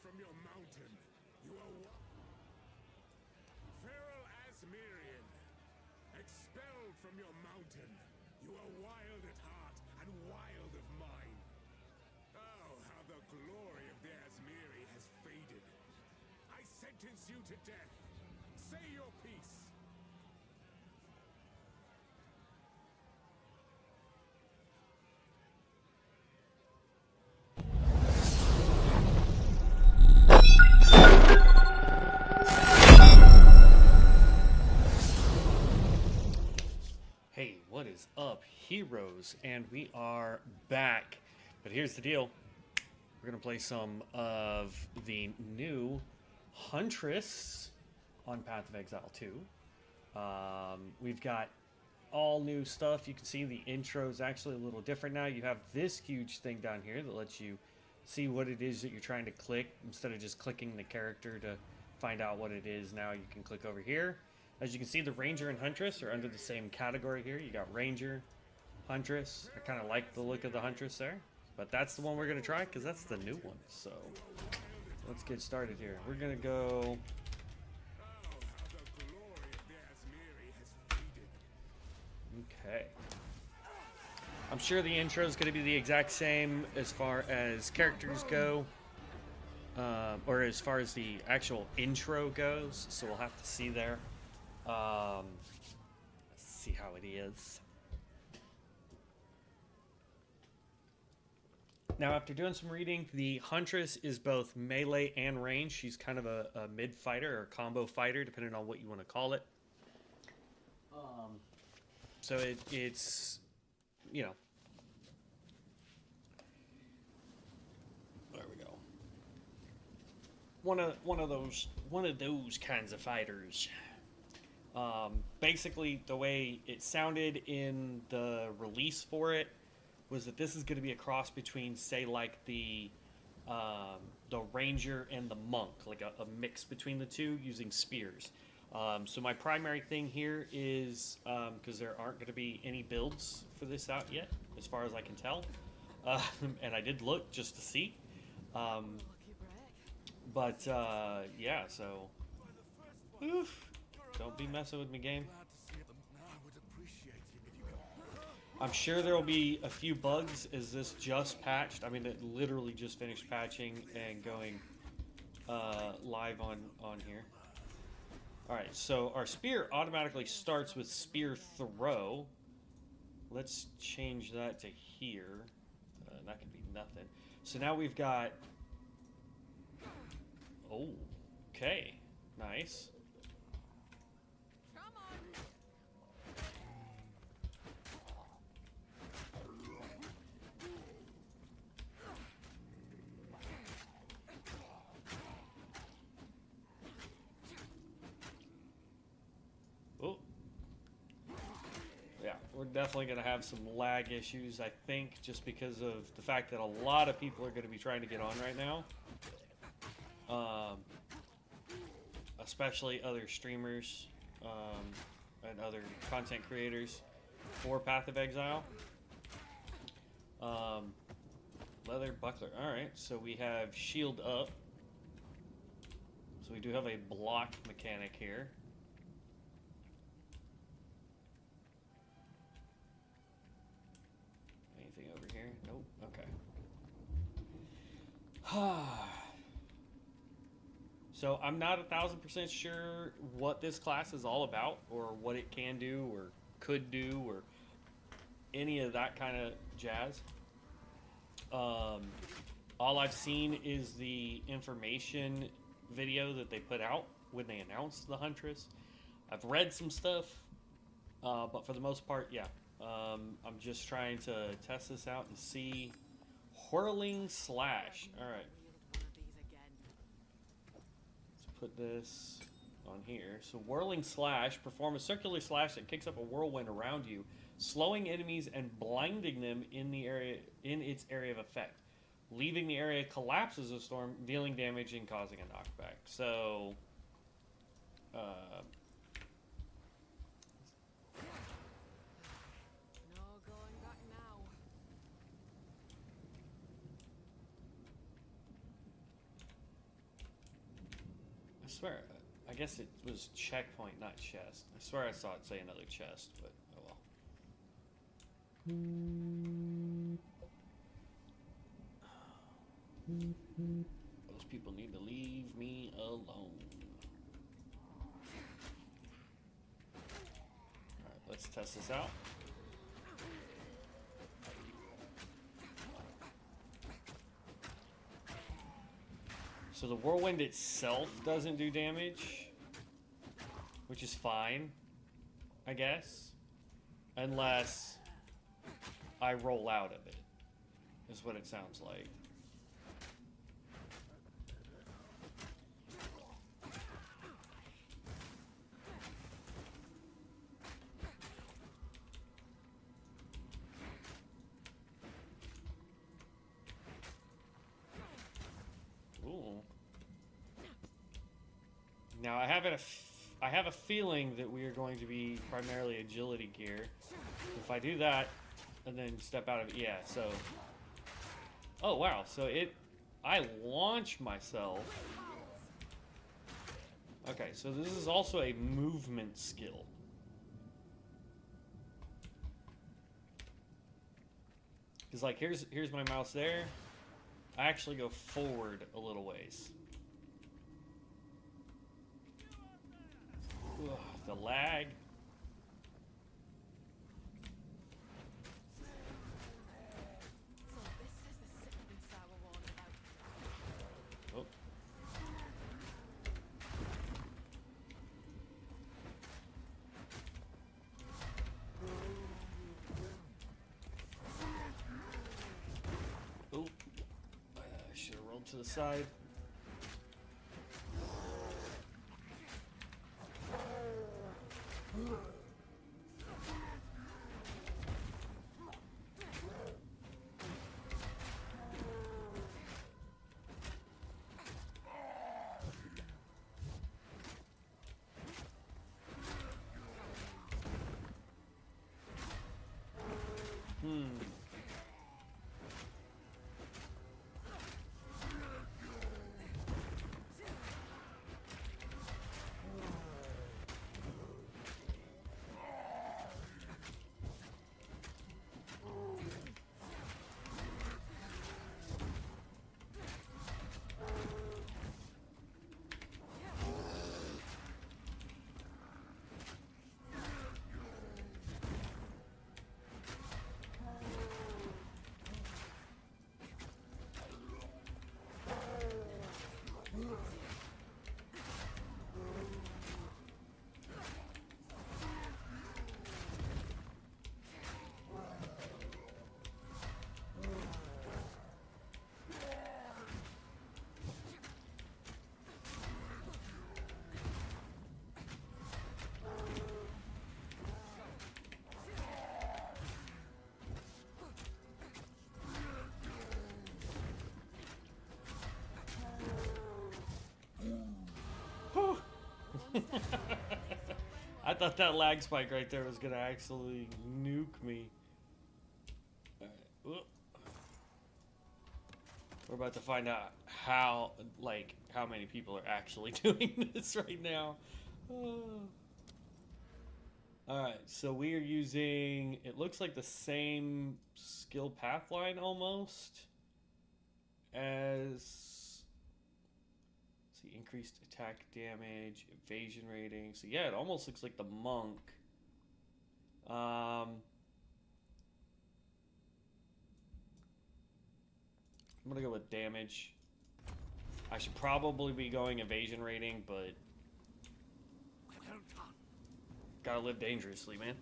from your mountain. You are feral Asmirian. Expelled from your mountain. You are wild at heart and wild of mind. Oh, how the glory of the Asmiri has faded. I sentence you to death. Say your piece. Hey, what is up, heroes? And we are back. But here's the deal. We're going to play some of the new Huntress on Path of Exile 2. We've got all new stuff. You can see the intro is actually a little different now. You have this huge thing down here that lets you see what it is that you're trying to click. Instead of just clicking the character to find out what it is, now you can click over here. As you can see, the Ranger and Huntress are under the same category here. You got Ranger, Huntress. I kind of like the look of the Huntress there. But that's the one we're going to try because that's the new one. So let's get started here. We're going to go... Okay. I'm sure the intro is going to be the exact same as far as characters go. Or as far as the actual intro goes. So we'll have to see there. Let's see how it is. Now, after doing some reading, the Huntress is both melee and range. She's kind of a mid fighter or combo fighter, depending on what you want to call it. So it's, you know, there we go. One of those kinds of fighters. Basically, the way it sounded in the release for it was that this is going to be a cross between, say, like the Ranger and the Monk, like a mix between the two using spears. So my primary thing here is, because there aren't going to be any builds for this out yet, as far as I can tell, and I did look just to see. But yeah, so oof. Don't be messing with me, game. I'm sure there will be a few bugs as this just patched. I mean, it literally just finished patching and going live on here. Alright, so our spear automatically starts with spear throw. Let's change that to here. That could be nothing. So now we've got... Oh, okay. Nice. Oh. Yeah, we're definitely going to have some lag issues, I think, just because of the fact that a lot of people are going to be trying to get on right now. Especially other streamers and other content creators for Path of Exile. Leather buckler. Alright, so we have shield up. So we do have a block mechanic here. Anything over here? Nope. Okay. So I'm not 1,000% sure what this class is all about, or what it can do, or could do, or any of that kind of jazz. All I've seen is the information video that they put out when they announced the Huntress. I've read some stuff, but for the most part, yeah. I'm just trying to test this out and see. Whirling Slash. Alright. Put this on here. So Whirling Slash, perform a circular slash that kicks up a whirlwind around you, slowing enemies and blinding them in its area of effect. Leaving the area collapses a storm, dealing damage and causing a knockback. So swear, I guess it was checkpoint, not chest. I swear I saw it say another chest, but oh well. Those people need to leave me alone. Alright, let's test this out. So the whirlwind itself doesn't do damage, which is fine, I guess, unless I roll out of it, is what it sounds like. Now I have a feeling that we are going to be primarily agility gear. If I do that and then step out of it, yeah. So, oh wow. So I launch myself. Okay, so this is also a movement skill. Because like here's my mouse there. I actually go forward a little ways. Ugh, the lag. Oh. Oh. I should have rolled to the side. I thought that lag spike right there was gonna actually nuke me. Alright. We're about to find out how many people are actually doing this right now. Alright, so we are using, it looks like the same skill path line almost as, see, increased attack damage, evasion rating. So yeah, it almost looks like the monk. I'm gonna go with damage. I should probably be going evasion rating, but gotta live dangerously, man.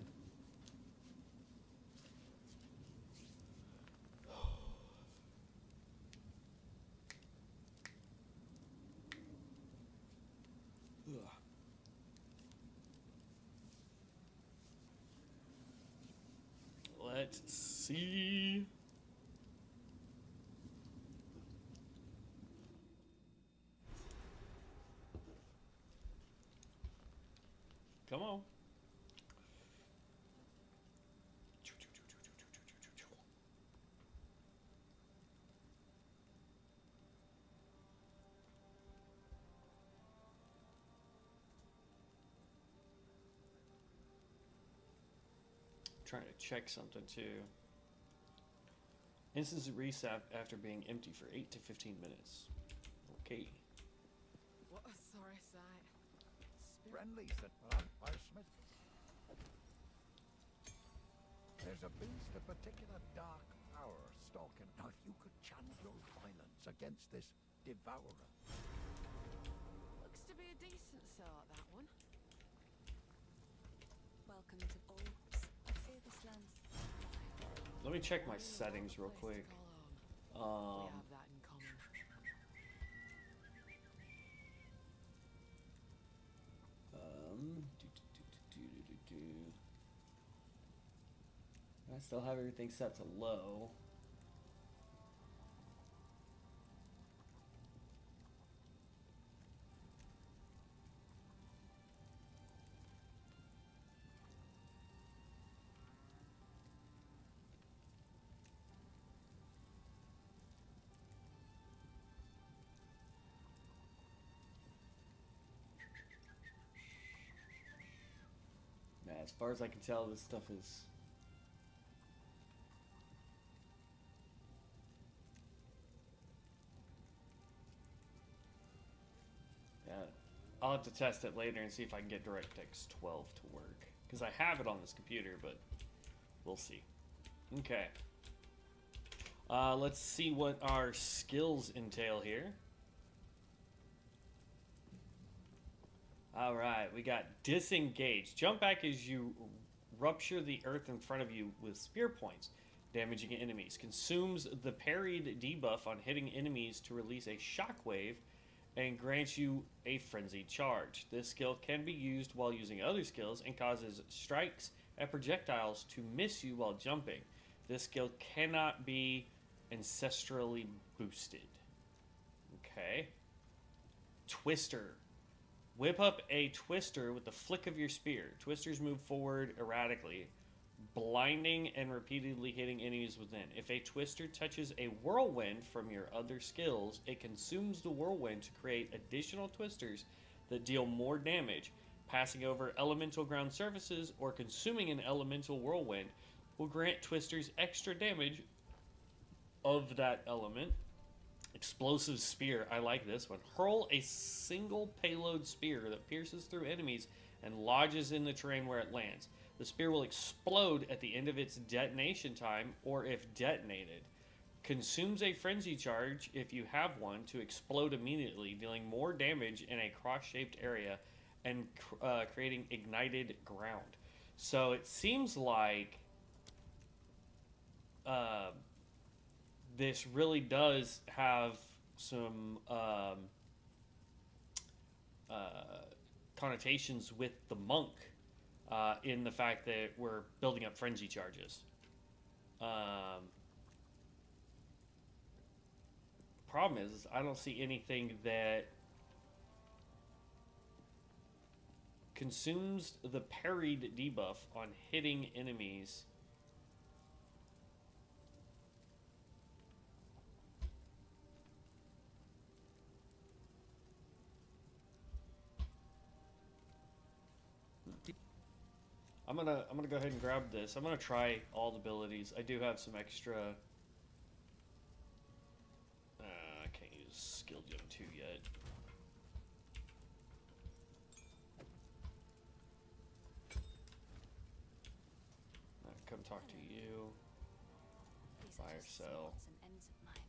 Let's see. Come on. trying to check something too. Instances reset after being empty for 8 to 15 minutes. Okay. What a sorry sight. Friendly, said Plant by Smith. There's a beast of particular dark power stalking. Now, if you could channel your violence against this devourer. Looks to be a decent sort, that one. Welcome to Orbs. I fear this land's wild. Let me check my settings real quick. We have that in common. I still have everything set to low. Man, as far as I can tell, this stuff is... Yeah, I'll have to test it later and see if I can get DirectX 12 to work. Because I have it on this computer, but we'll see. Okay. Let's see what our skills entail here. Alright, we got disengage. Jump back as you rupture the earth in front of you with spear points, damaging enemies. Consumes the parried debuff on hitting enemies to release a shockwave and grants you a frenzied charge. This skill can be used while using other skills and causes strikes and projectiles to miss you while jumping. This skill cannot be ancestrally boosted. Okay. Twister. Whip up a twister with the flick of your spear. Twisters move forward erratically, blinding and repeatedly hitting enemies within. If a twister touches a whirlwind from your other skills, it consumes the whirlwind to create additional twisters that deal more damage. Passing over elemental ground surfaces or consuming an elemental whirlwind will grant twisters extra damage of that element. Explosive spear. I like this one. Hurl a single payload spear that pierces through enemies and lodges in the terrain where it lands. The spear will explode at the end of its detonation time or if detonated. Consumes a frenzy charge if you have one to explode immediately, dealing more damage in a cross-shaped area and creating ignited ground. So it seems like this really does have some connotations with the monk in the fact that we're building up frenzy charges. Problem is I don't see anything that consumes the parried debuff on hitting enemies. I'm gonna go ahead and grab this. I'm gonna try all the abilities. I do have some extra. I can't use skill gem 2 yet. Come talk to you. These are Fire just cell. spots and ends of mine.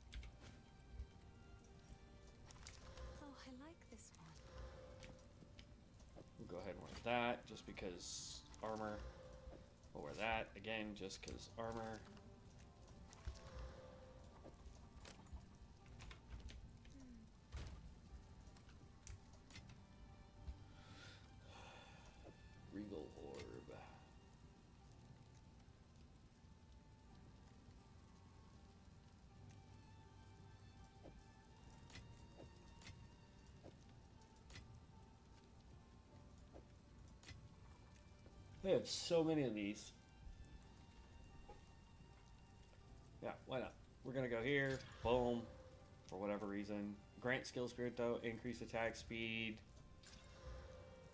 Oh, I like this one. We'll go ahead and wear that just because armor. We'll wear that again just because armor. Regal orb. They have so many of these. Yeah, why not? We're gonna go here. Boom. For whatever reason. Grant skill spirit though. Increase attack speed.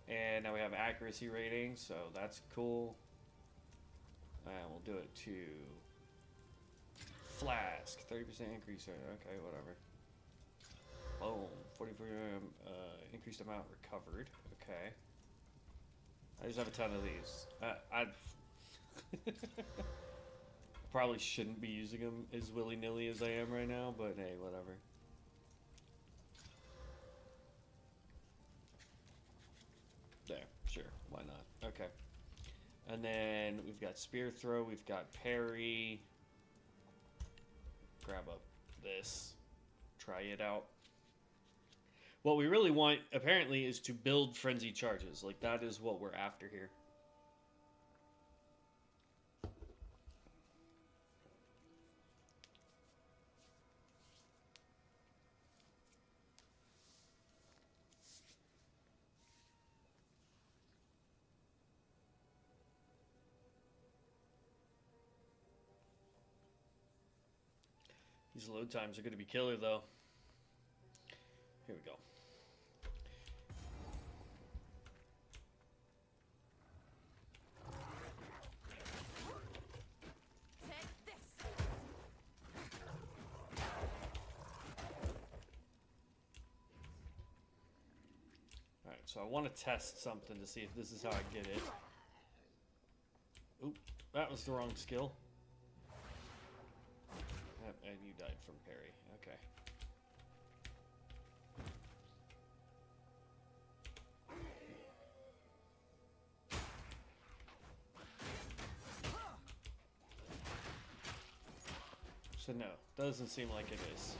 And now we have accuracy rating, so that's cool. And we'll do it to flask. 30% increase. Okay, whatever. Boom. 44 increased amount recovered. Okay. I just have a ton of these. I probably shouldn't be using them as willy-nilly as I am right now, but hey, whatever. There, sure, why not? Okay. And then we've got spear throw, we've got parry. Grab up this. Try it out. What we really want, apparently, is to build frenzy charges. Like, that is what we're after here. These load times are going to be killer, though. Here we go. Take this. Alright, so I want to test something to see if this is how I get it. Oop, that was the wrong skill. Yep, and you died from parry. Okay. So no, doesn't seem like it is.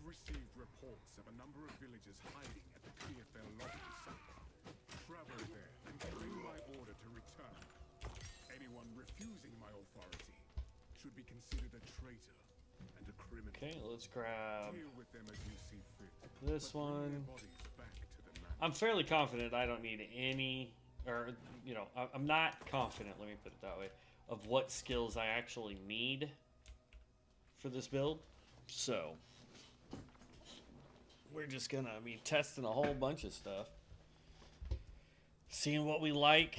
Received reports of a number of villagers hiding at the Clearfell lobby site. Travel there and bring my order to return. Anyone refusing my authority should be considered a traitor and a criminal. Okay, let's grab Deal with them as you see fit. this But bring one. their bodies back to the man. I'm fairly confident I don't need any, or, you know, I'm not confident, let me put it that way, of what skills I actually need for this build. So, we're just gonna be testing a whole bunch of stuff. Seeing what we like.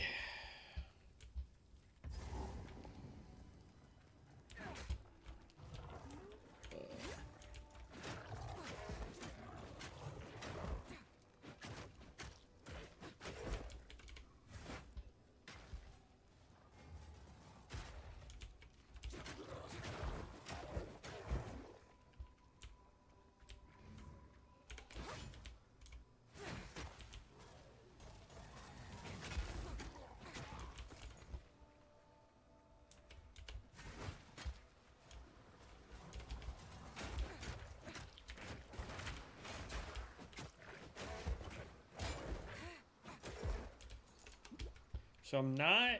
So I'm not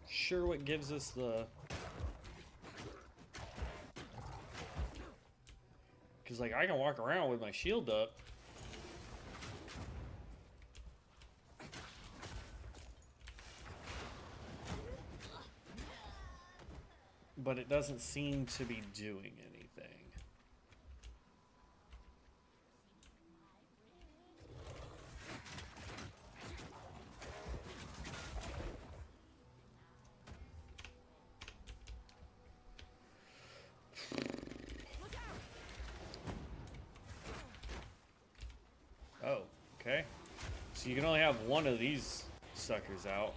sure what gives us the... Because, like, I can walk around with my shield up. But it doesn't seem to be doing anything. Oh, okay. So you can only have one of these suckers out.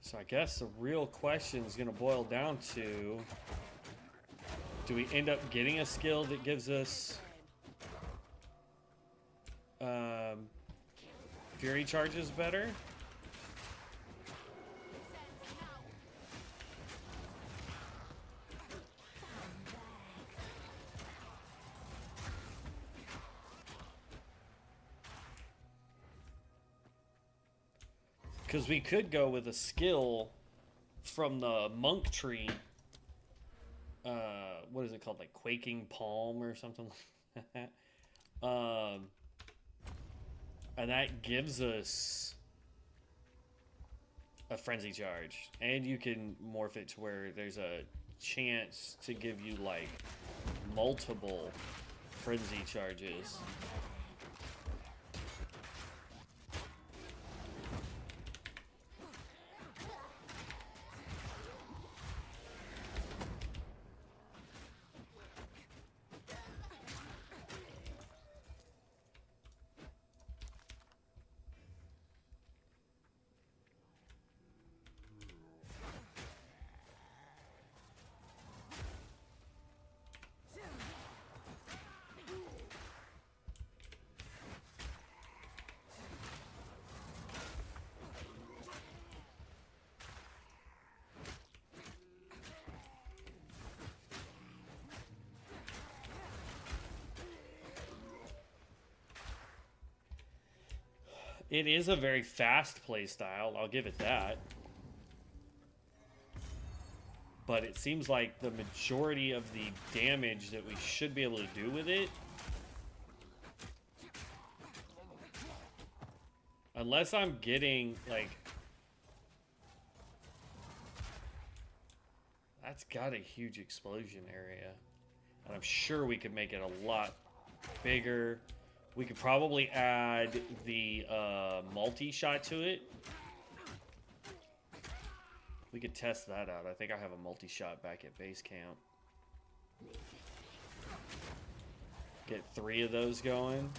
So I guess the real question is going to boil down to, Do we end up getting a skill that gives us fury charges better? Because we could go with a skill from the monk tree. What is it called? Like Quaking Palm or something like that. And that gives us a frenzy charge. And you can morph it to where there's a chance to give you like multiple frenzy charges. It is a very fast playstyle, I'll give it that. But it seems like the majority of the damage that we should be able to do with it, unless I'm getting, like... That's got a huge explosion area. And I'm sure we could make it a lot bigger. We could probably add the multi-shot to it. We could test that out. I think I have a multi-shot back at base camp. Get 3 of those going.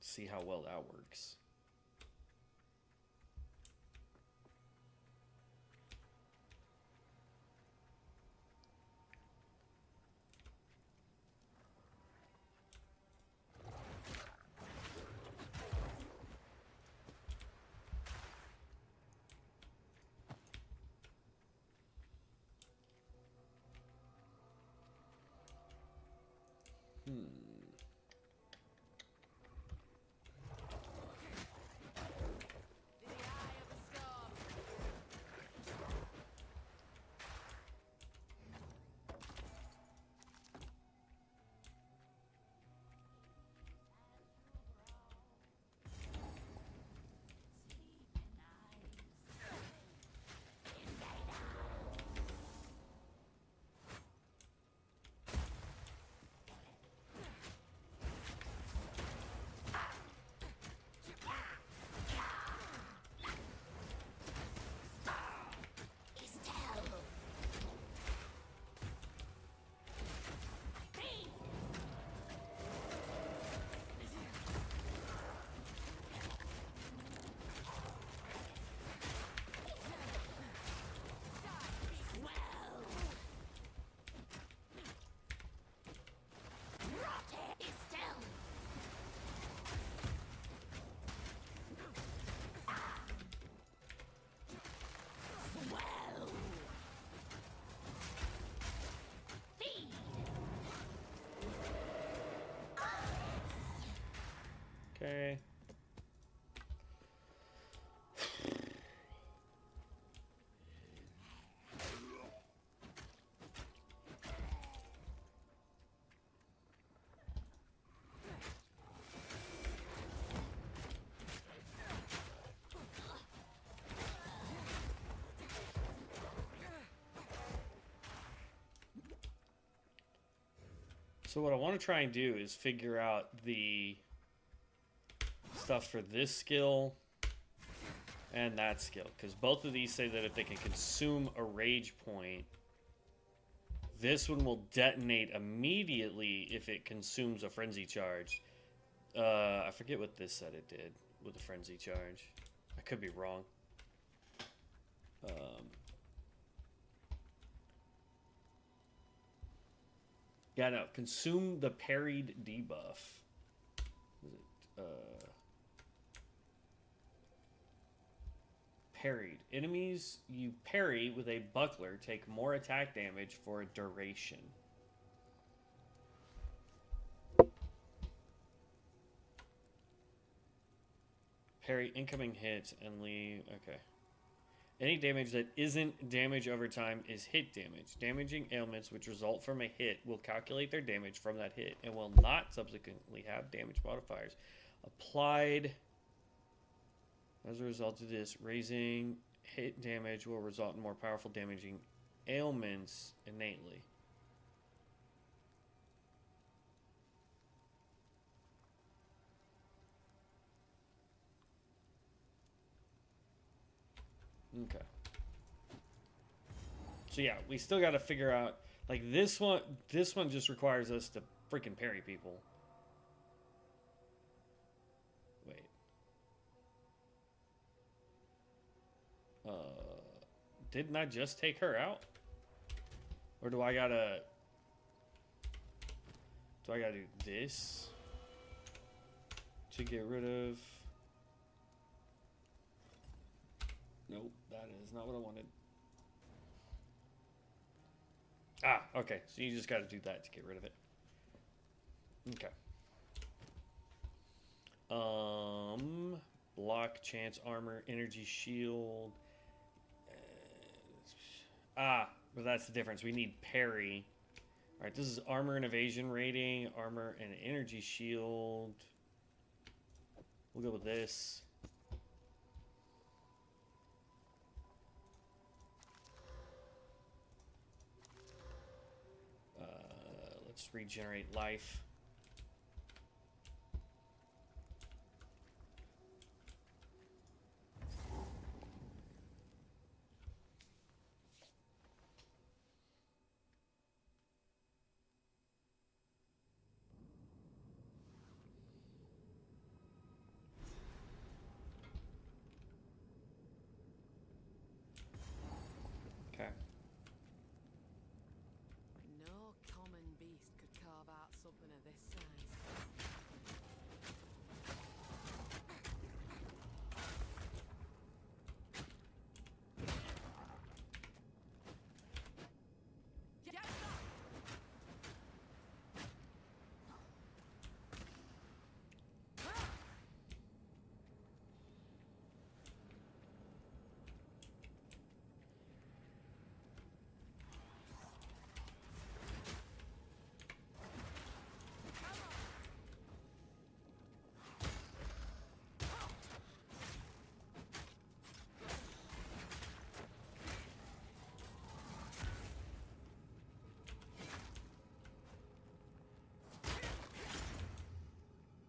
See how well that works. Okay. So what I want to try and do is figure out the stuff for this skill and that skill, because both of these say that if they can consume a rage point, this one will detonate immediately if it consumes a frenzy charge. I forget what this said it did with the frenzy charge. I could be wrong. Yeah, no. Consume the parried debuff. Is it, parried. Enemies you parry with a buckler take more attack damage for a duration. Parry incoming hits and leave. Okay. Any damage that isn't damage over time is hit damage. Damaging ailments which result from a hit will calculate their damage from that hit and will not subsequently have damage modifiers applied as a result of this. Raising hit damage will result in more powerful damaging ailments innately. Okay. So yeah, we still got to figure out, like, this one just requires us to freaking parry people. Wait. Didn't I just take her out? Or do I gotta do this to get rid of? Nope, that is not what I wanted. Ah, okay. So you just got to do that to get rid of it. Okay. Block, chance, armor, energy, shield. But that's the difference. We need parry. All right, this is armor and evasion rating, armor and energy shield. We'll go with this. Let's regenerate life. Okay. No common beast could carve out something of this size. Get up!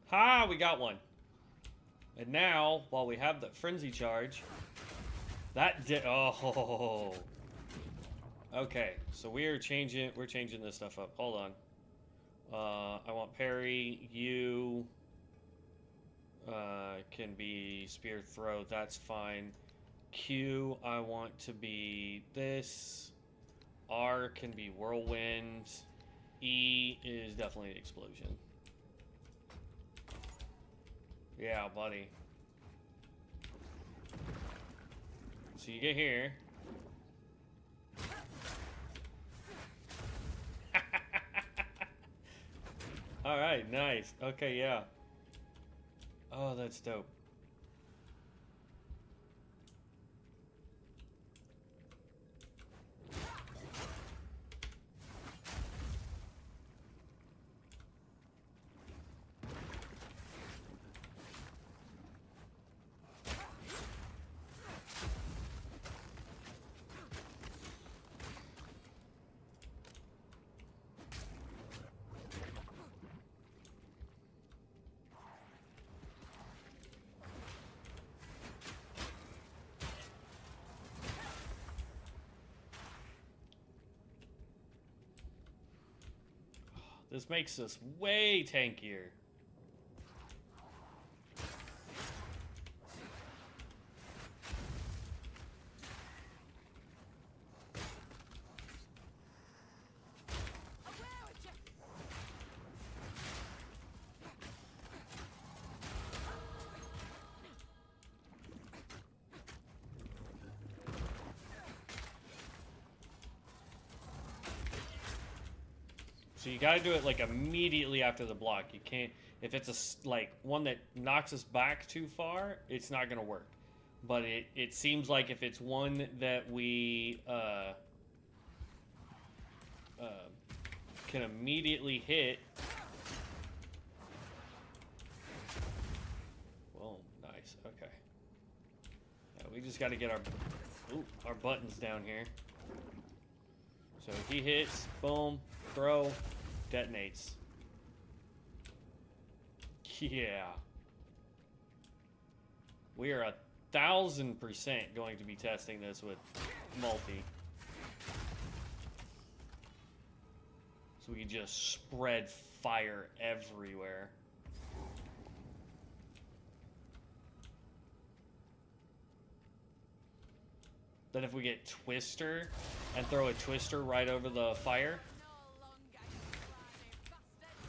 Ha! We got one. And now, while we have the frenzy charge, that did. Oh. Okay, so we're changing this stuff up. Hold on. I want parry. You can be spear throw. That's fine. Q, I want to be this. R can be whirlwind. E is definitely explosion. Yeah, buddy. So you get here. Alright, nice. Okay, yeah. Oh, that's dope. This makes us way tankier. So you gotta do it like immediately after the block. You can't, if it's like one that knocks us back too far, it's not gonna work. But it seems like if it's one that we can immediately hit. Whoa, nice. Okay. Yeah, we just got to get our buttons down here. So he hits, boom, throw, detonates. Yeah. We are 1,000% going to be testing this with multi. So we can just spread fire everywhere. Then if we get Twister and throw a Twister right over the fire. No longer, you slimy bastard.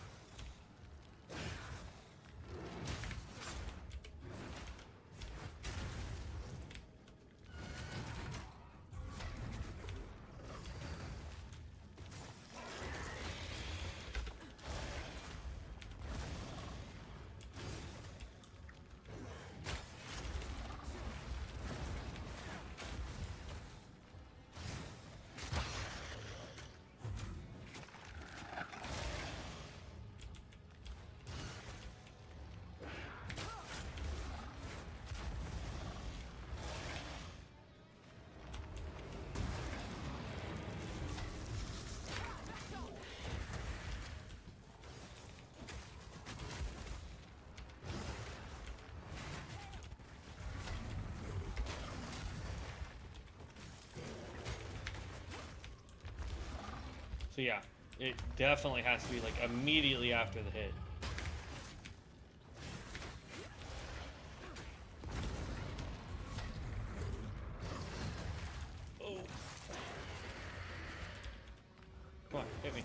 So yeah, it definitely has to be like immediately after the hit. Oh. Come on, hit me.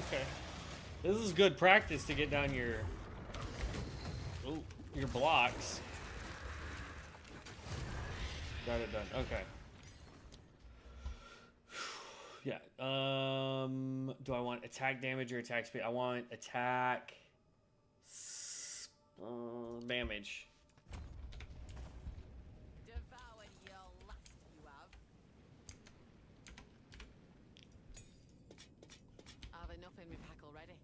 Okay. This is good practice to get down your blocks. Got it done. Okay. Yeah. Do I want attack damage or attack speed? I want attack damage. Devoured your lust, you have. I've enough in my pack already.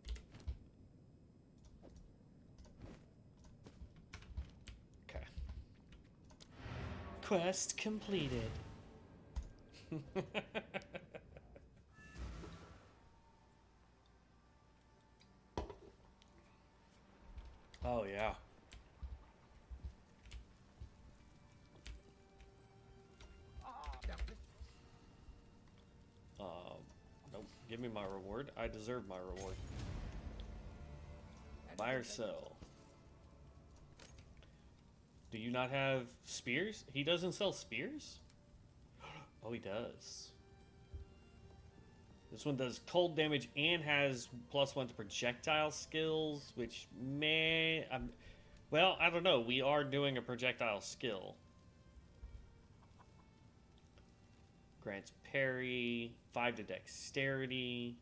Okay. Quest completed. Oh yeah. Nope. Give me my reward. I deserve my reward. Buy or sell. Do you not have spears? He doesn't sell spears? Oh, he does. This one does cold damage and has +1 to projectile skills, which may... well, I don't know. We are doing a projectile skill. Grants parry, 5 to dexterity.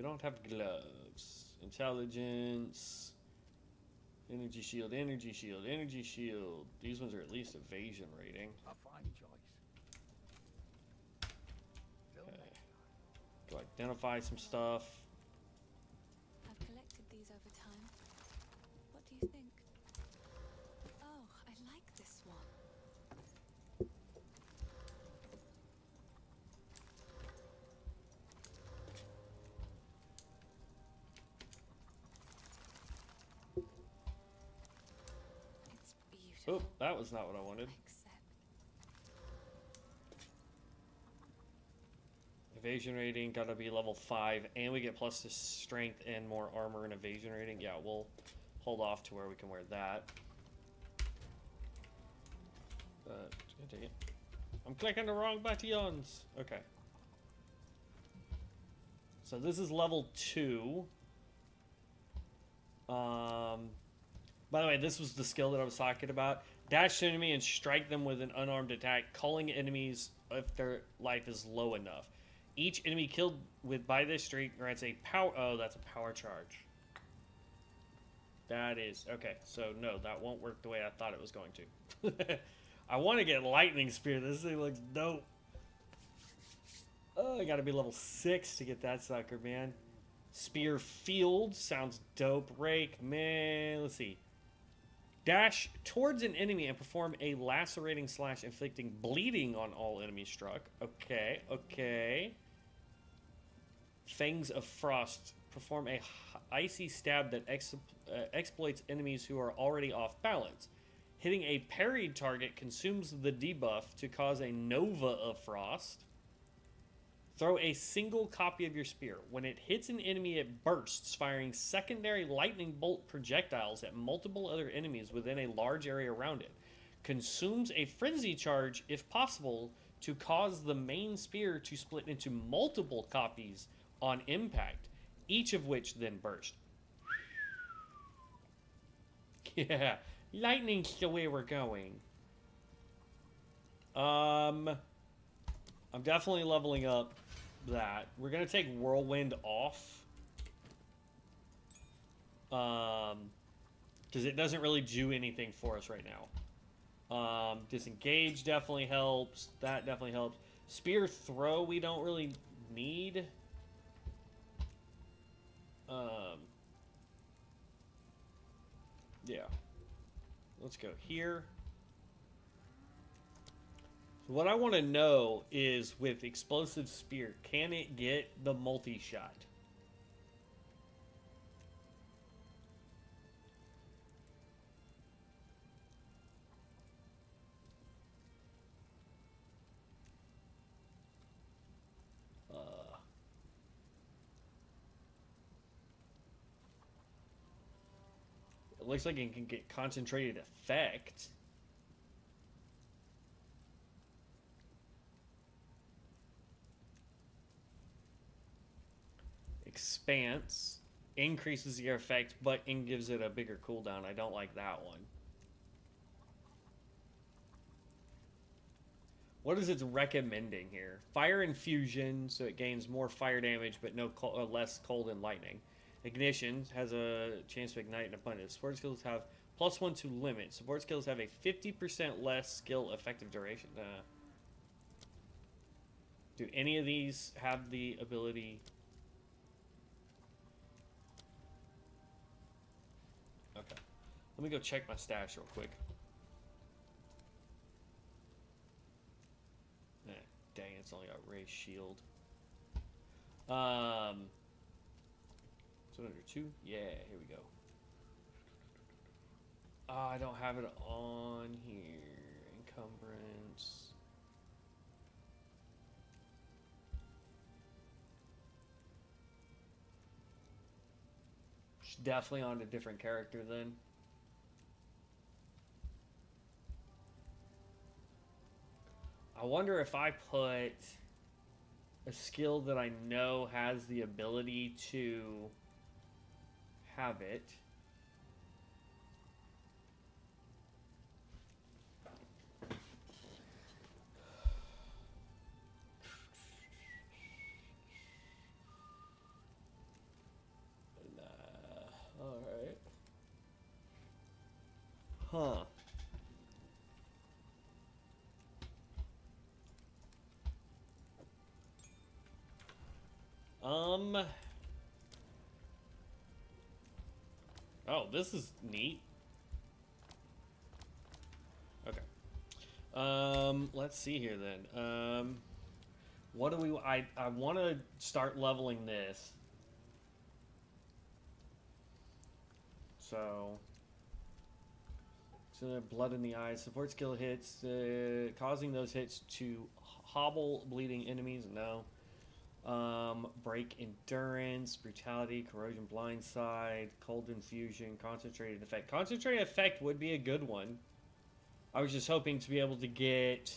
We don't have gloves. Intelligence. Energy shield, energy shield, energy shield. These ones are at least evasion rating. A fine choice. Till Okay. next time. To identify some stuff. I've collected these over time. What do you think? Oh, I like this one. It's beautiful. Oh, that was not what I wanted. Except Evasion rating gotta be level 5, and we get plus to strength and more armor and evasion rating. Yeah, we'll hold off to where we can wear that. Take it. I'm clicking the wrong buttons. Okay. So this is level 2. By the way, this was the skill that I was talking about. Dash to enemy and strike them with an unarmed attack, calling enemies if their life is low enough. Each enemy killed by this streak grants a power... Oh, that's a power charge. That is... Okay, so no, that won't work the way I thought it was going to. I want to get Lightning Spear. This thing looks dope. Oh, I gotta be level 6 to get that sucker, man. Spear Field sounds dope. Rake, man. Let's see. Dash towards an enemy and perform a lacerating / inflicting bleeding on all enemies struck. Okay, okay. Fangs of Frost. Perform a icy stab that exploits enemies who are already off balance. Hitting a parried target consumes the debuff to cause a Nova of Frost. Throw a single copy of your spear. When it hits an enemy, it bursts, firing secondary lightning bolt projectiles at multiple other enemies within a large area around it. Consumes a frenzy charge, if possible, to cause the main spear to split into multiple copies on impact, each of which then burst. Yeah, lightning's the way we're going. I'm definitely leveling up that. We're gonna take Whirlwind off, because it doesn't really do anything for us right now. Disengage definitely helps. That definitely helps. Spear Throw we don't really need. Yeah. Let's go here. So what I want to know is, with Explosive Spear, can it get the multi-shot? It looks like it can get concentrated effect. Expanse increases the effect, but gives it a bigger cooldown. I don't like that one. What is it recommending here? Fire Infusion, so it gains more fire damage, but less cold and lightning. Ignition has a chance to ignite in abundance. Support skills have +1 to limit. Support skills have a 50% less skill effective duration. Do any of these have the ability? Okay. Let me go check my stash real quick. Dang, it's only got Ray Shield. So under 2? Yeah, here we go. I don't have it on here. Encumbrance. It's definitely on a different character then. I wonder if I put a skill that I know has the ability to have it. Huh. Oh, this is neat. Okay. Let's see here then. What do we... I want to start leveling this. So blood in the eyes. Support skill hits, causing those hits to hobble bleeding enemies. No. Break endurance, brutality, corrosion, blindside, cold infusion, concentrated effect. Concentrated effect would be a good one. I was just hoping to be able to get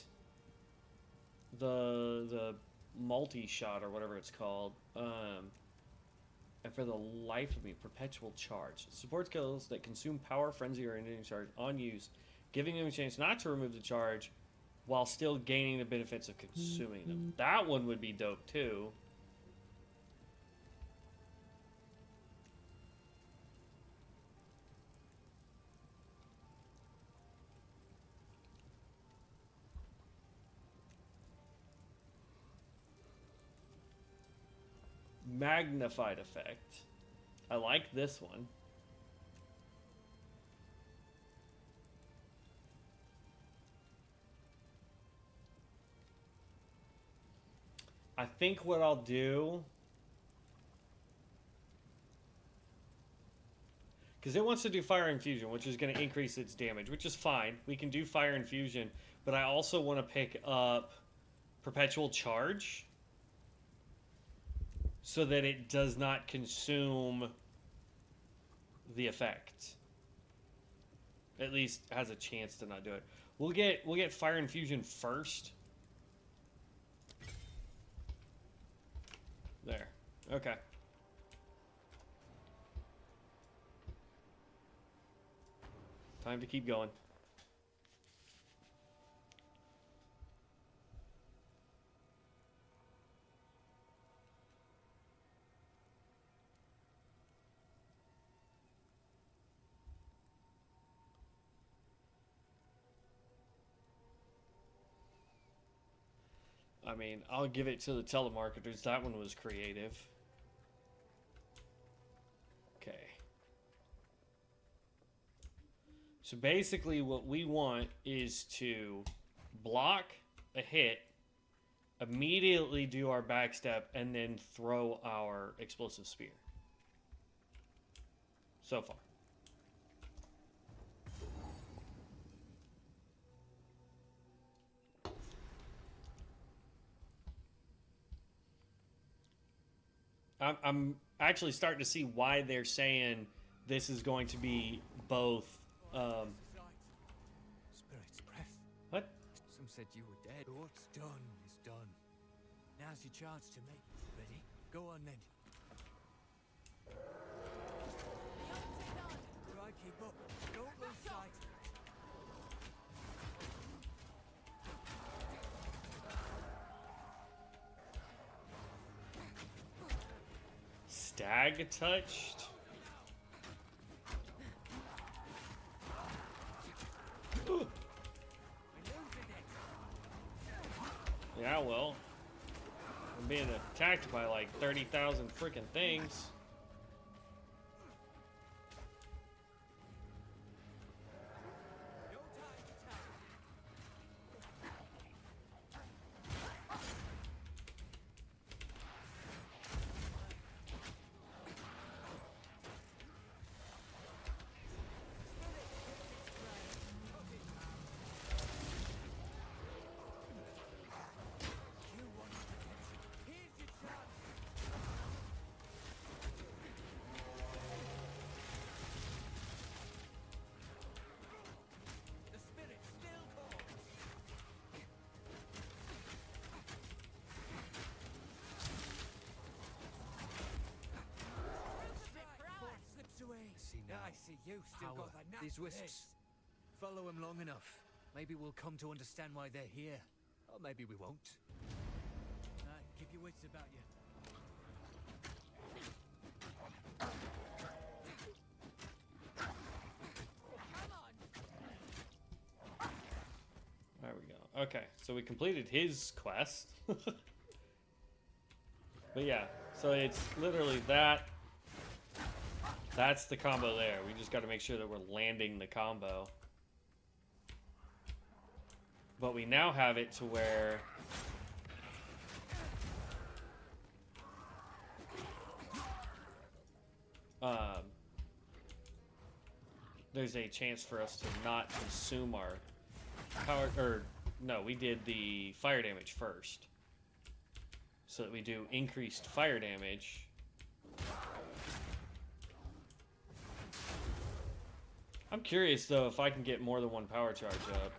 the multi-shot or whatever it's called. And for the life of me, perpetual charge. Support skills that consume power, frenzy, or ending charge on use, giving them a chance not to remove the charge while still gaining the benefits of consuming them. That one would be dope too. Magnified effect. I like this one. I think what I'll do, because it wants to do fire infusion, which is going to increase its damage, which is fine. We can do fire infusion, but I also want to pick up perpetual charge so that it does not consume the effect. At least has a chance to not do it. We'll get fire infusion first. There. Okay. Time to keep going. I mean, I'll give it to the telemarketers. That one was creative. Okay. So basically what we want is to block a hit, immediately do our backstep, and then throw our explosive spear. So far. I'm actually starting to see why they're saying this is going to be both. Spirit's breath. What? Some said you were dead. But what's done is done. Now's your chance to make. Ready? Go on then. Try keep up. Don't lose sight. Stag touched? Ooh. Yeah, well, I'm being attacked by like 30,000 freaking things. I see you still got that knack. These wisps. Follow them long enough. Maybe we'll come to understand why they're here. Or maybe we won't. Keep your wits about you. Come on! Okay, so we completed his quest. But yeah, so it's literally that. That's the combo there. We just got to make sure that we're landing the combo. But we now have it to where there's a chance for us to not consume our power, or no, we did the fire damage first. So that we do increased fire damage. I'm curious though if I can get more than one power charge up.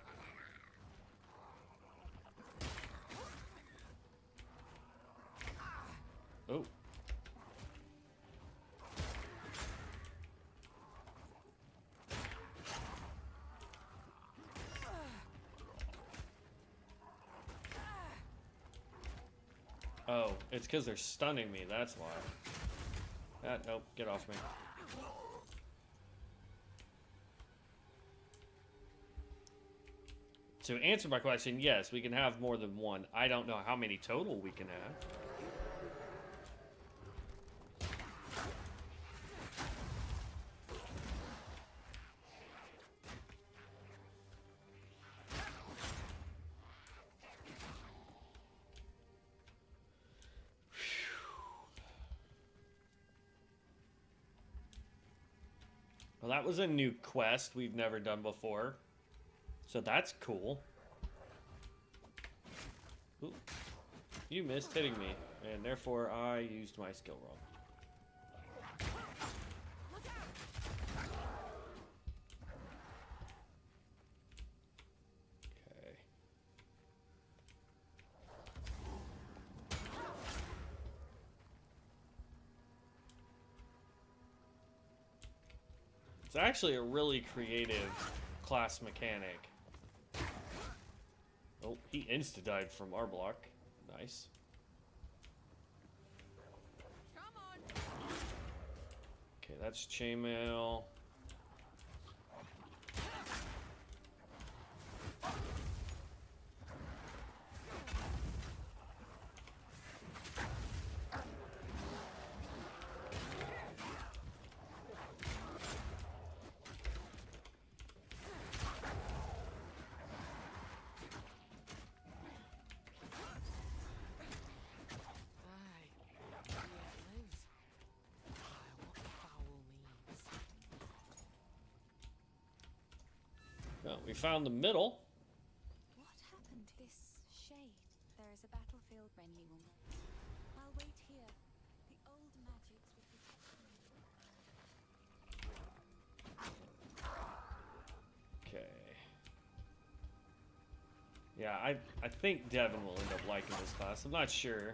Oh. Oh, it's because they're stunning me, that's why. Nope, get off me. To answer my question, yes, we can have more than one. I don't know how many total we can have. Well, that was a new quest we've never done before. So that's cool. Ooh. You missed hitting me, and therefore I used my skill roll. Okay. It's actually a really creative class mechanic. Oh, he insta-died from our block. Nice. Come on. Okay, that's chainmail. Well, we found the middle. What happened to this shade? There is a battlefield renewal. I'll wait here. The old magics will protect me. Okay. Yeah, I think Devin will end up liking this class. I'm not sure.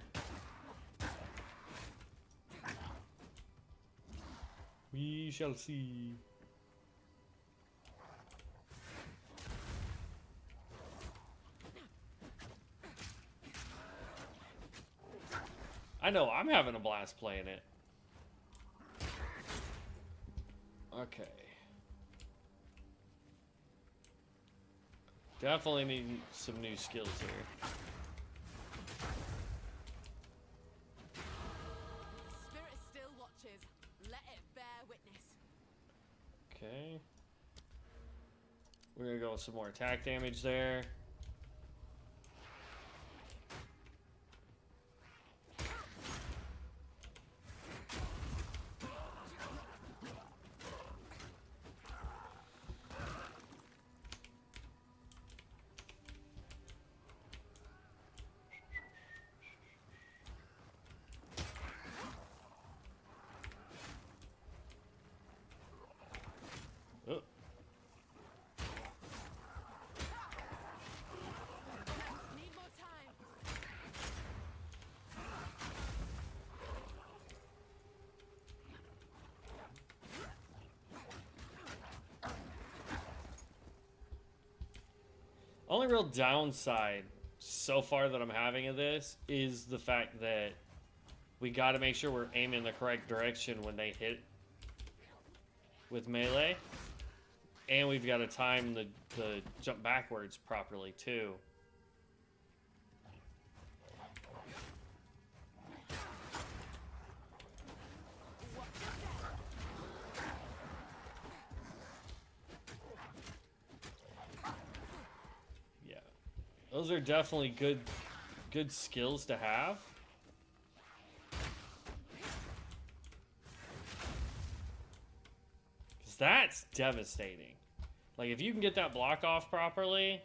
We shall see. I know, I'm having a blast playing it. Okay. Definitely need some new skills here. Spirit still watches. Let it bear witness. Okay. We're gonna go with some more attack damage there. Oh. Need more time. Only real downside so far that I'm having of this is the fact that we got to make sure we're aiming in the correct direction when they hit with melee, and we've got to time the jump backwards properly too. Those are definitely good skills to have. Because that's devastating. Like, if you can get that block off properly...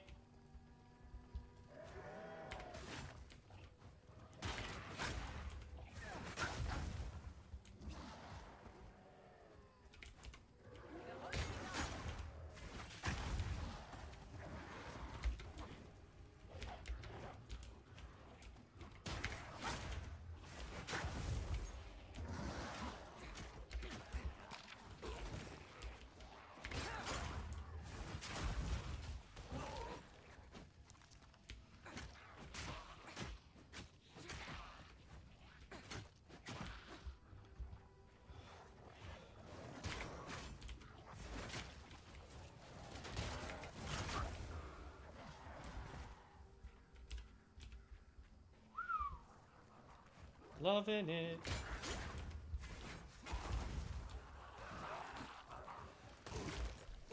Loving it.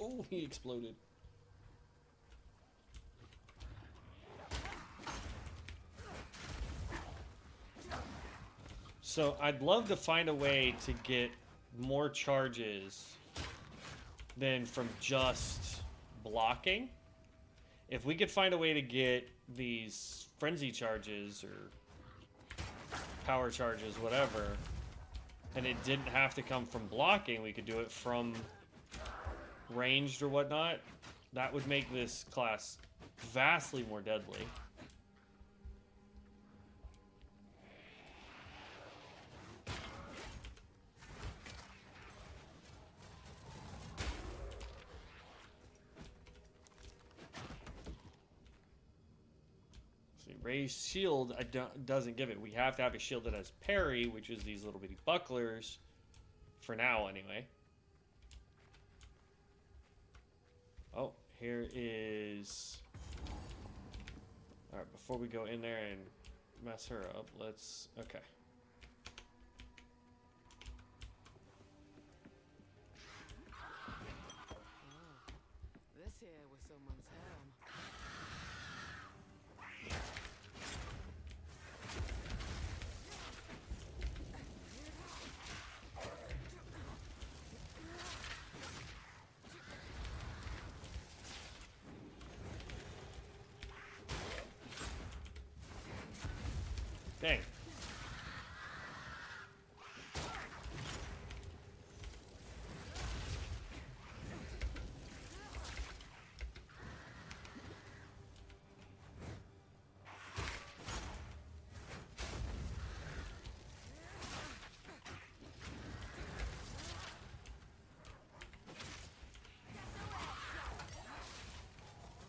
Oh, he exploded. So I'd love to find a way to get more charges than from just blocking. If we could find a way to get these frenzy charges or power charges, whatever, and it didn't have to come from blocking, we could do it from ranged or whatnot, that would make this class vastly more deadly. Raised shield doesn't give it. We have to have a shield that has parry, which is these little bitty bucklers. For now, anyway. Oh, here is... Alright, before we go in there and mess her up, let's... Okay. This here was someone's home. Dang.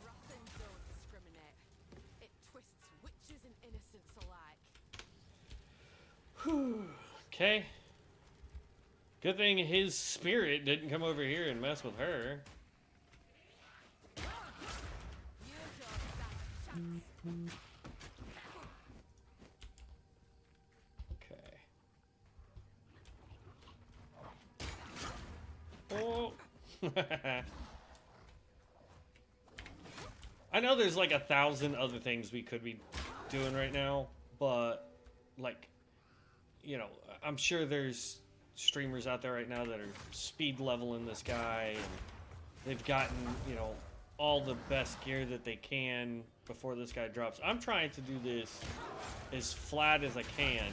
Rotten don't discriminate. It twists witches and innocents alike. Okay. Good thing his spirit didn't come over here and mess with her. Okay. Oh. I know there's like 1,000 other things we could be doing right now, but like, you know, I'm sure there's streamers out there right now that are speed leveling this guy, and they've gotten, you know, all the best gear that they can before this guy drops. I'm trying to do this as flat as I can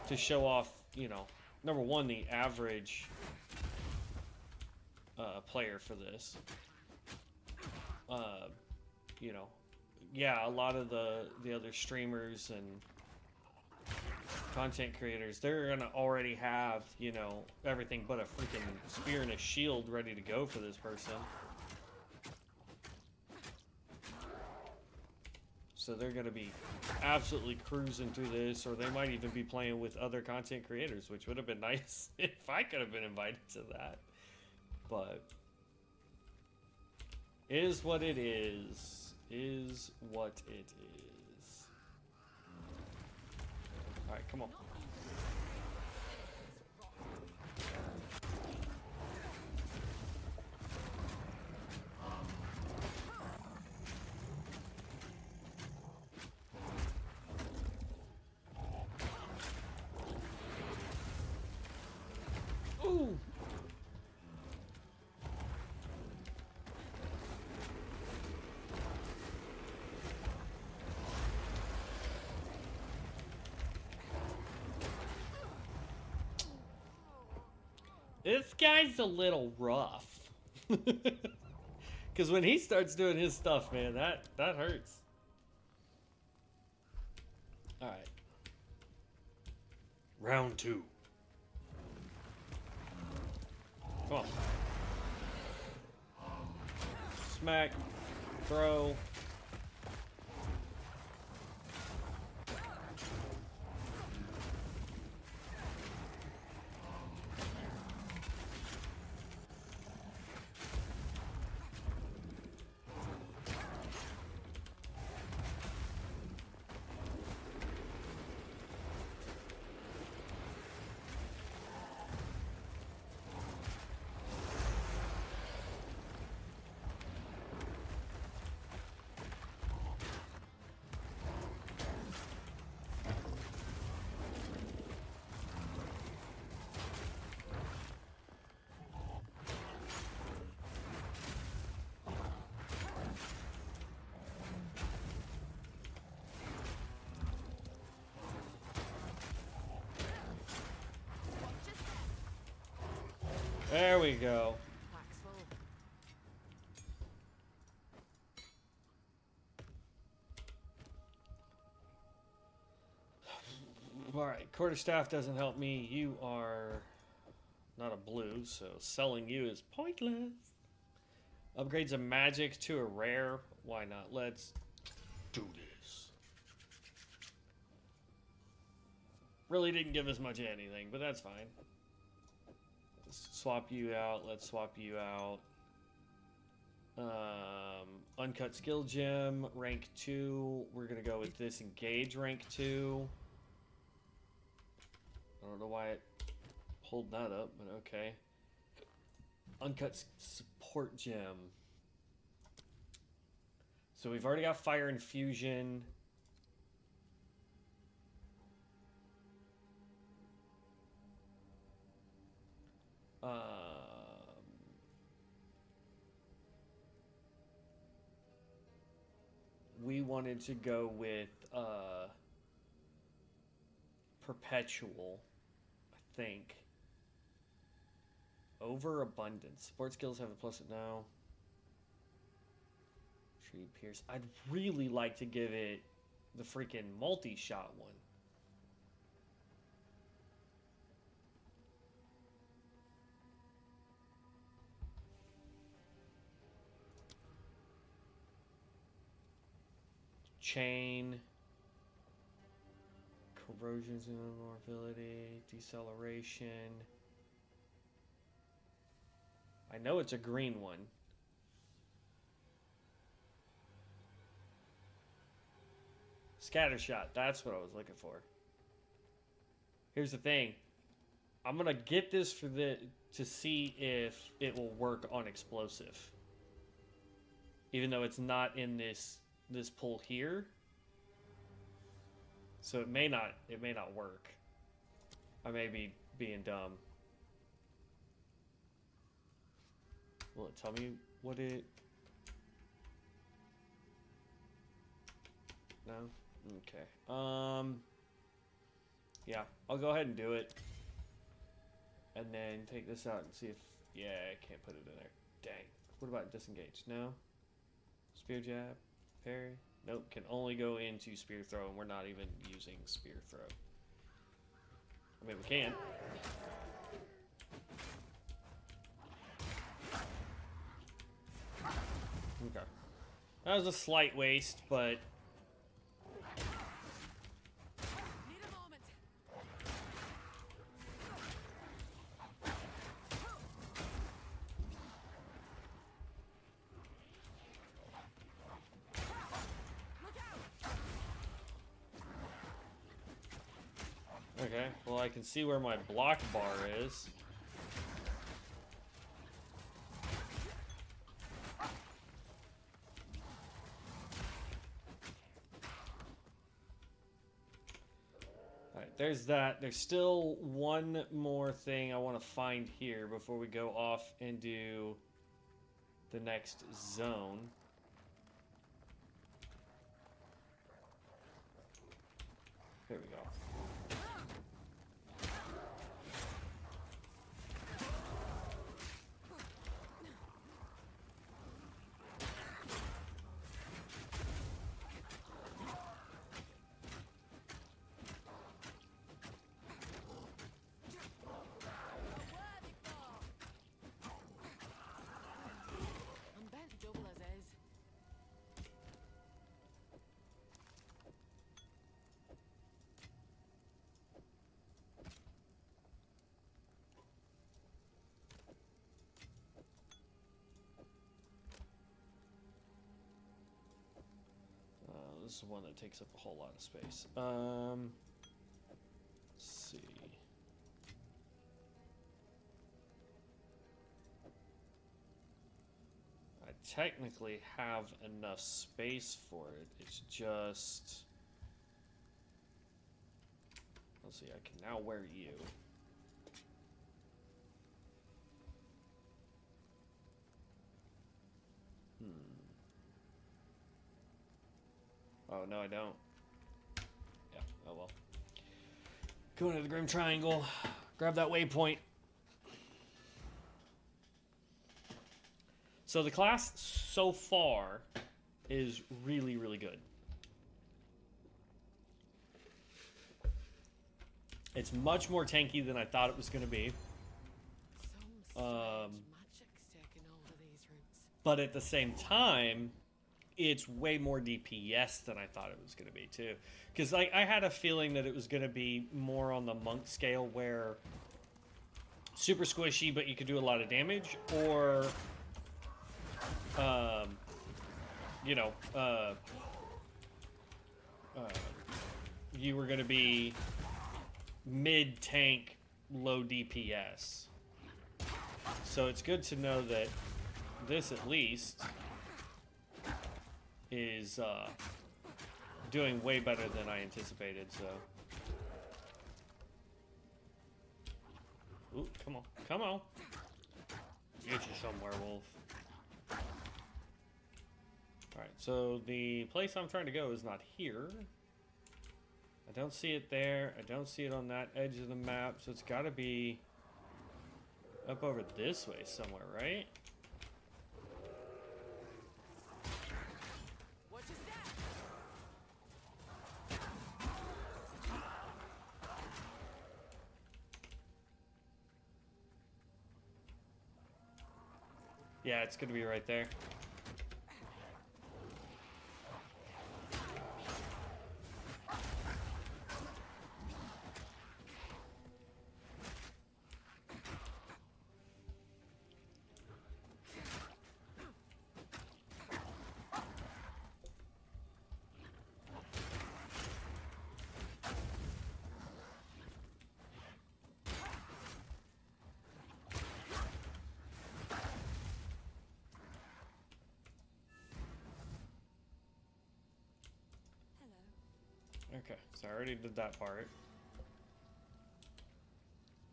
to show off, you know, number one, the average player for this. You know, yeah, a lot of the other streamers and content creators, they're gonna already have, you know, everything but a freaking spear and a shield ready to go for this person. So they're gonna be absolutely cruising through this, or they might even be playing with other content creators, which would have been nice if I could have been invited to that. But is what it is. Is what it is. Alright, come on. Woo! This guy's a little rough. Because when he starts doing his stuff, man, that hurts. Alright. Round 2. Come on. Smack. Throw. There we go. Wax full. Alright, quarterstaff doesn't help me. You are not a blue, so selling you is pointless. Upgrades a magic to a rare. Why not? Let's do this. Really didn't give us much of anything, but that's fine. Let's swap you out. Let's swap you out. Uncut skill gem, rank 2. We're going to go with this engage rank 2. I don't know why it pulled that up, but okay. Uncut support gem. So we've already got fire infusion. We wanted to go with perpetual, I think. Overabundance. Support skills have a plus now. Tree pierce. I'd really like to give it the freaking multi-shot one. Chain. Corrosion's invulnerability. Deceleration. I know it's a green one. Scattershot. That's what I was looking for. Here's the thing. I'm gonna get this for to see if it will work on explosive. Even though it's not in this pull here. So it may not work. I may be being dumb. Will it tell me what it... No? Okay. Yeah, I'll go ahead and do it. And then take this out and see if... Yeah, I can't put it in there. Dang. What about disengage? No? Spear jab? Parry? Nope, can only go into spear throw, and we're not even using spear throw. I mean, we can. Okay. That was a slight waste, but... Need a moment. Look out! Okay, well I can see where my block bar is. there's that. There's still one more thing I want to find here before we go off into the next zone. There we go. I'm bent double as is. This is one that takes up a whole lot of space. Let's see. I technically have enough space for it. It's just... Let's see, I can now wear you. Oh, no, I don't. Yeah, oh well. Go into the Grim Triangle. Grab that waypoint. So the class so far is really, really good. It's much more tanky than I thought it was going to be. Some strange magic's taking hold of these roots. But at the same time, it's way more DPS than I thought it was going to be, too. Because like, I had a feeling that it was going to be more on the monk scale, where super squishy, but you could do a lot of damage, or, you know, you were going to be mid-tank, low DPS. So it's good to know that this, at least, is doing way better than I anticipated, so. Ooh, come on. Come on. Get you some werewolf. Alright, so the place I'm trying to go is not here. I don't see it there. I don't see it on that edge of the map, so it's gotta be up over this way somewhere, right? Yeah, it's gonna be right there. Okay, so I already did that part.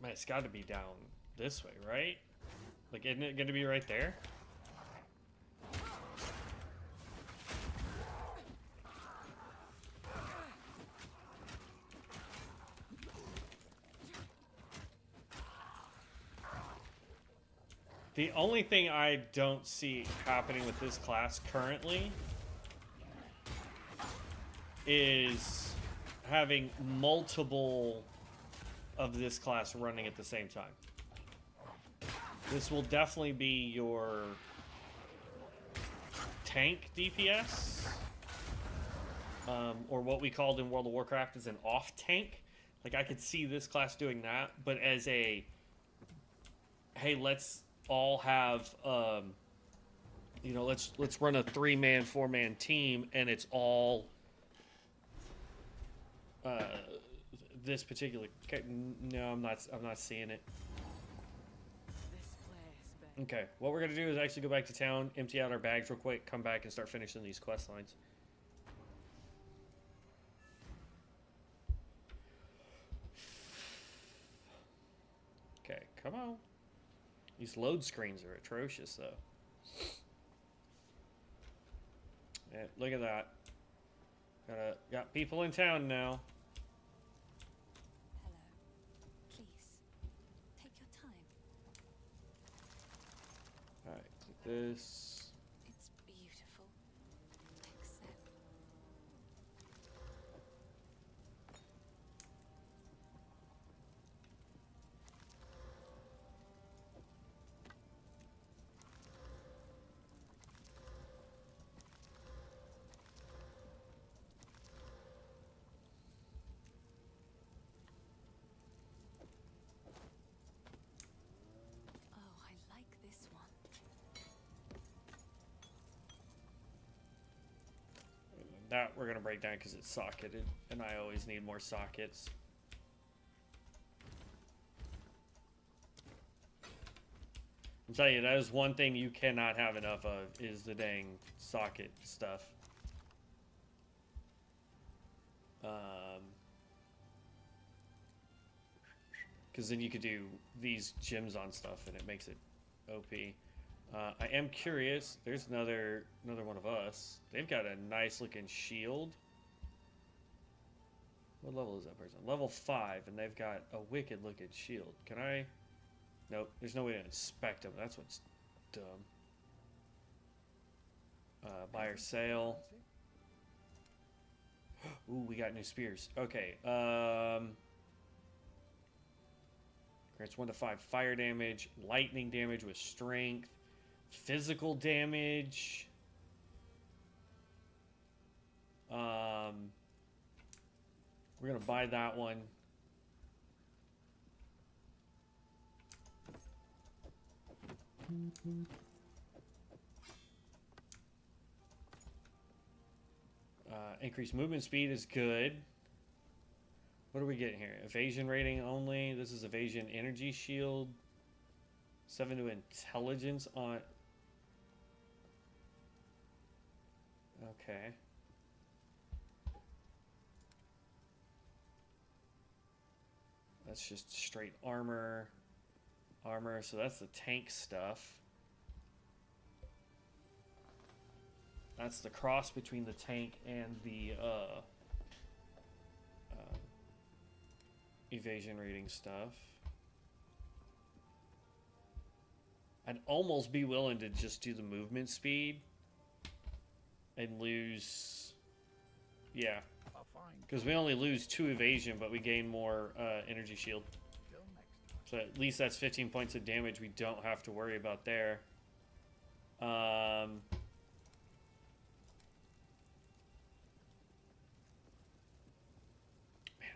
Man, it's got to be down this way, right? Like, isn't it going to be right there? The only thing I don't see happening with this class currently is having multiple of this class running at the same time. This will definitely be your tank DPS, or what we called in World of Warcraft as an off tank. Like, I could see this class doing that, but as a, hey, let's all have, you know, let's run a 3-man, 4-man team, and it's all this particular. Okay, no, I'm not seeing it. This place, Ben. Okay, what we're gonna do is actually go back to town, empty out our bags real quick, come back and start finishing these quest lines. Come on. These load screens are atrocious, though. Yeah, look at that. Got people in town now. Hello. Please, take your time. Alright, click this. It's beautiful. Except oh, I like this one. That we're gonna break down because it's socketed, and I always need more sockets. I'm telling you, that is one thing you cannot have enough of, is the dang socket stuff. Because then you could do these gems on stuff, and it makes it OP. I am curious. There's another one of us. They've got a nice looking shield. What level is that person? Level 5, and they've got a wicked looking shield. Can I? Nope. There's no way to inspect them. That's what's dumb. Buy or sale. Ooh, we got new spears. Okay. Grants 1 to 5 fire damage, lightning damage with strength, physical damage. We're gonna buy that one. Increased movement speed is good. What are we getting here? Evasion rating only. This is evasion energy shield. 7 to intelligence on. Okay. That's just straight armor. Armor, so that's the tank stuff. That's the cross between the tank and the evasion rating stuff. I'd almost be willing to just do the movement speed and lose. Yeah. Because we only lose 2 evasion, but we gain more energy shield. So at least that's 15 points of damage we don't have to worry about there.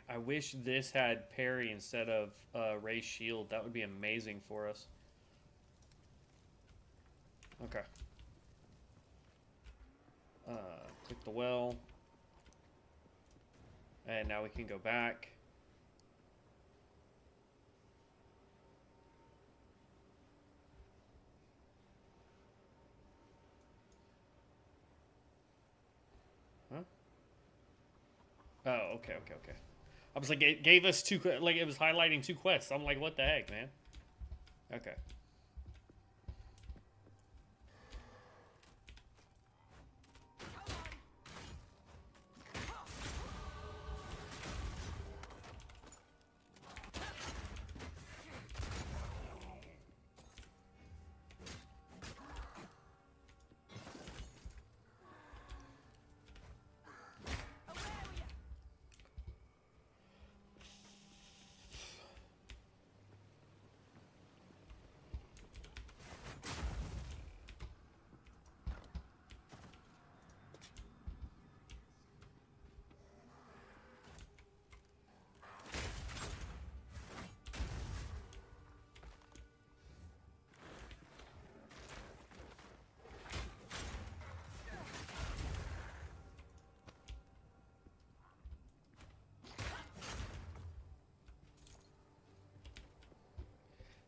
I wish this had parry instead of Ray's shield. That would be amazing for us. Okay. Click the well. And now we can go back. Huh? Oh, okay. I was like, it gave us 2, like it was highlighting 2 quests. I'm like, what the heck, man? Okay.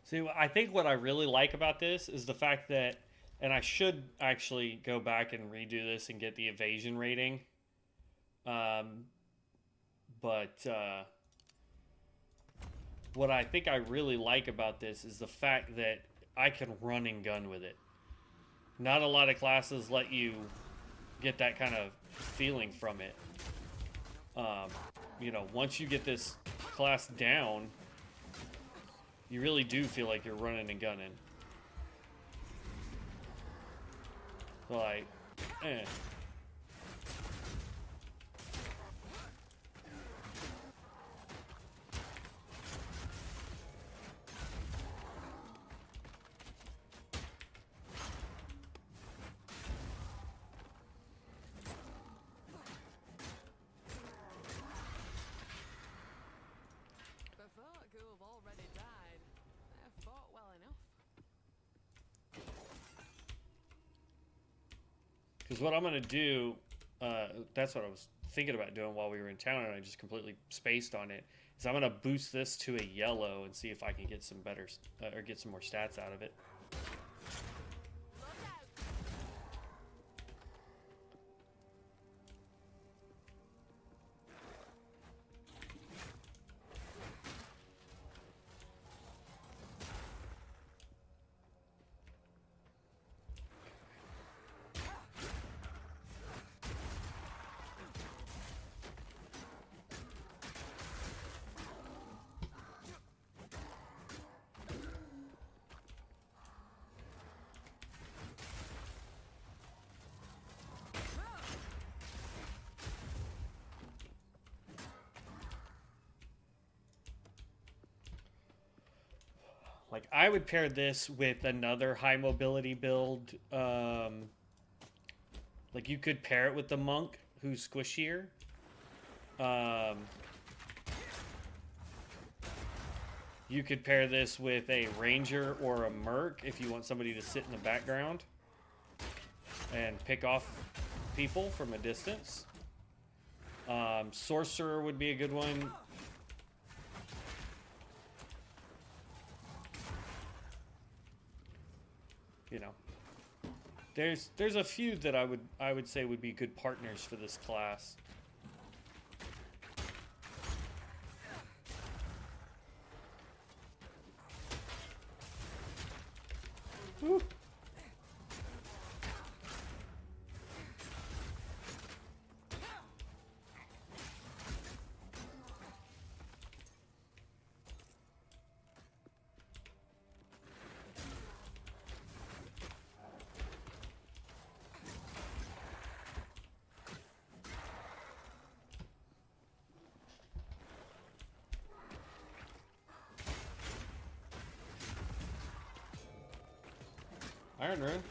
See, I think what I really like about this is the fact that, and I should actually go back and redo this and get the evasion rating. what I think I really like about this is the fact that I can run and gun with it. Not a lot of classes let you get that kind of feeling from it. You know, once you get this class down, you really do feel like you're running and gunning. Like, eh. The folk who have already died, they've fought well enough. Because what I'm going to do, that's what I was thinking about doing while we were in town, and I just completely spaced on it, is I'm going to boost this to a yellow and see if I can get some better, or get some more stats out of it. Look out! Like, I would pair this with another high mobility build. Like, you could pair it with the monk, who's squishier. You could pair this with a ranger or a merc if you want somebody to sit in the background and pick off people from a distance. Sorcerer would be a good one. You know, there's a few that I would say would be good partners for this class. Woo. Iron Rune.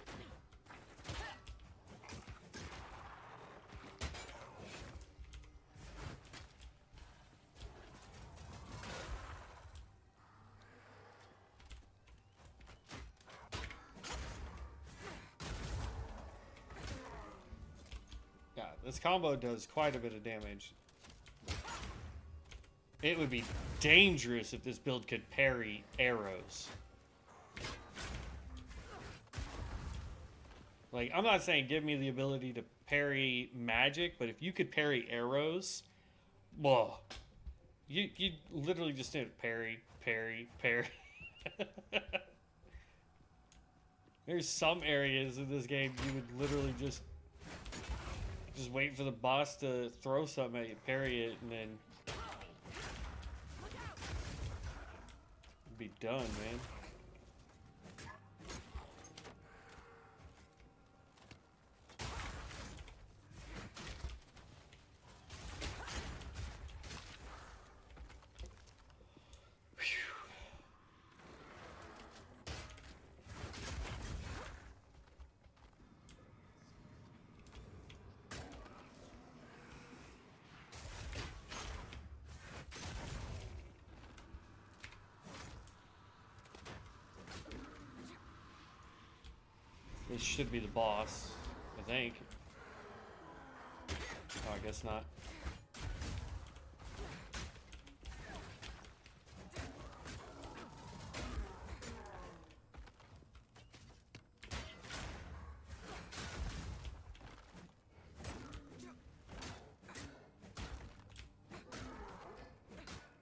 Yeah, this combo does quite a bit of damage. It would be dangerous if this build could parry arrows. Like, I'm not saying give me the ability to parry magic, but if you could parry arrows, whoa. You literally just need to parry, parry, parry. There's some areas in this game you would literally just wait for the boss to throw something at you, parry it, and then be done, man. This should be the boss, I think. Oh, I guess not.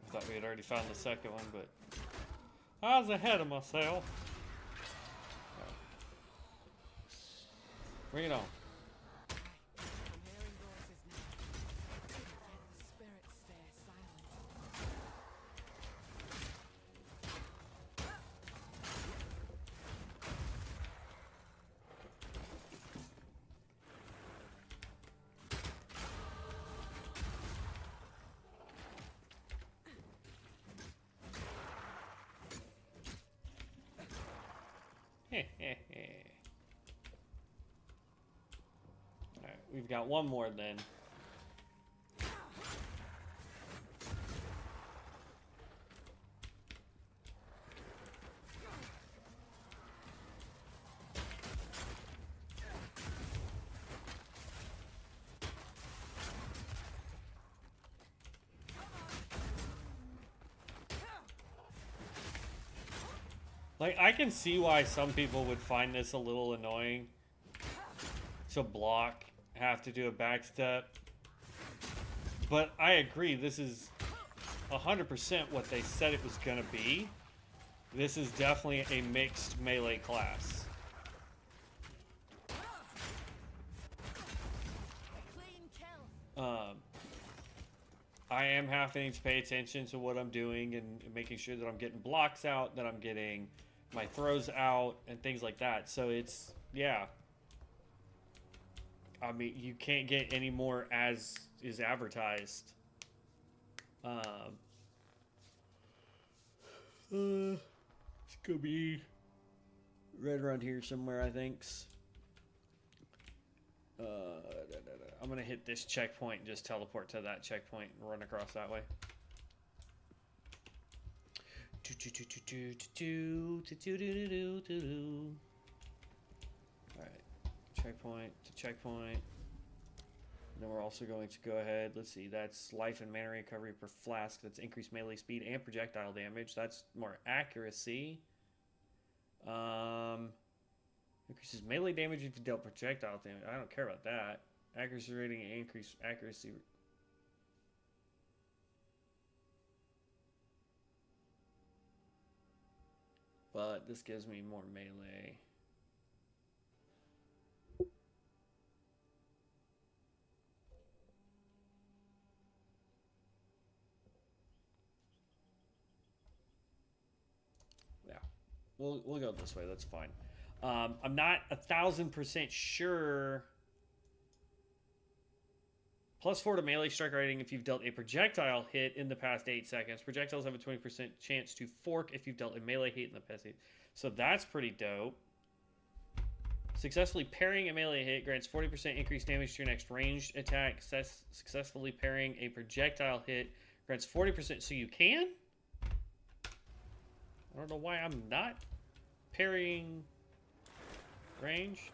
I thought thought we had already found the second one, but I was ahead of myself. Bring it on. I'm hearing voices now. Yet the spirits stay silent. Alright, we've got one more then. Like, I can see why some people would find this a little annoying. To block, have to do a backstep. But I agree, this is 100% what they said it was gonna be. This is definitely a mixed melee class. Clean kill. I am having to pay attention to what I'm doing and making sure that I'm getting blocks out, that I'm getting my throws out, and things like that. So it's, yeah. I mean, you can't get any more as is advertised. It's gonna be right around here somewhere, I think. I'm gonna hit this checkpoint and just teleport to that checkpoint and run across that way. Alright, checkpoint to checkpoint. Then we're also going to go ahead, let's see, that's life and mana recovery per flask. That's increased melee speed and projectile damage. That's more accuracy. Increases melee damage if you dealt projectile damage. I don't care about that. Accuracy rating and increased accuracy. But this gives me more melee. Yeah, we'll go this way. That's fine. I'm not 1,000% sure. +4 to melee strike rating if you've dealt a projectile hit in the past 8 seconds. Projectiles have a 20% chance to fork if you've dealt a melee hit in the past 8. So that's pretty dope. Successfully parrying a melee hit grants 40% increased damage to your next ranged attack. Successfully parrying a projectile hit grants 40%. So you can? I don't know why I'm not parrying ranged.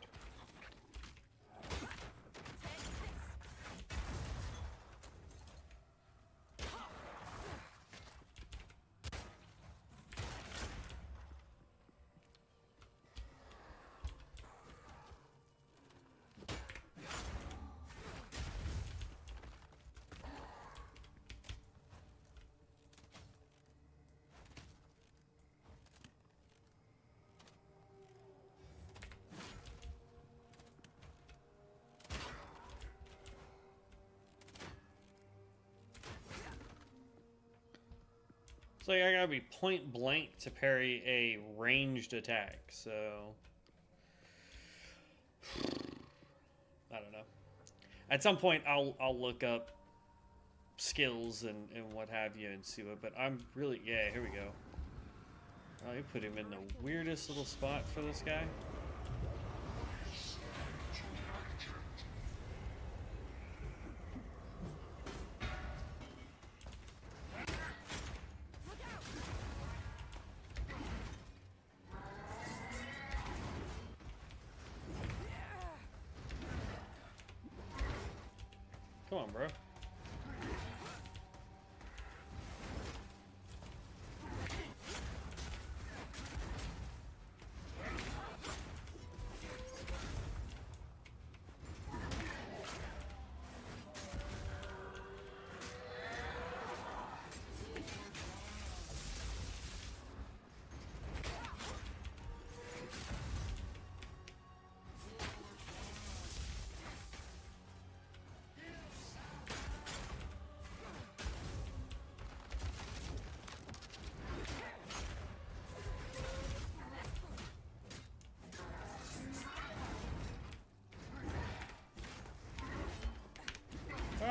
Like I gotta be point blank to parry a ranged attack, so I don't know. At some point I'll look up skills and what have you and see what, but I'm really, yeah, here we go. Oh, you put him in the weirdest little spot for this guy. Come on, bro.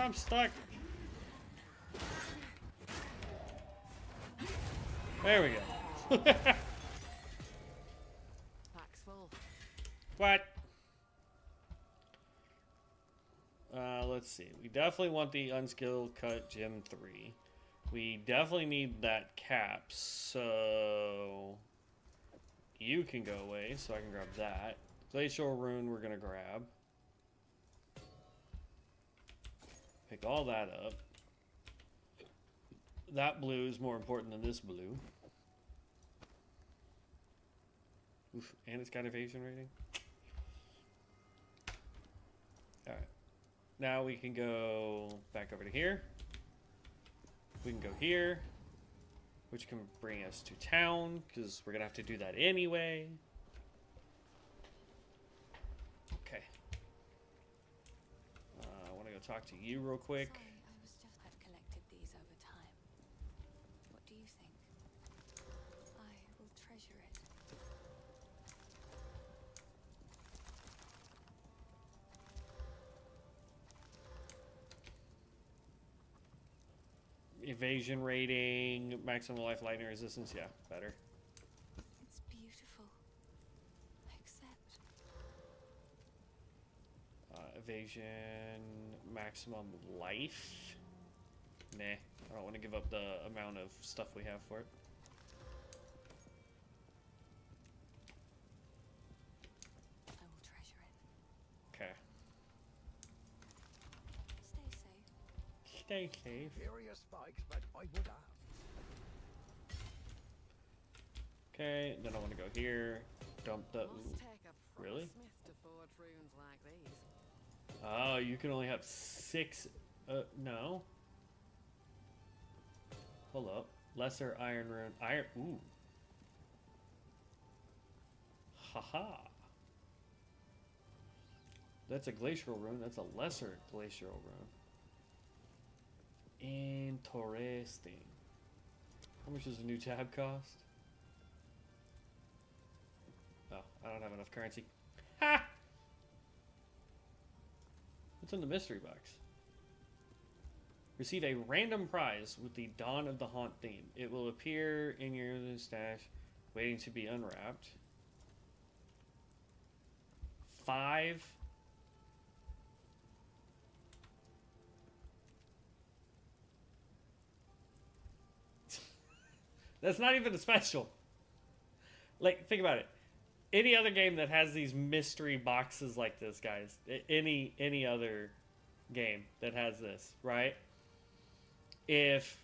I'm stuck. There we go. Pack's full. What? Let's see. We definitely want the unskilled cut gem 3. We definitely need that cap, so you can go away, so I can grab that. Glacial rune we're gonna grab. Pick all that up. That blue is more important than this blue. Oof, and it's got evasion rating. Alright. Now we can go back over to here. We can go here, which can bring us to town, because we're going to have to do that anyway. Okay. I want to go talk to you real quick. Sorry, I was just I've collected these over time. What do you think? I will treasure it. Evasion rating, maximum life, lightning resistance, yeah, better. It's beautiful. Except Evasion, maximum life. Nah, I don't want to give up the amount of stuff we have for it. I will treasure it. Okay. Stay safe. Stay safe. Furious spikes, but I would have. Okay, then I want to go here. Dump the. Must Ooh. take a Really? smith to forge runes like these. Oh, you can only have 6. No. Hold up. Lesser iron rune. Iron. Ooh. Haha. That's a glacial rune. That's a lesser glacial rune. Interesting. How much does a new tab cost? Oh, I don't have enough currency. Ha! What's in the mystery box? Receive a random prize with the Dawn of the Haunt theme. It will appear in your stash, waiting to be unwrapped. 5. That's not even a special. Like, think about it. Any other game that has these mystery boxes like this, guys. Any other game that has this, right? If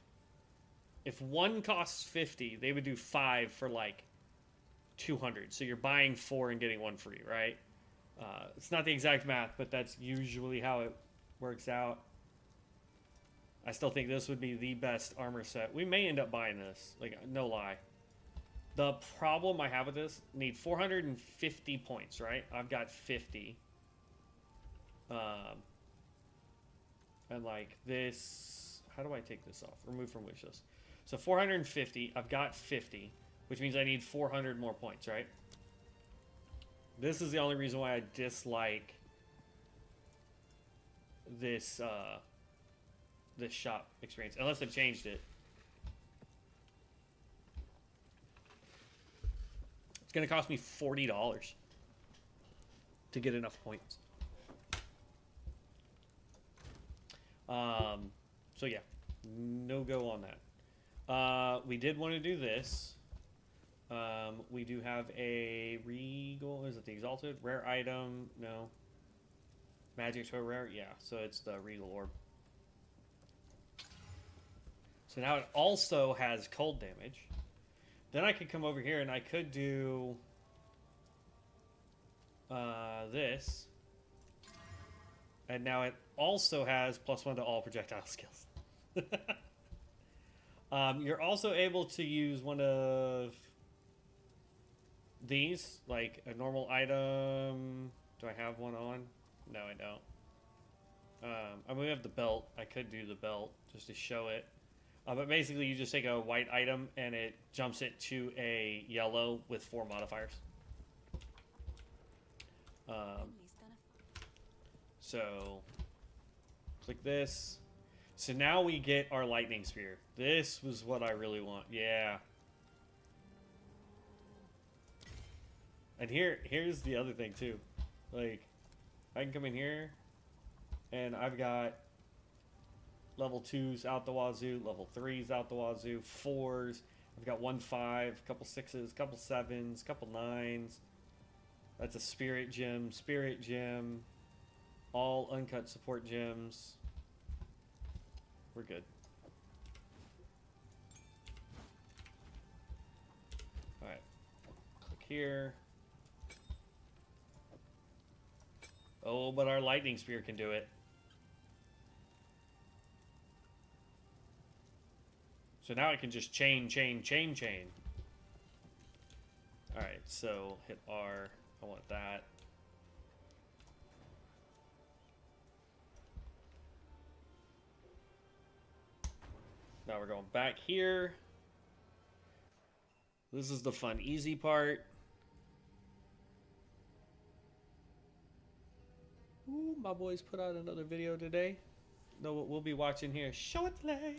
one costs 50, they would do 5 for like 200. So you're buying 4 and getting 1 free, right? It's not the exact math, but that's usually how it works out. I still think this would be the best armor set. We may end up buying this. Like, no lie. The problem I have with this, need 450 points, right? I've got 50. And like this, how do I take this off? Remove from wishlist. So 450, I've got 50, which means I need 400 more points, right? This is the only reason why I dislike this, this shop experience, unless they've changed it. It's going to cost me $40 to get enough points. So yeah, no go on that. We did want to do this. We do have a regal, is it the exalted? Rare item, no. Magic to a rare, yeah, so it's the regal orb. So now it also has cold damage. Then I could come over here and I could do this. And now it also has +1 to all projectile skills. You're also able to use one of these, like a normal item. Do I have one on? No, I don't. I mean, we have the belt. I could do the belt just to show it. But basically, you just take a white item and it jumps it to a yellow with 4 modifiers. So Click this. So now we get our lightning spear. This was what I really want. Yeah. And here's the other thing too. Like, I can come in here and I've got level 2s out the wazoo, level 3s out the wazoo, 4s. I've got 1 5, couple 6s, couple 7s, couple 9s. That's a spirit gem, all uncut support gems. We're good. Alright. Click here. Oh, but our lightning spear can do it. So now I can just chain. Alright, so hit R. I want that. Now we're going back here. This is the fun, easy part. Ooh, my boys put out another video today. Know what we'll be watching here. Show it today.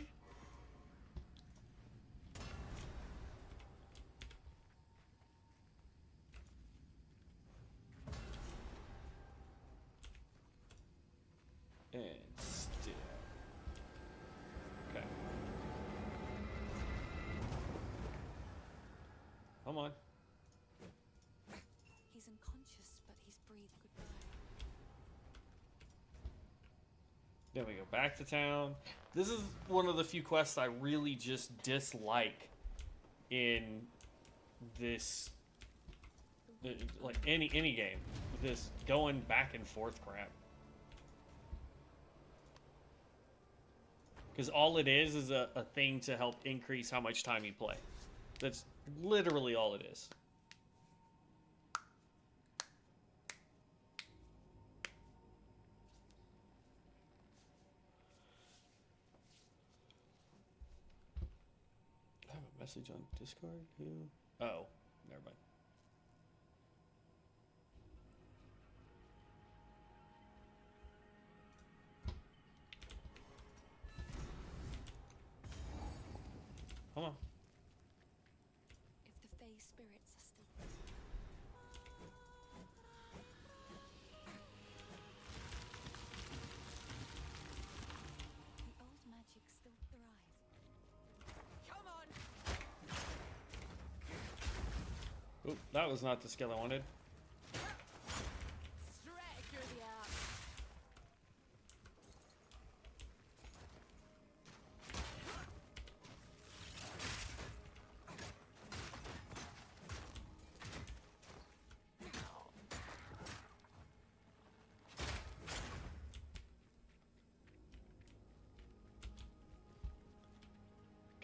And still. Okay. Come on. He's unconscious, but he's breathed goodbye. Then we go back to town. This is one of the few quests I really just dislike in this, like any game. This going back and forth crap. Because all it is a thing to help increase how much time you play. That's literally all it is. I have a message on Discord? Who? Oh, never mind. Come on. If the Fae spirits are still... The old magic still thrive. Come on! Oop, that was not the skill I wanted. Straight through the arc.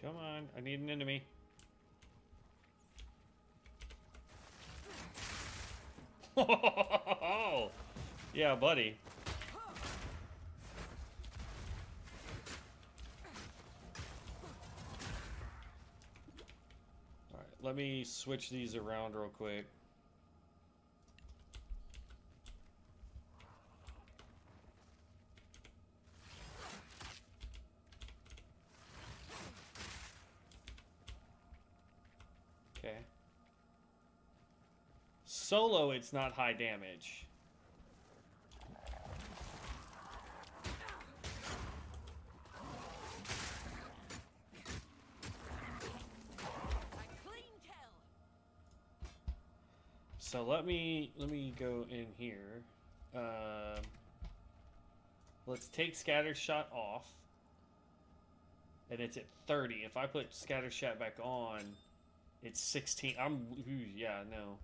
Come on, I need an enemy. Yeah, buddy. Alright, let me switch these around real quick. Okay. Solo, it's not high damage. A clean kill. So let me go in here. Let's take scatter shot off, and it's at 30. If I put scatter shot back on, it's 16. Yeah, no.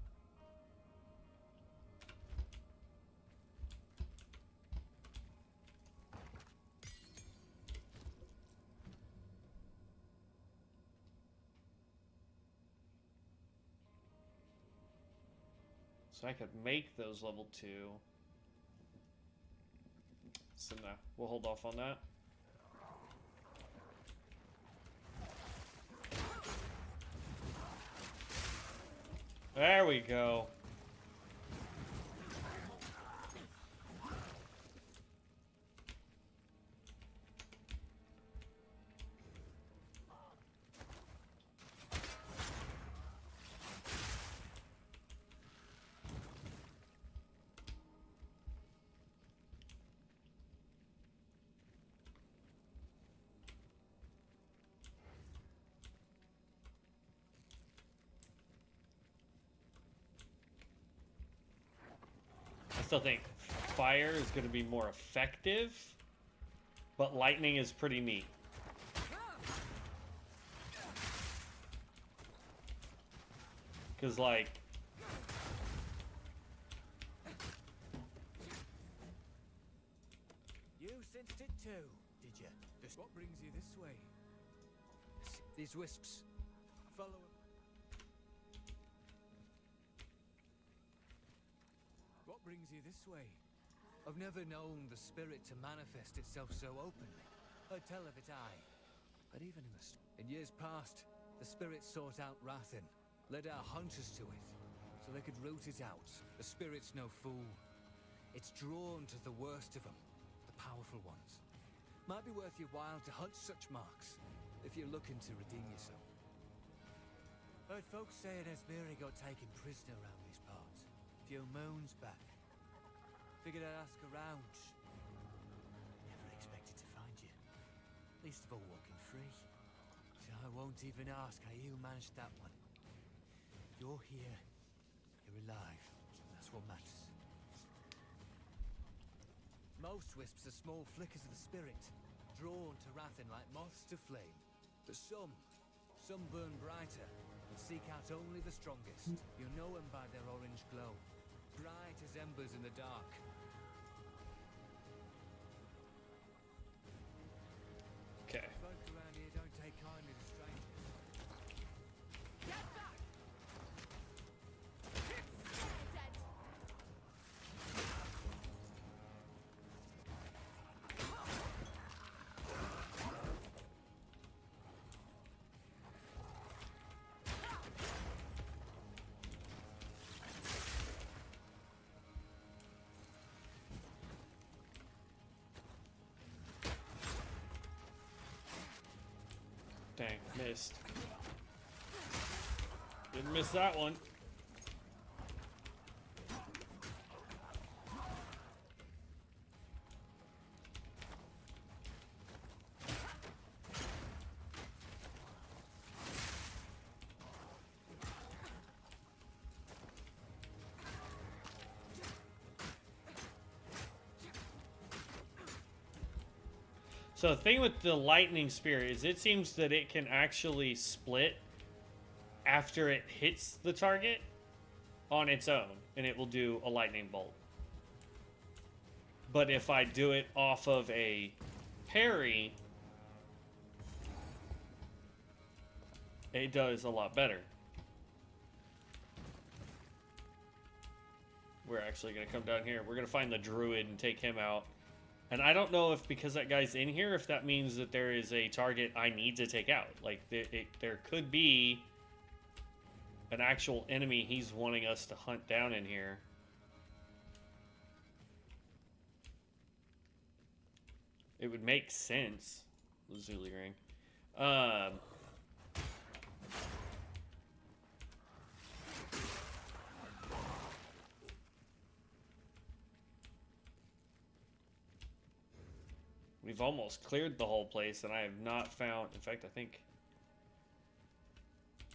So I could make those level 2. So no, we'll hold off on that. There we go. still think fire is going to be more effective, but lightning is pretty neat. Because, like, you sensed it too, did you? What brings you this way? These wisps. Follow them. What brings you this way? I've never known the spirit to manifest itself so openly. I'd tell if it I. But even in years past, the spirit sought out Rathin, led our hunters to it, so they could root it out. The spirit's no fool. It's drawn to the worst of them, the powerful ones. Might be worth your while to hunt such marks, if you're looking to redeem yourself. Heard folks say Esmeri got taken prisoner around these parts, a few moons back. Figured I'd ask around. Never expected to find you. Least of all walking free. So I won't even ask how you managed that one. You're here. You're alive. That's what matters. Most wisps are small flickers of the spirit, drawn to Rathin like moths to flame. But some burn brighter and seek out only the strongest. You'll know them by their orange glow, bright as embers in the dark. Okay. Folk around here don't take kindly to strangers. Get back! Dead. Dang, missed. Didn't miss that one. So the thing with the lightning spear is it seems that it can actually split after it hits the target on its own, and it will do a lightning bolt. But if I do it off of a parry, it does a lot better. We're actually going to come down here. We're going to find the druid and take him out. And I don't know if because that guy's in here, if that means that there is a target I need to take out. Like, there could be an actual enemy he's wanting us to hunt down in here. It would make sense. Lazuli ring. We've almost cleared the whole place, and I have not found... In fact, I think...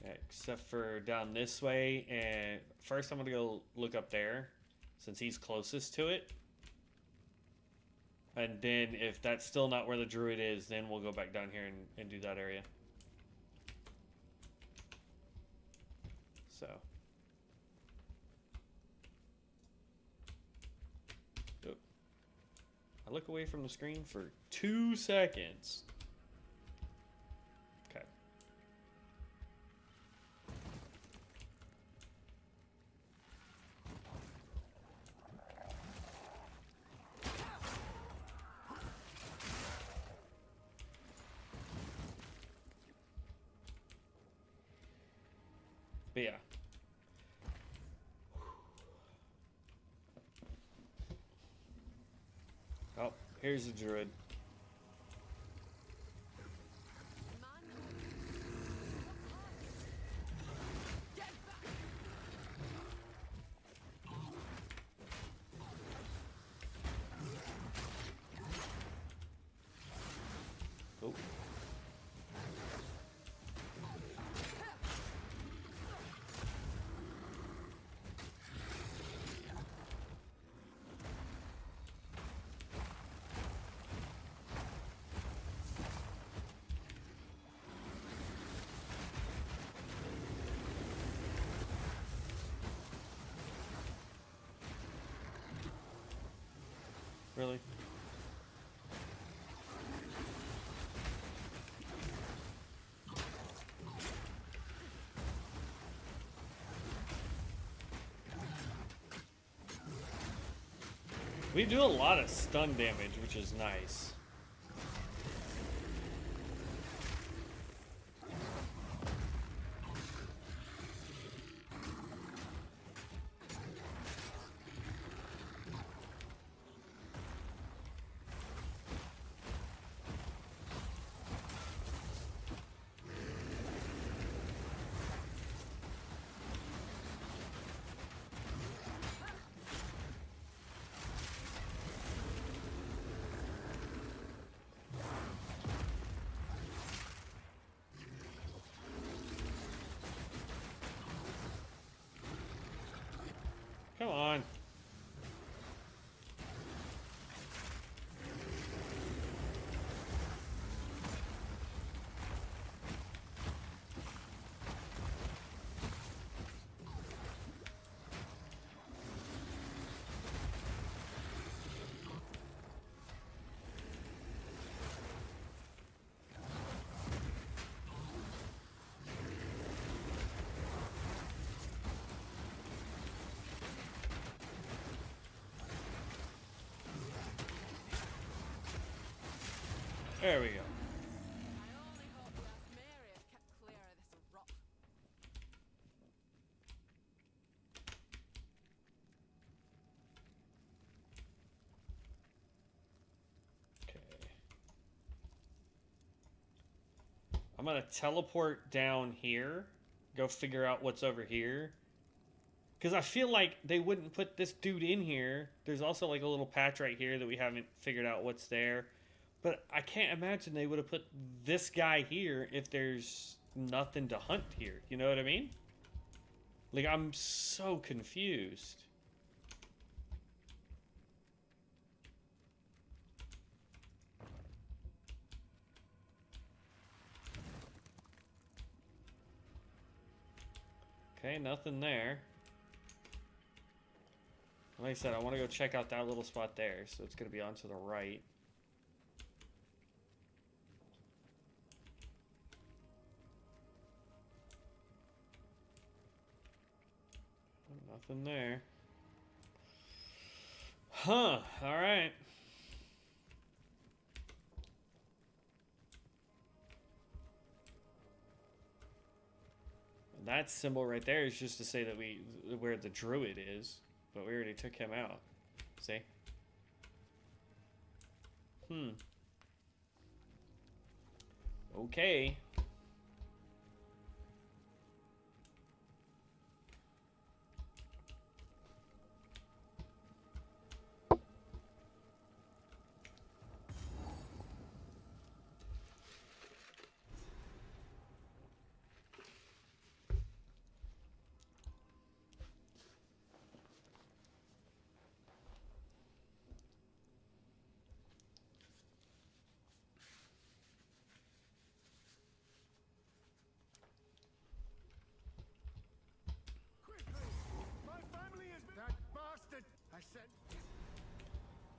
Yeah, except for down this way, and first I'm going to go look up there, since he's closest to it. And then, if that's still not where the druid is, then we'll go back down here and do that area. So... I look away from the screen for 2 seconds. Okay. But yeah. Oh, here's the druid. Oh. Really? We do a lot of stun damage, which is nice. Come on. There we go. I only hope the Asmeria kept clear of this rot. Okay. I'm gonna teleport down here. Go figure out what's over here. Because I feel like they wouldn't put this dude in here. There's also like a little patch right here that we haven't figured out what's there. But I can't imagine they would have put this guy here if there's nothing to hunt here. You know what I mean? Like, I'm so confused. Okay, nothing there. Like I said, I want to go check out that little spot there. So it's going to be on to the right. Nothing there. Huh. All right. That symbol right there is just to say that where the druid is, but we already took him out. See? Okay.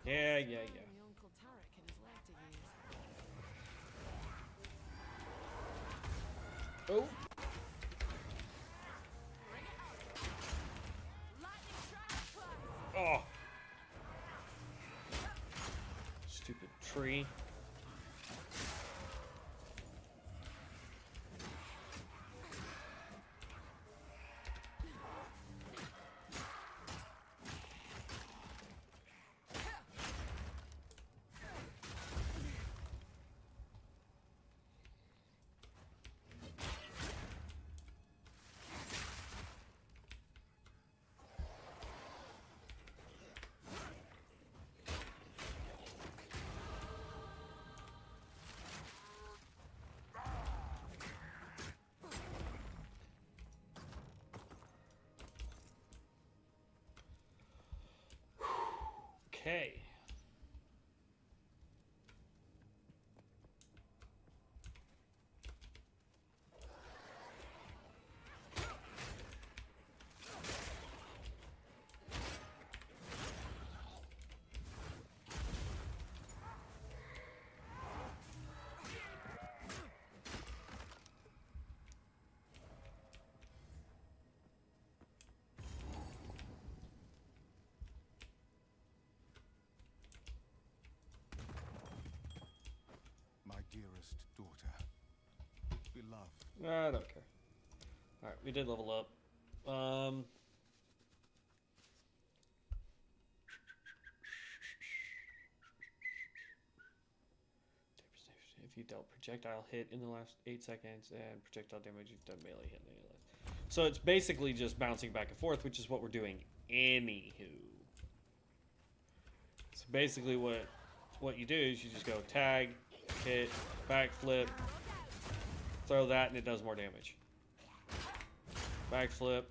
Yeah. My Uncle Tarek in his later years. Oh. Bring it on. Lightning strike twice. Oh. Stupid tree. Okay. love. I don't care. Alright, we did level up. If you dealt projectile hit in the last 8 seconds and projectile damage, you've done melee hit. So it's basically just bouncing back and forth, which is what we're doing anywho. So basically what you do is you just go tag, hit, backflip, throw that, and it does more damage. Backflip.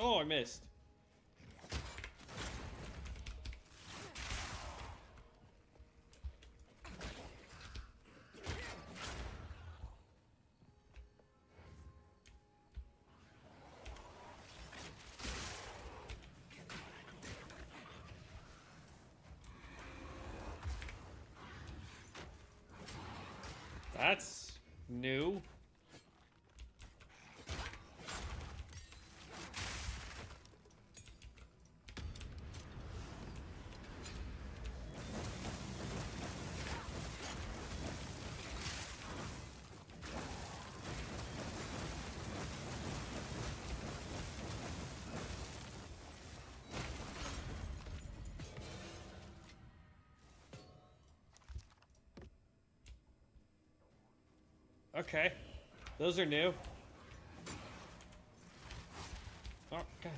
Oh, I missed. That's new. Okay, those are new. Oh, god damn.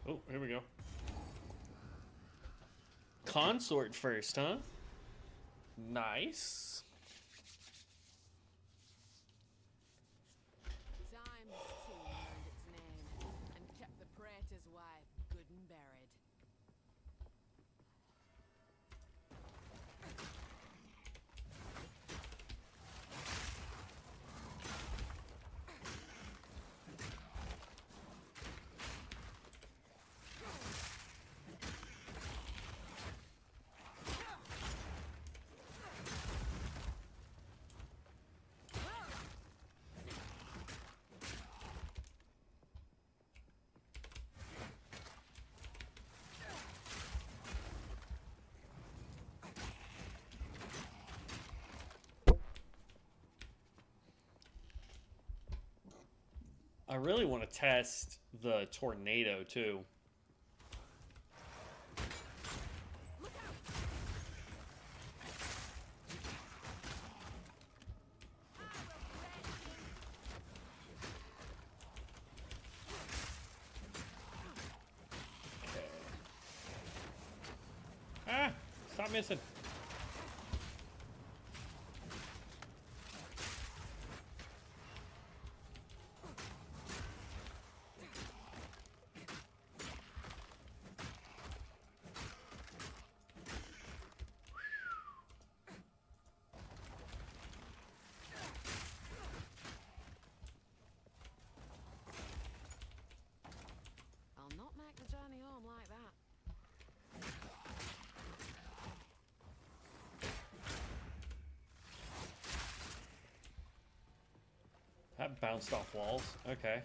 Oh, here we go. Consort first, huh? Nice. Time's team earned its name and kept the praetor's wife good and buried. I really want to test the tornado too. Ah! Stop missing. I'll not make the journey home like that. That bounced off walls. Okay.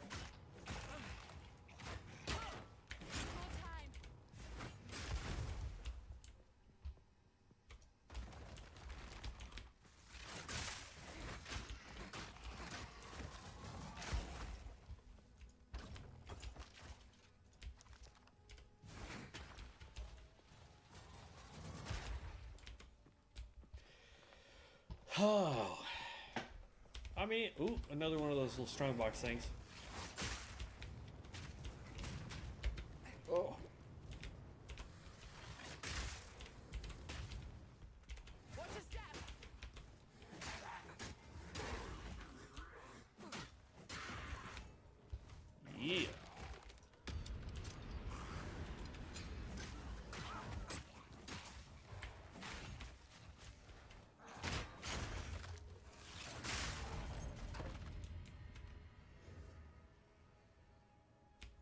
Oh. I mean, ooh, another one of those little strongbox things. Oh. Watch a step. Yeah.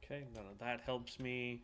Okay, none of that helps me.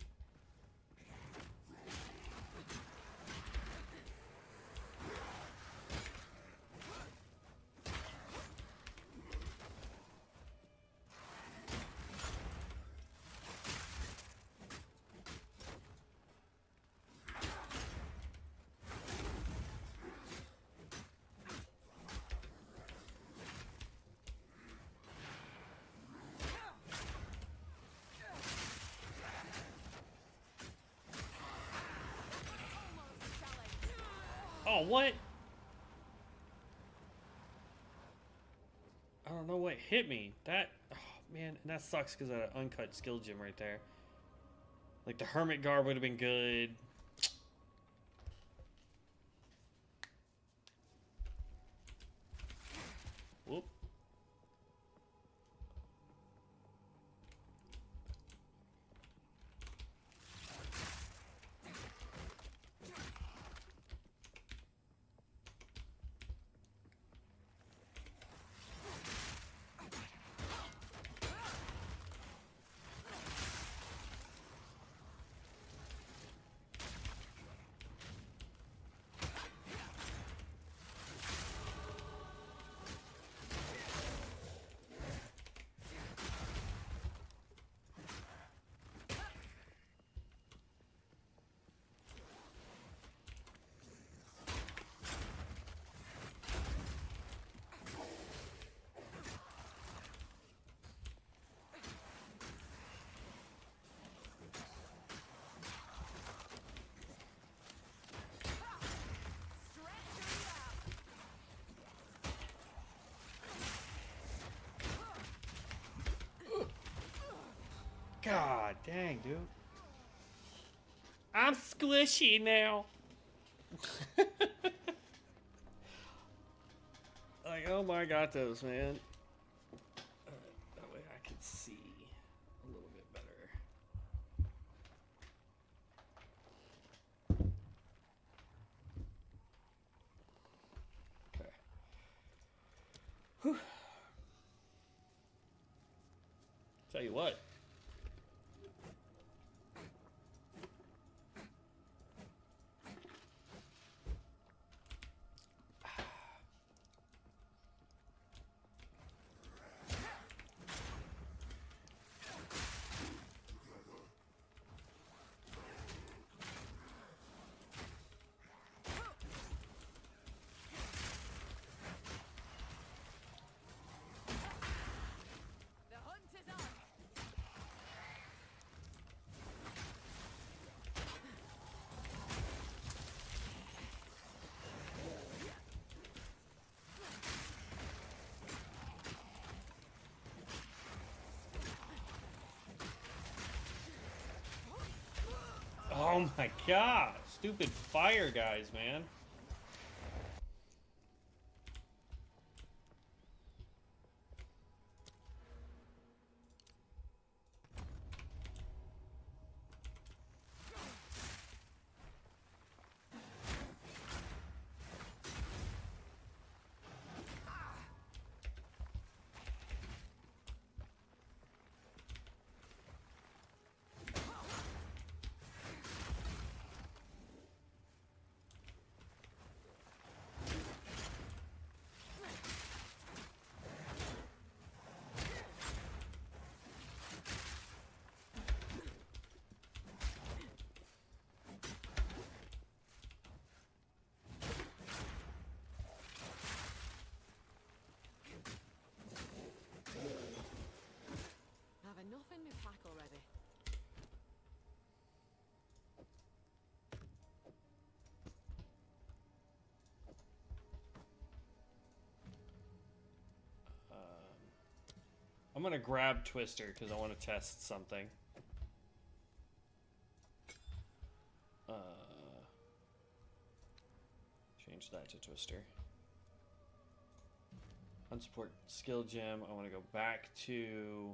Oh, what? I don't know what hit me. That, oh man, and that sucks because of that uncut skill gem right there. Like the hermit garb would have been good. Whoop. God dang, dude. I'm squishy now. Like, oh my god, those, man. That way I can see a little bit better. Okay. Whew. Tell you what. The hunt is on. Oh my god. Stupid fire guys, man. I'm gonna grab Twister because I want to test something. Change that to Twister. Unsupport skill gem. I want to go back to,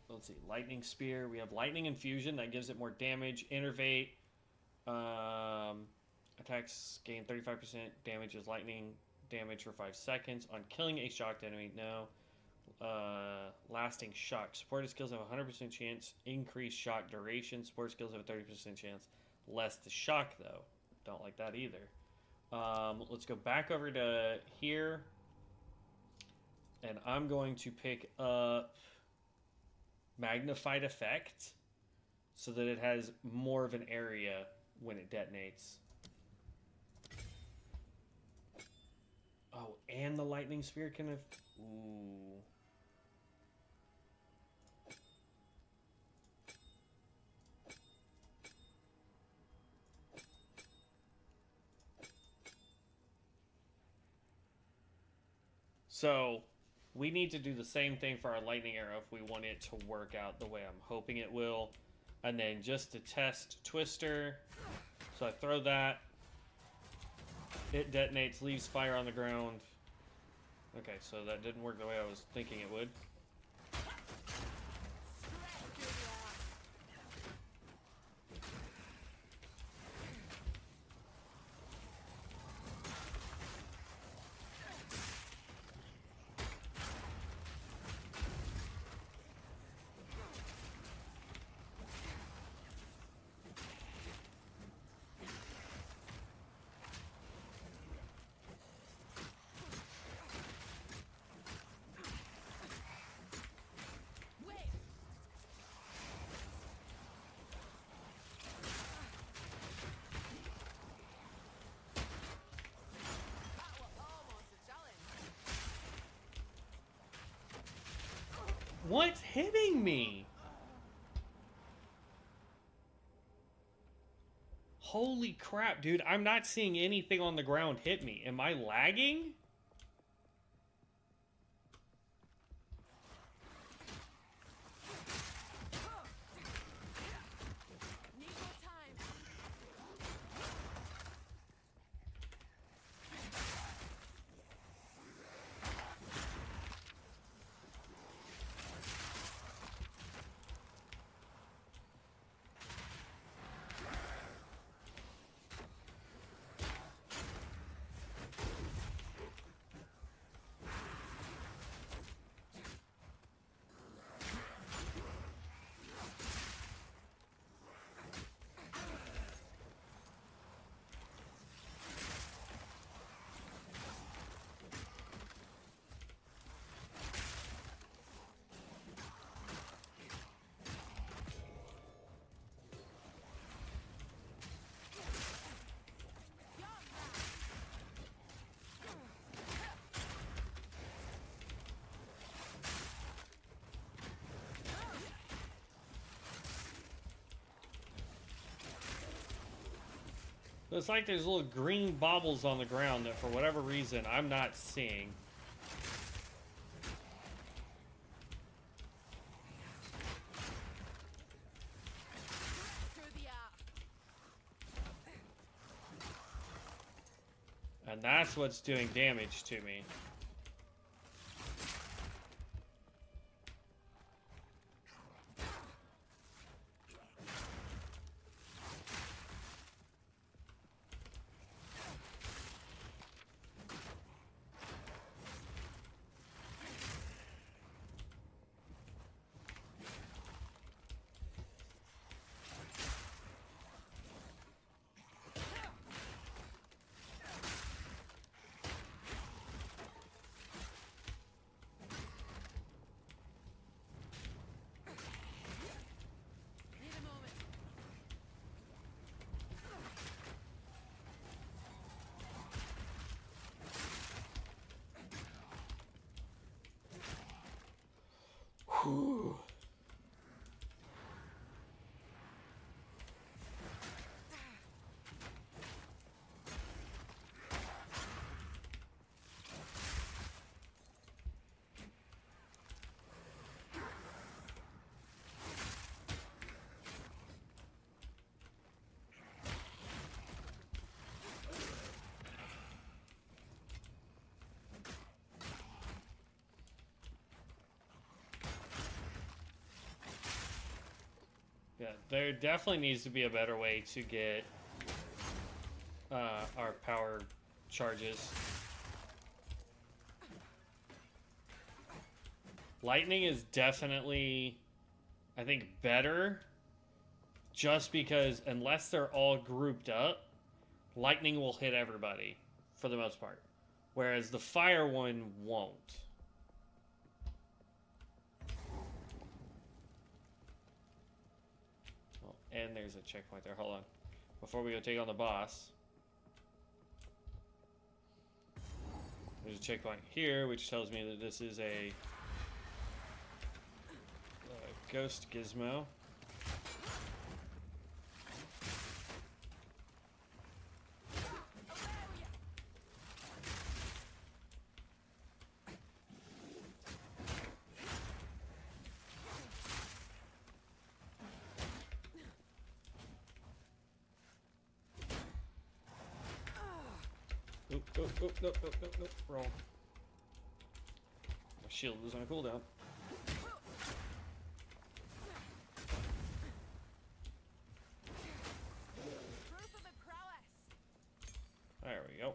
let's see, lightning spear. We have lightning infusion that gives it more damage. Innervate. Attacks gain 35% damage as lightning damage for 5 seconds on killing a shocked enemy. No. Lasting shock. Supported skills have a 100% chance. Increased shock duration. Support skills have a 30% chance. Less the shock though. Don't like that either. Let's go back over to here. And I'm going to pick up Magnified Effect so that it has more of an area when it detonates. Oh, and the lightning sphere can have... Ooh. So, we need to do the same thing for our lightning arrow if we want it to work out the way I'm hoping it will. And then just to test Twister, so I throw that. It detonates, leaves fire on the ground. Okay, so that didn't work the way I was thinking it would. What's hitting me? Holy crap, dude. I'm not seeing anything on the ground hit me. Am I lagging? It's like there's little green baubles on the ground that for whatever reason I'm not seeing. And that's what's doing damage to me. Yeah, there definitely needs to be a better way to get our power charges. Lightning is definitely, I think, better just because unless they're all grouped up, lightning will hit everybody for the most part. Whereas the fire one won't. Oh, and there's a checkpoint there. Hold on. Before we go take on the boss, there's a checkpoint here, which tells me that this is a ghost gizmo. Nope, wrong. My shield was on a cooldown. There we go.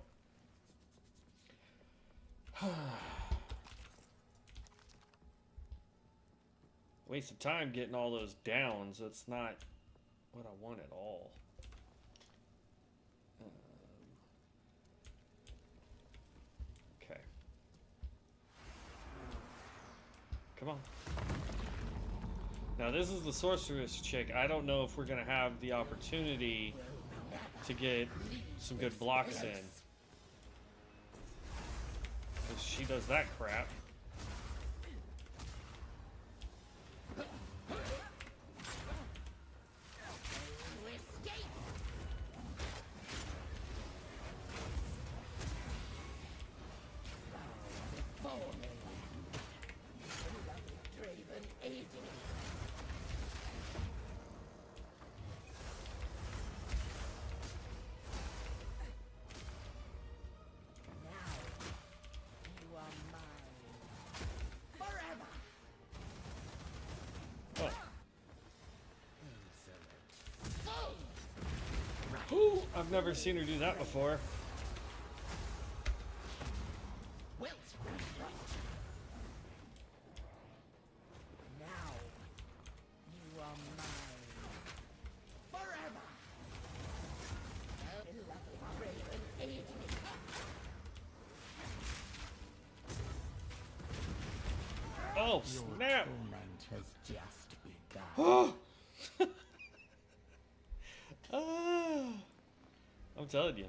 Waste of time getting all those downs. That's not what I want at all. Okay. Come on. Now this is the sorceress chick. I don't know if we're gonna have the opportunity to get some good blocks in. 'Cause she does that crap. I've never seen her do that before. Oh, snap! Has just begun. I'm telling you.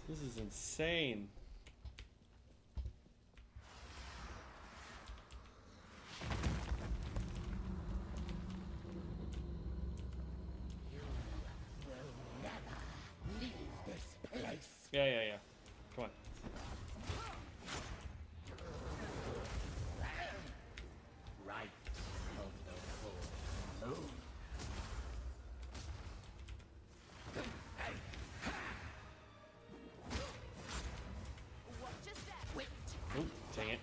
This is insane. Leave this place. Yeah. Come on. Right of the full moon. Oop, dang it.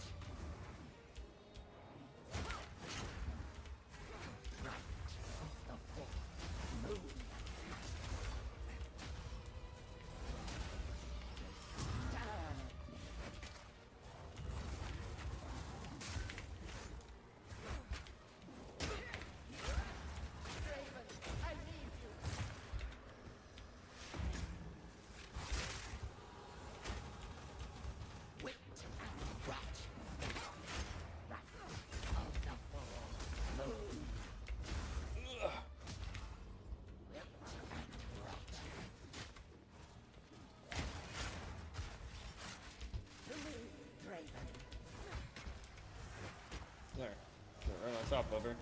There. Right on top of her.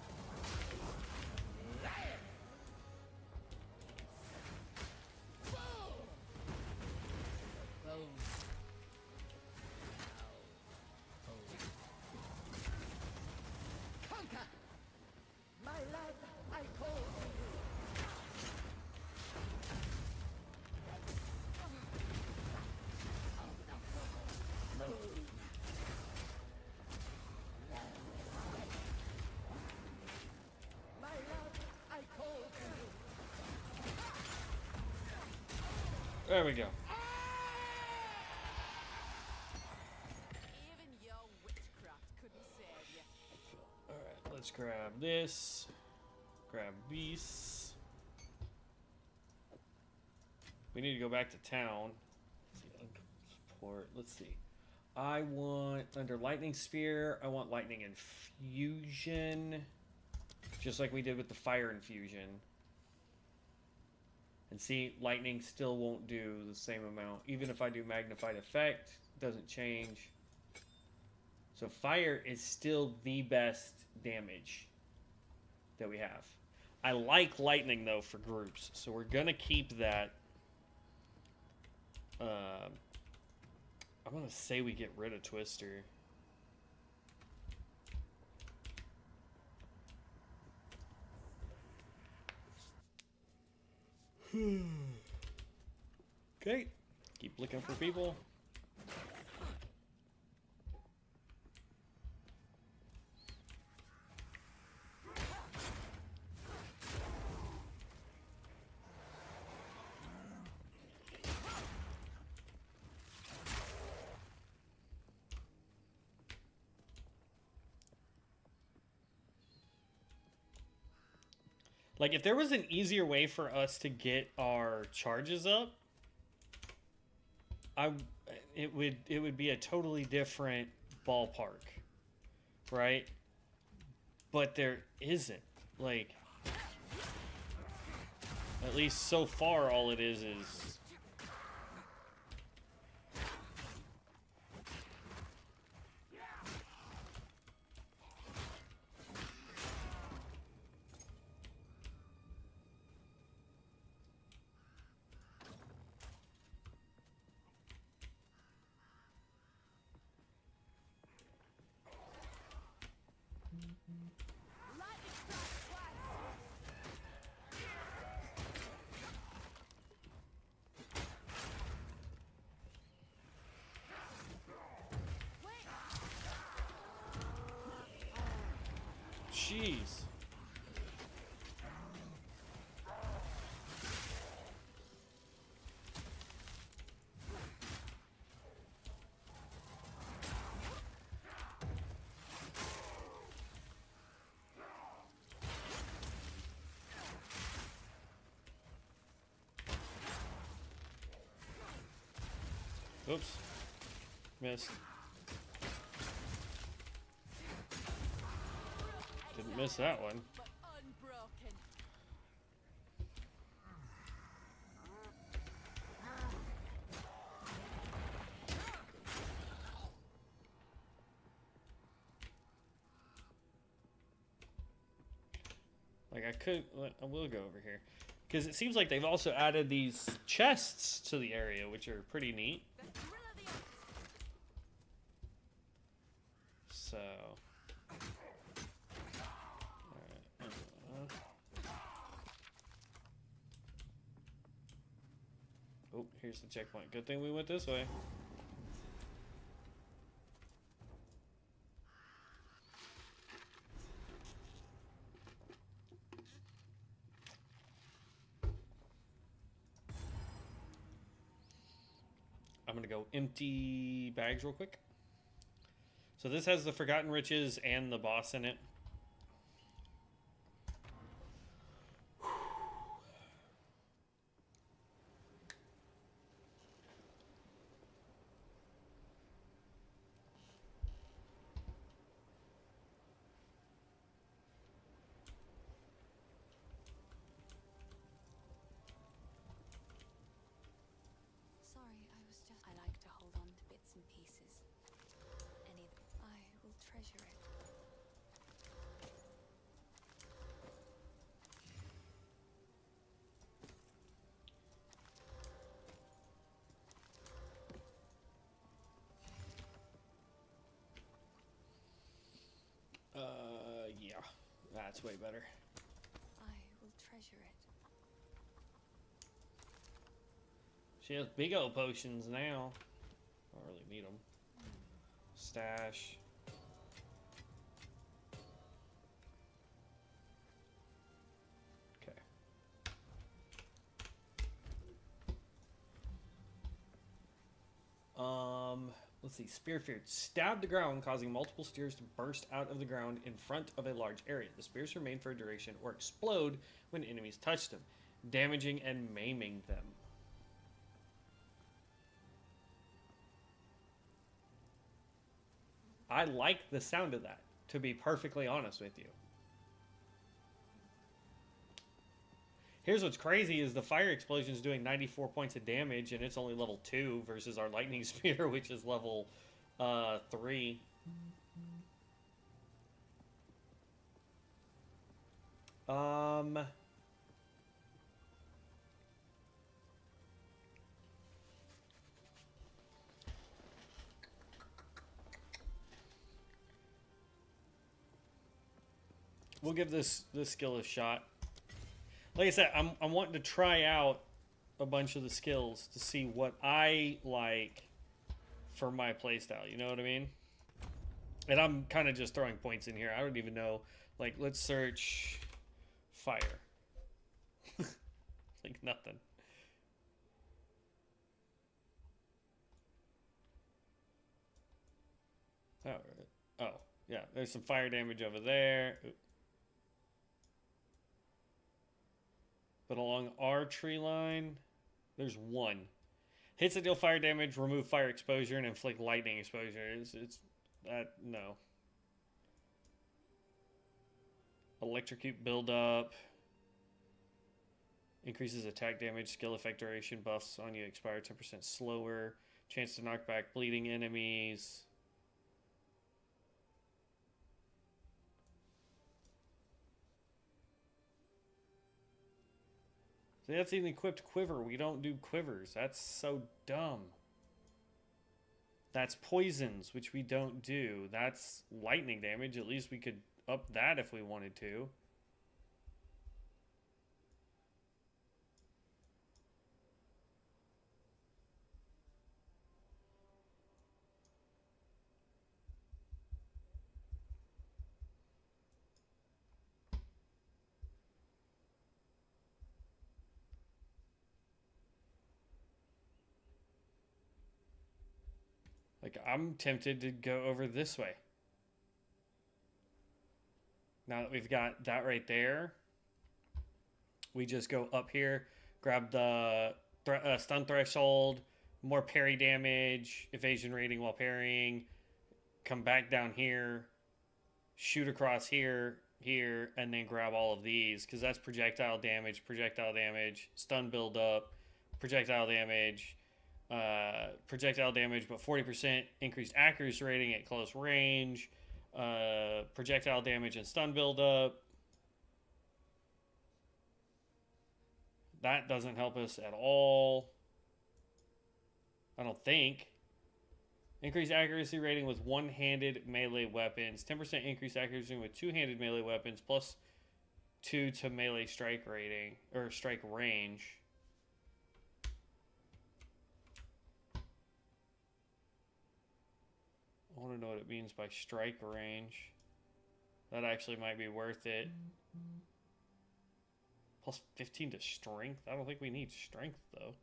Conquer! My lad, I call to you. There we go. Even your witchcraft couldn't save you. Alright, let's grab this. Grab these. We need to go back to town. Support. Let's see. I want, under Lightning Spear, I want Lightning Infusion. Just like we did with the Fire Infusion. And see, Lightning still won't do the same amount. Even if I do Magnified Effect, it doesn't change. So Fire is still the best damage that we have. I like Lightning, though, for groups. So we're going to keep that. I'm going to say we get rid of Twister. Okay. Keep looking for people. Like, if there was an easier way for us to get our charges up, it would be a totally different ballpark, right? But there isn't. Like, at least so far, all it is Lightning strikes twice. jeez. Oops. Missed. Didn't miss that one. But unbroken. Like, I will go over here. Because it seems like they've also added these chests to the area, which are pretty neat. The thrill of the hunt. So... Alright. Oh, here's the checkpoint. Good thing we went this way. I'm going to go empty bags real quick. So this has the Forgotten Riches and the boss in it. Sorry, I was just. I like to hold on to bits and pieces. I will treasure it. Yeah. That's way better. I will treasure it. She has big old potions now. Don't really need them. Stash. Okay. Let's see. Spearfeared. Stab the ground, causing multiple spears to burst out of the ground in front of a large area. The spears remain for a duration or explode when enemies touch them, damaging and maiming them. I like the sound of that, to be perfectly honest with you. Here's what's crazy is the fire explosion is doing 94 points of damage, and it's only level 2 versus our lightning spear, which is level 3. We'll give this skill a shot. Like I said, I'm wanting to try out a bunch of the skills to see what I like for my playstyle. You know what I mean? And I'm kind of just throwing points in here. I don't even know. Like, let's search fire. Like nothing. Oh, yeah. There's some fire damage over there. Ooh. But along our tree line, there's 1. Hits that deal fire damage, remove fire exposure, and inflict lightning exposure. It's that, no. Electrocute buildup. Increases attack damage, skill effect duration, buffs on you expire 10% slower. Chance to knock back bleeding enemies. That's an equipped quiver. We don't do quivers. That's so dumb. That's poisons, which we don't do. That's lightning damage. At least we could up that if we wanted to. Like, I'm tempted to go over this way. Now that we've got that right there, we just go up here, grab the stun threshold, more parry damage, evasion rating while parrying, come back down here, shoot across here, and then grab all of these, because that's projectile damage, stun buildup, projectile damage, but 40% increased accuracy rating at close range, projectile damage and stun buildup. That doesn't help us at all. I don't think. Increased accuracy rating with one-handed melee weapons. 10% increased accuracy with two-handed melee weapons, plus 2 to melee strike rating, or strike range. I want to know what it means by strike range. That actually might be worth it. Plus 15 to strength? I don't think we need strength, though.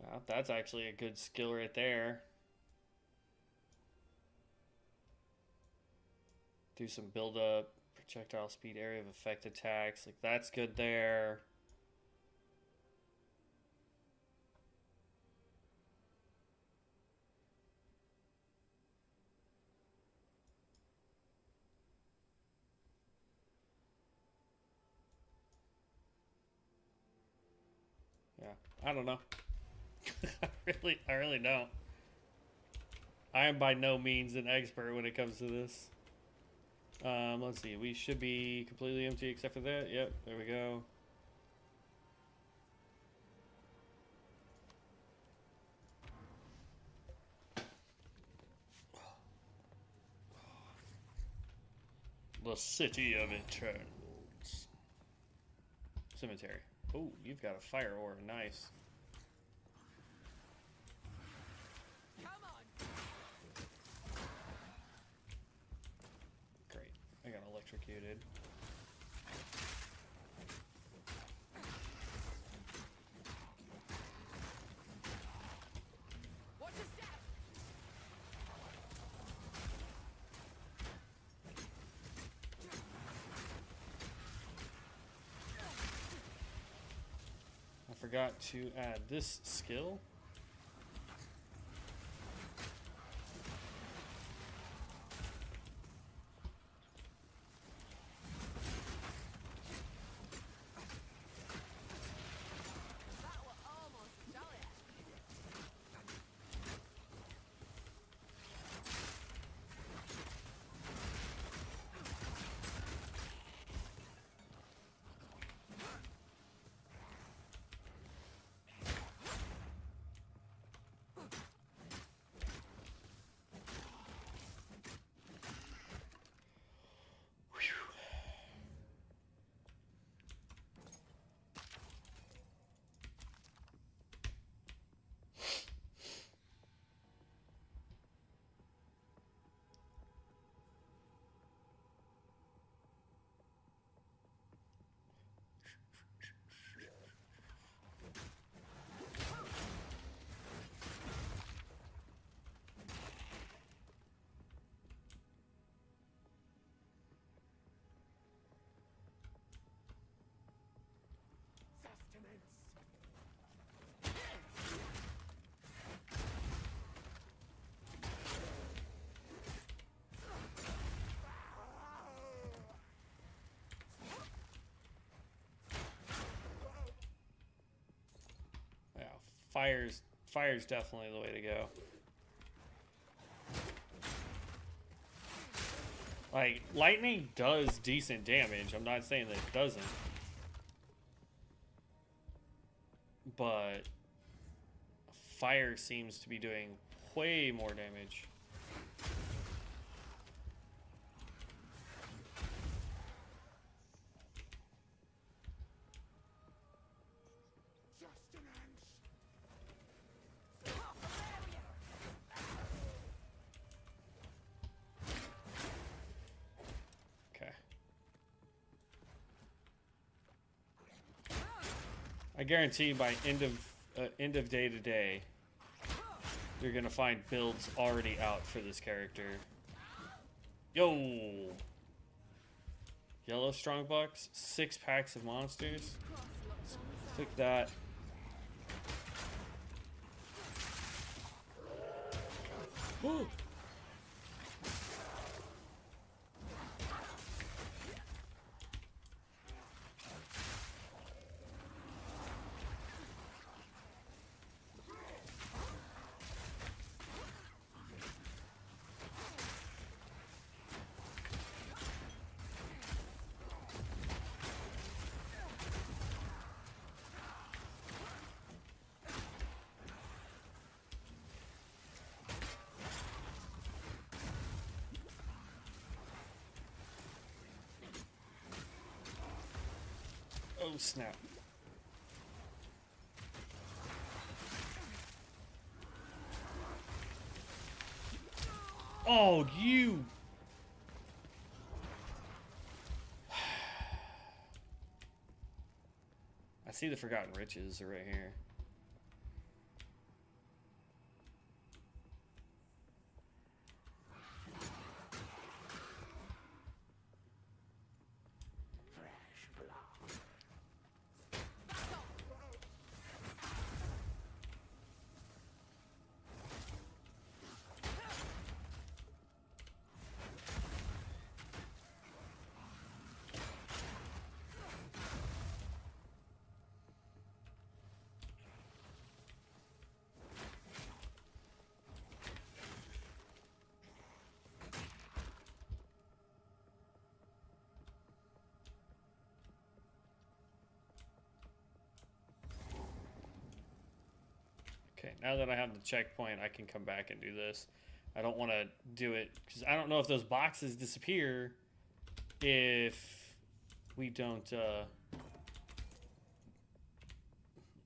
Wow, that's actually a good skill right there. Do some build up, projectile speed, area of effect attacks. Like, that's good there. Yeah, I don't know. I really don't. I am by no means an expert when it comes to this. Let's see. We should be completely empty except for that. Yep, there we go. The City of Eternals. Cemetery. Oh, you've got a fire ore. Nice. Come on. Great. I got electrocuted. Watch your step. I forgot to add this skill. That were almost jolly. Yeah, fire's definitely the way to go. Like, lightning does decent damage. I'm not saying that it doesn't. But fire seems to be doing way more damage. Okay. I guarantee by end of day to day, you're gonna find builds already out for this character. Yo! Yellow strongbox, 6 packs of monsters. Click that. Woo! Oh snap. Oh, you. I see the Forgotten Riches are right here. Okay, now that I have the checkpoint, I can come back and do this. I don't want to do it because I don't know if those boxes disappear if we don't,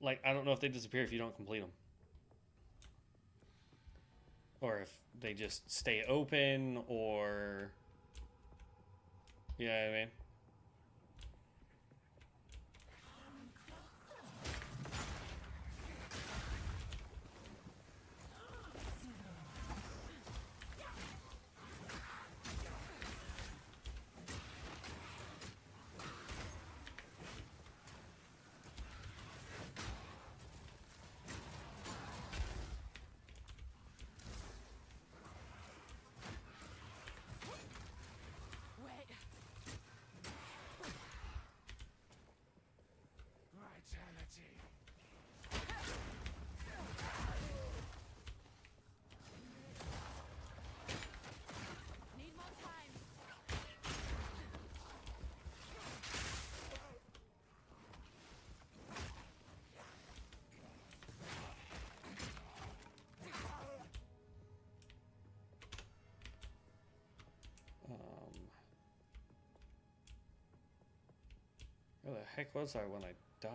like, I don't know if they disappear if you don't complete them. Or if they just stay open, or... You know what I mean? Wait. Vitality. Need more time. Where the heck was I when I died?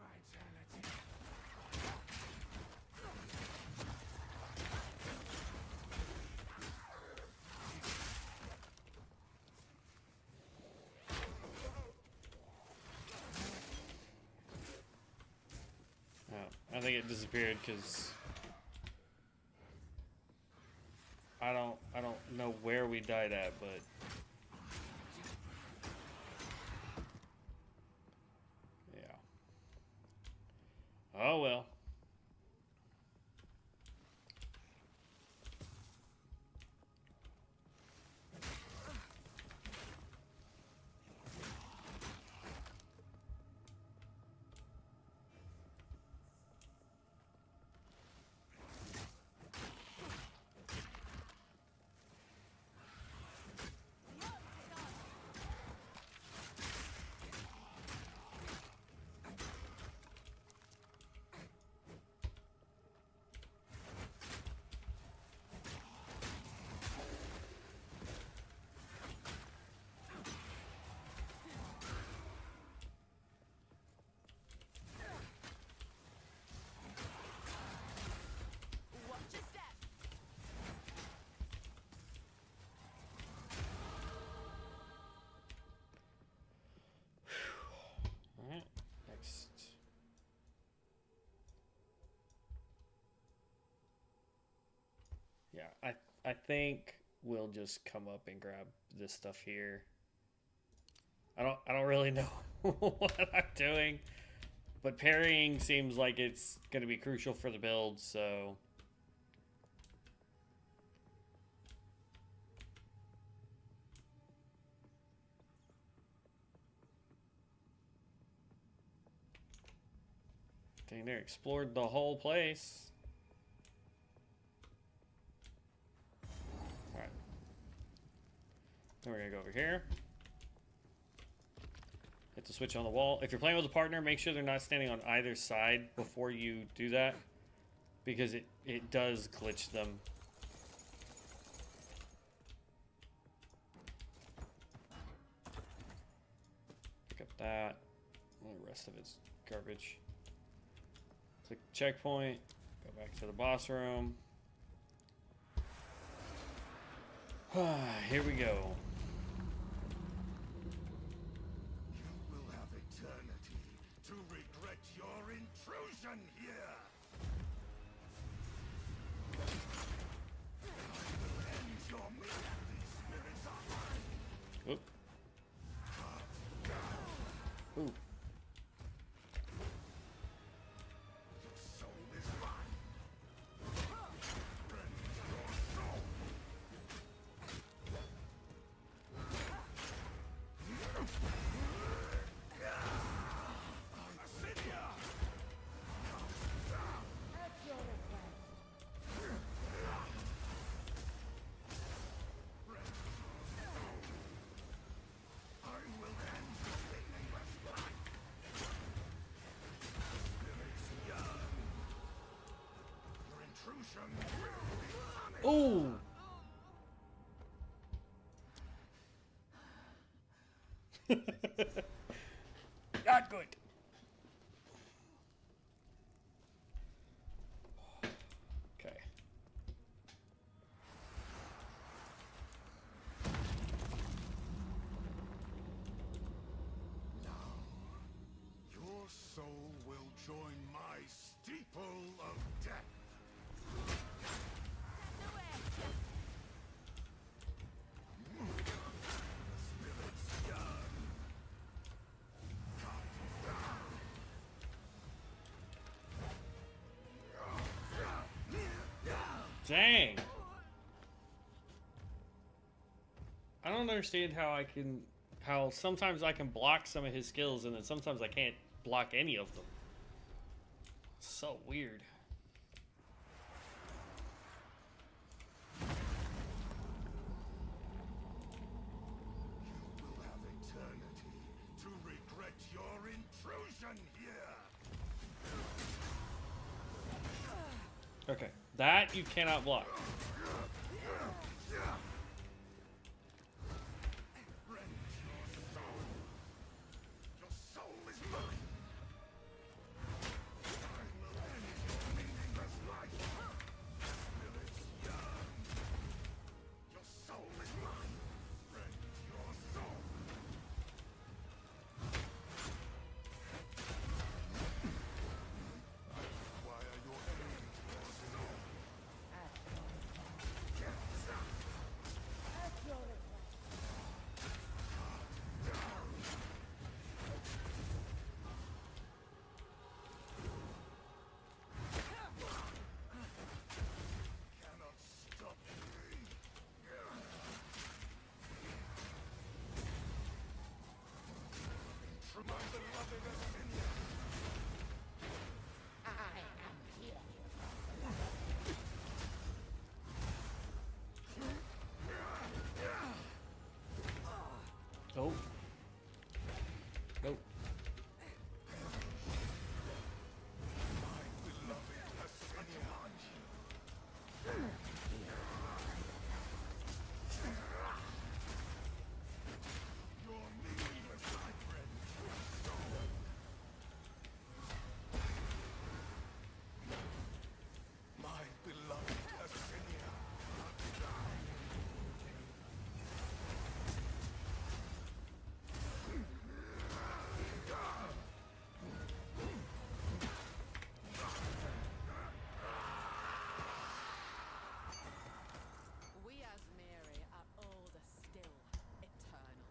Vitality. Oh, I think it disappeared because I don't know where we died at, but yeah. Oh well. Watch your step. All right. Next. Yeah, I think we'll just come up and grab this stuff here. I don't really know what I'm doing, but parrying seems like it's going to be crucial for the build, so dang, they explored the whole place. All right. Then we're going to go over here. Hit the switch on the wall. If you're playing with a partner, make sure they're not standing on either side before you do that, because it does glitch them. Pick up that. The rest of it's garbage. Click checkpoint. Go back to the boss room. Here we go. Ooh. Not good. Okay. Your soul will join my steeple of death. Dang. I don't understand how sometimes I can block some of his skills and then sometimes I can't block any of them. So weird. You will have eternity to regret your intrusion here. Okay, that you cannot block. Rend your soul. Your soul is mine. I will end your meaningless life. Spirits yearn. Your soul is mine. Rend your soul. I require your aid, your soul. Cannot stop me. My beloved Ascendant. Oh. Nope. Your meaningless life, friend. My beloved Ascenia. We as Mary are older still, eternal.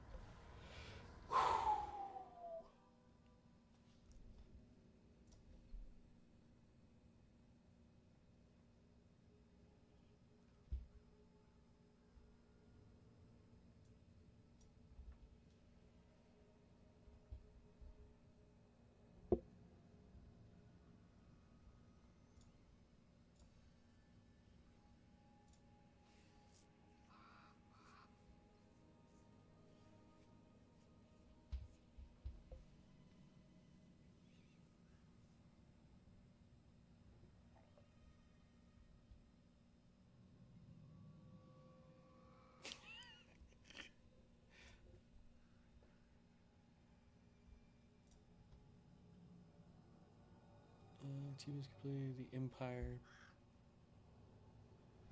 Achievements completed. The Empire.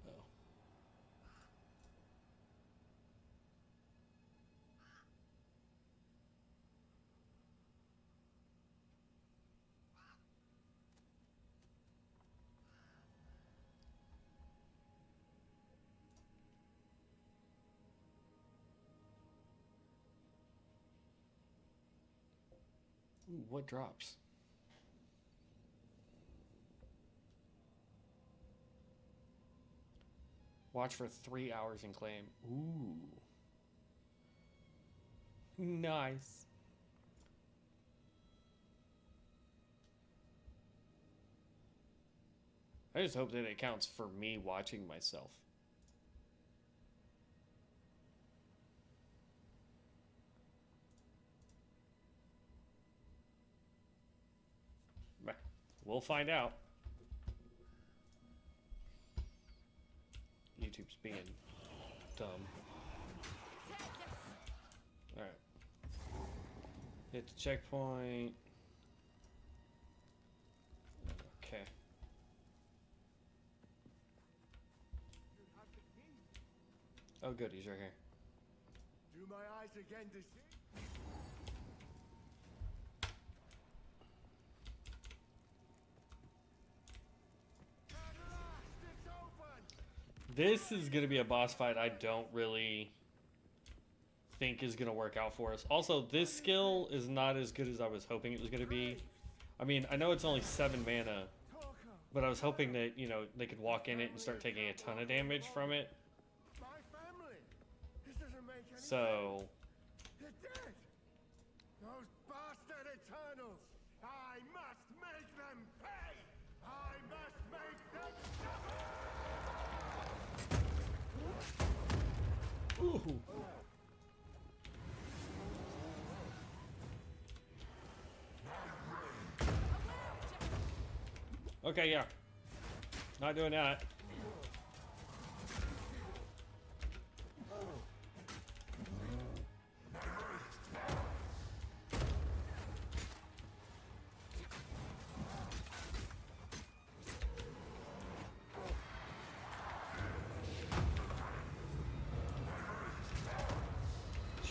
Oh. Ooh, what drops? Watch for 3 hours and claim. Ooh. Nice. I just hope that it counts for me watching myself. We'll find out. YouTube's being dumb. Alright. Hit the checkpoint. Okay. Oh good, he's right here. Do my eyes again to see? This is going to be a boss fight I don't really think is going to work out for us. Also, this skill is not as good as I was hoping it was going to be. I mean, I know it's only 7 mana, but I was hoping that, you know, they could walk in it and start taking a ton of damage from it. So... They're dead! Those bastard Eternals! I must make them pay! I must make them suffer! Ooh. Okay, yeah. Not doing that.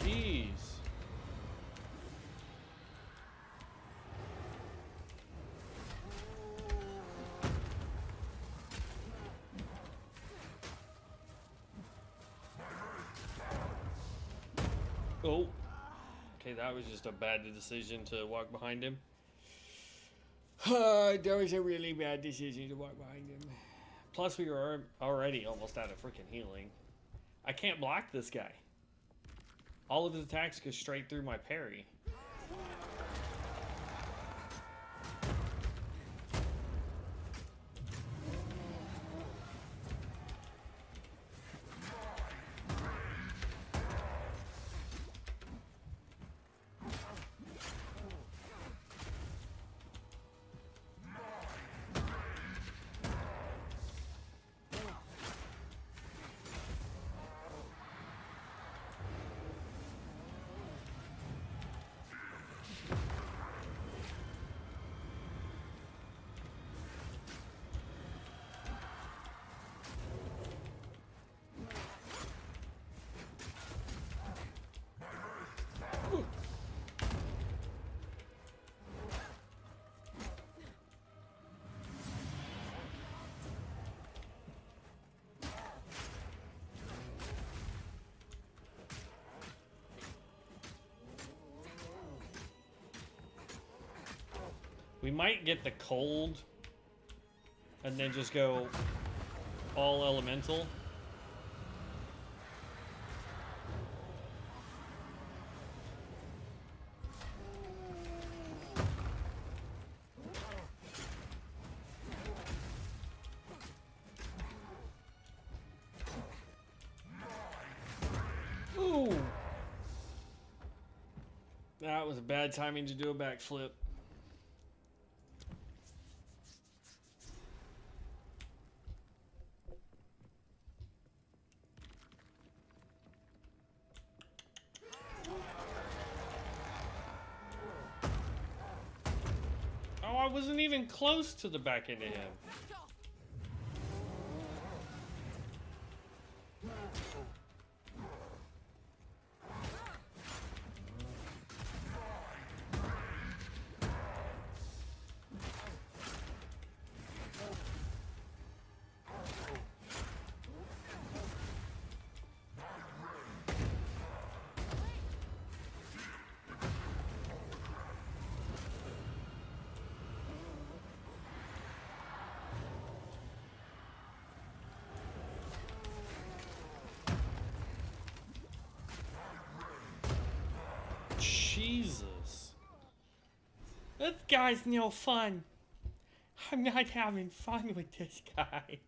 Jeez. Oh. Okay, that was just a bad decision to walk behind him. That was a really bad decision to walk behind him. Plus, we were already almost out of freaking healing. I can't block this guy. All of his attacks go straight through my parry. We might get the cold and then just go all elemental. Ooh. That was a bad timing to do a backflip. Oh, I wasn't even close to the back end of him. Jesus. This guy's no fun. I'm not having fun with this guy.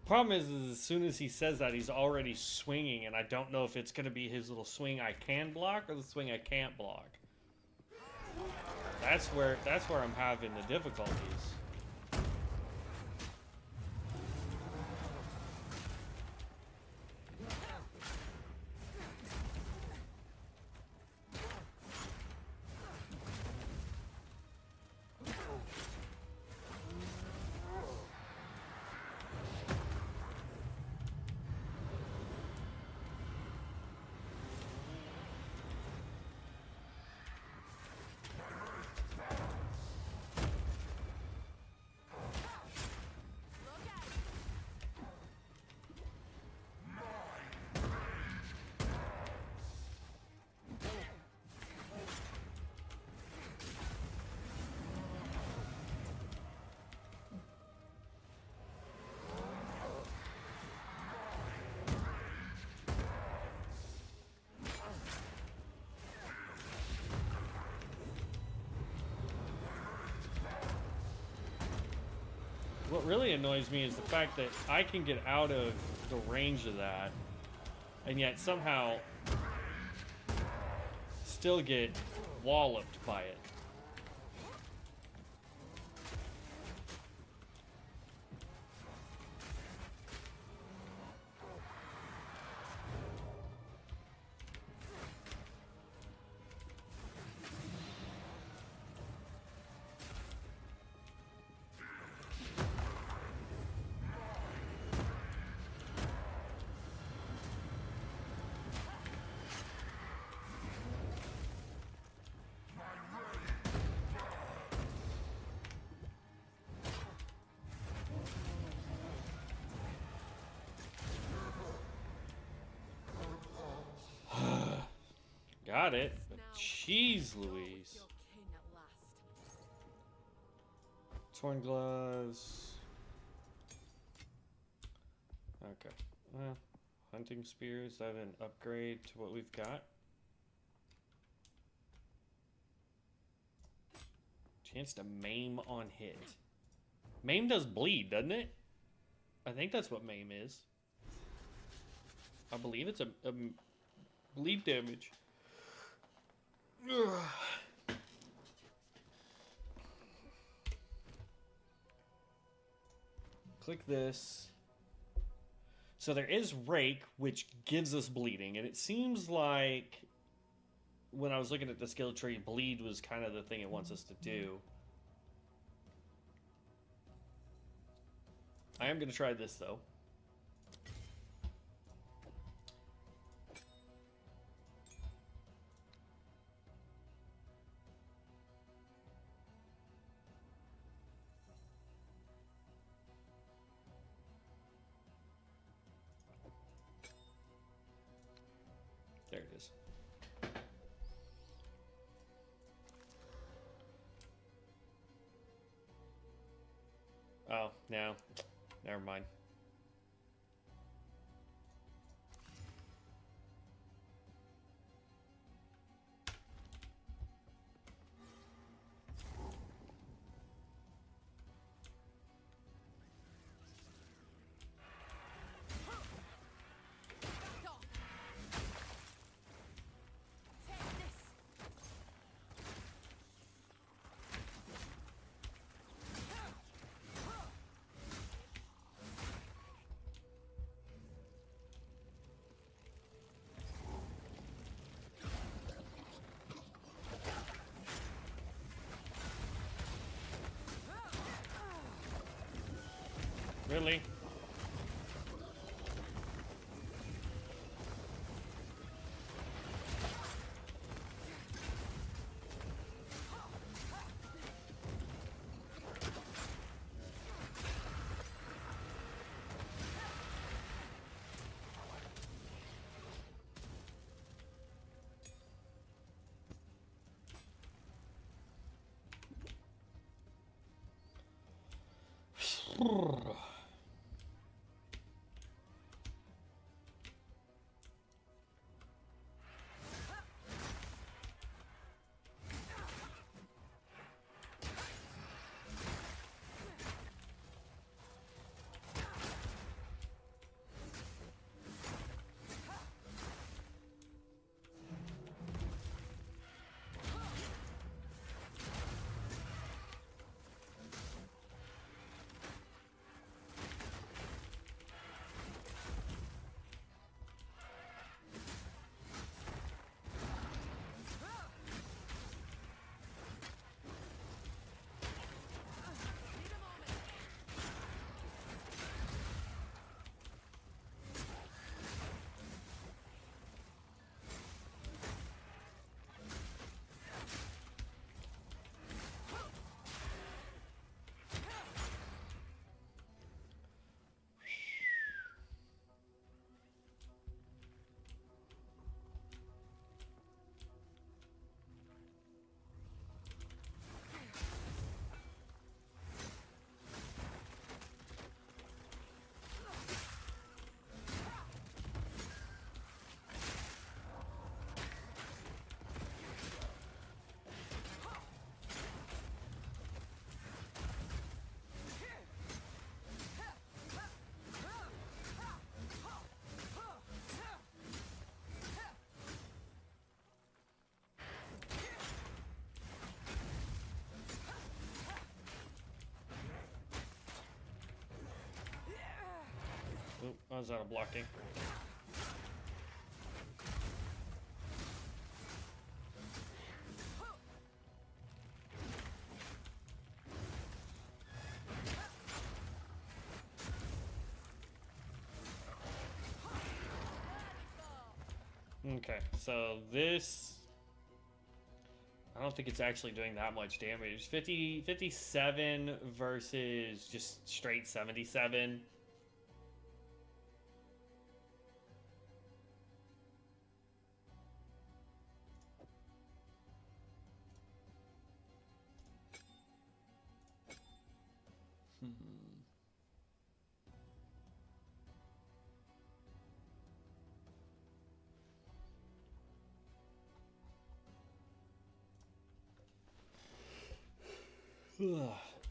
Problem is as soon as he says that, he's already swinging, and I don't know if it's going to be his little swing I can block or the swing I can't block. That's where I'm having the difficulties. What really annoys me is the fact that I can get out of the range of that, and yet somehow still get walloped by it. Got it. But jeez Louise. Torn gloves. Okay. Well, hunting spears. That an upgrade to what we've got. Chance to maim on hit. Maim does bleed, doesn't it? I think that's what maim is. I believe it's a bleed damage. Ugh. Click this. So there is Rake, which gives us bleeding, and it seems like when I was looking at the skill tree, bleed was kind of the thing it wants us to do. I am going to try this though. There it is. Oh, no. Never mind. Really? I was out of blocking. Okay, so this, I don't think it's actually doing that much damage. 57 versus just straight 77.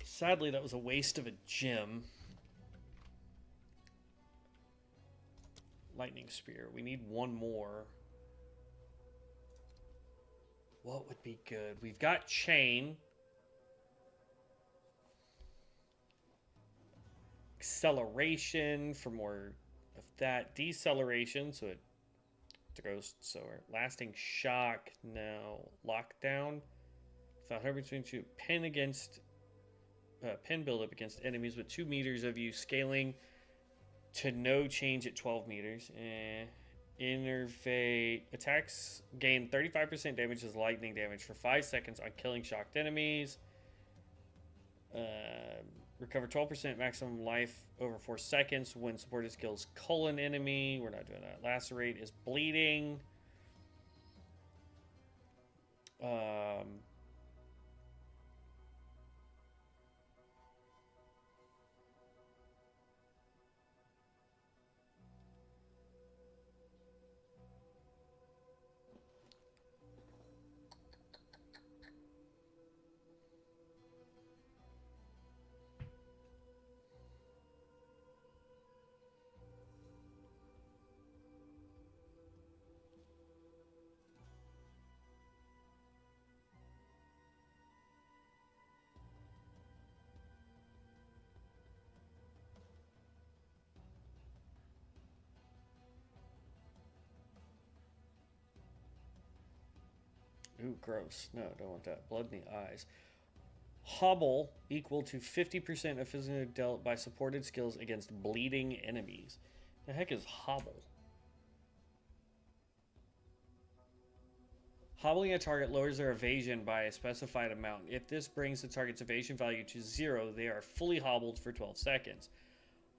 Sadly, that was a waste of a gem. Lightning Spear. We need one more. What would be good? We've got Chain. Acceleration for more of that. Deceleration, so it throws slower. Lasting Shock. No. Lockdown. Found her between two. Pin buildup against enemies with 2 meters of you, scaling to no change at 12 meters. Innervate. Attacks gain 35% damage as lightning damage for 5 seconds on killing shocked enemies. Recover 12% maximum life over 4 seconds when supported skills cull an enemy. We're not doing that. Lacerate is bleeding. Ooh, gross. No, don't want that. Blood in the eyes. Hobble equal to 50% of physical dealt by supported skills against bleeding enemies. The heck is Hobble? Hobbling a target lowers their evasion by a specified amount. If this brings the target's evasion value to 0, they are fully hobbled for 12 seconds.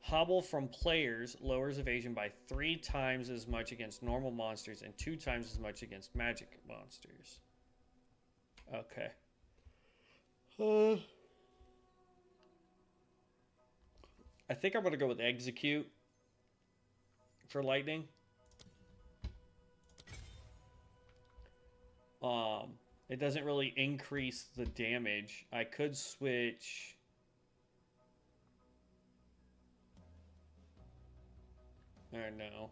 Hobble from players lowers evasion by 3 times as much against normal monsters and 2 times as much against magic monsters. Okay. I think I'm going to go with Execute for lightning. It doesn't really increase the damage. I could switch. Or no.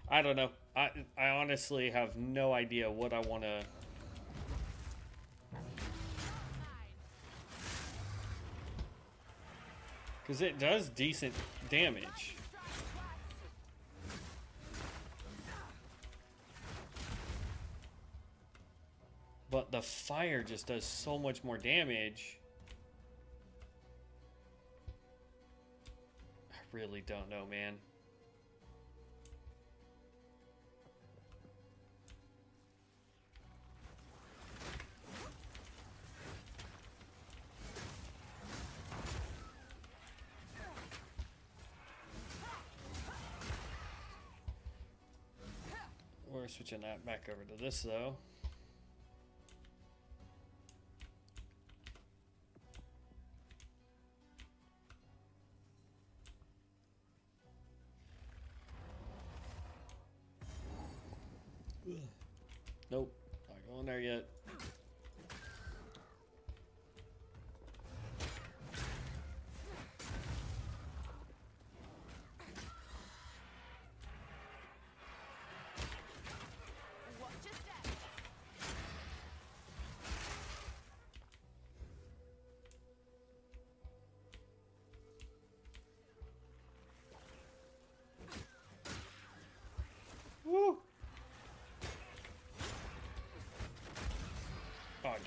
I don't know. I honestly have no idea what I want to. Because it does decent damage. But the fire just does so much more damage. I really don't know, man. We're switching that back over to this, though. Nope, not going there yet.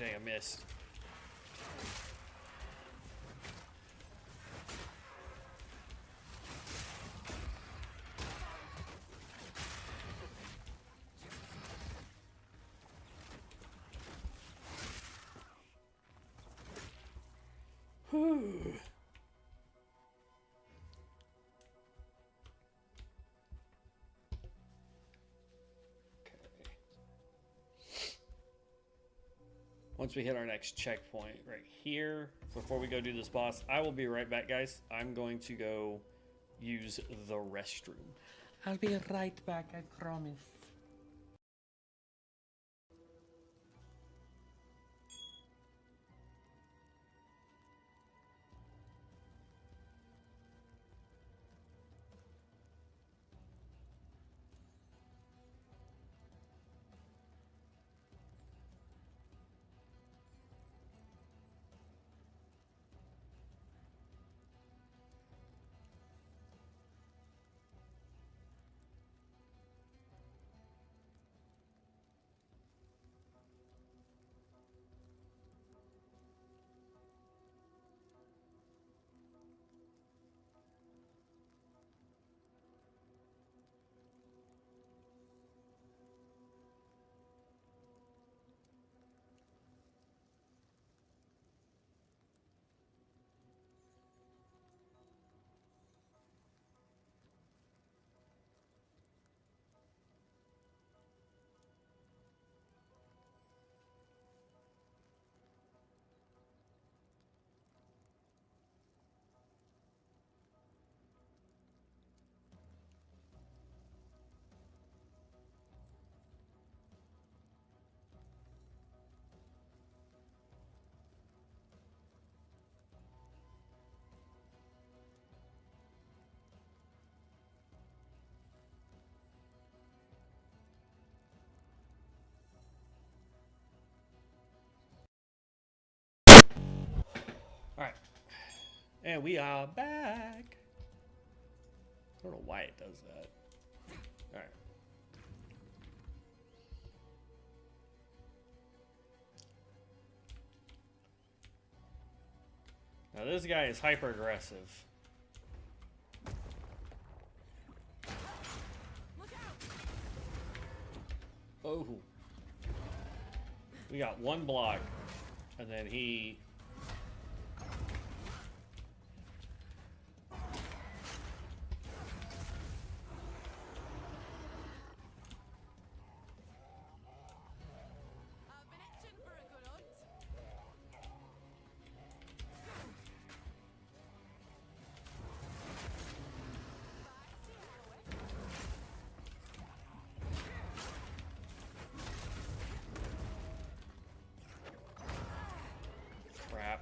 Dang, I missed. Whew. Once we hit our next checkpoint right here, before we go do this boss, I will be right back, guys. I'm going to go use the restroom. I'll be right back, I promise. Alright. And we are back. I don't know why it does that. Alright. Now this guy is hyper aggressive. Oh. We got one block. And then he... I've been itching for a good hunt. Crap.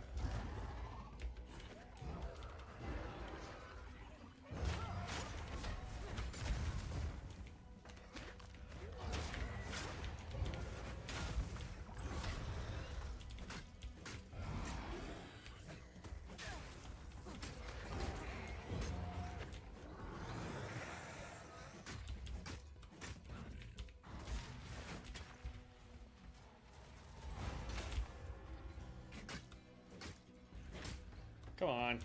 Come on.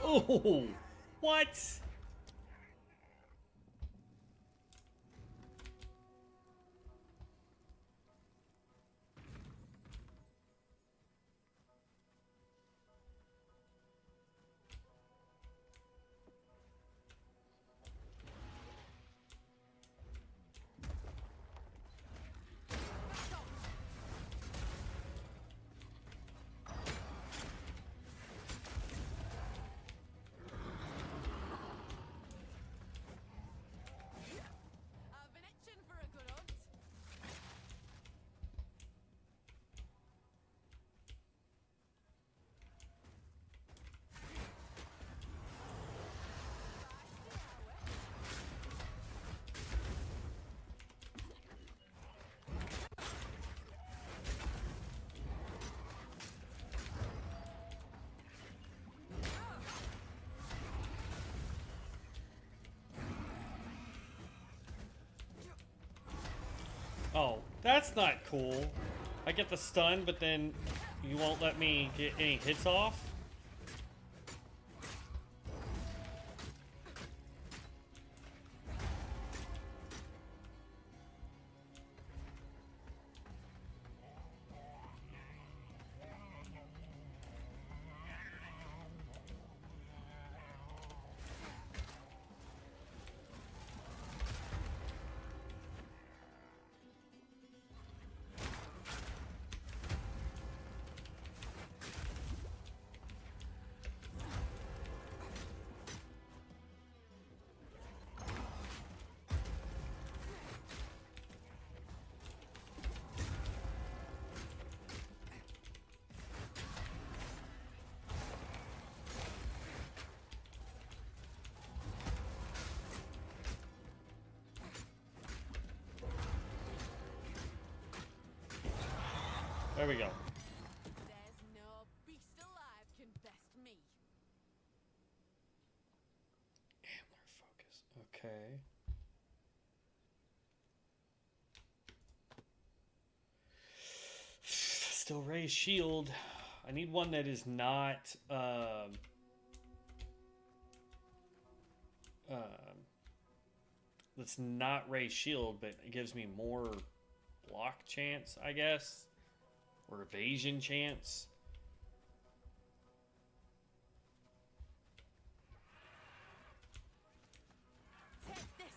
Oh, what? Oh, that's not cool. I get the stun, but then you won't let me get any hits off? There we go. There's no beast alive can best me. Antler focus. Okay. Still raise shield. I need one that is not that's not raise shield, but it gives me more block chance, I guess, or evasion chance. Take this.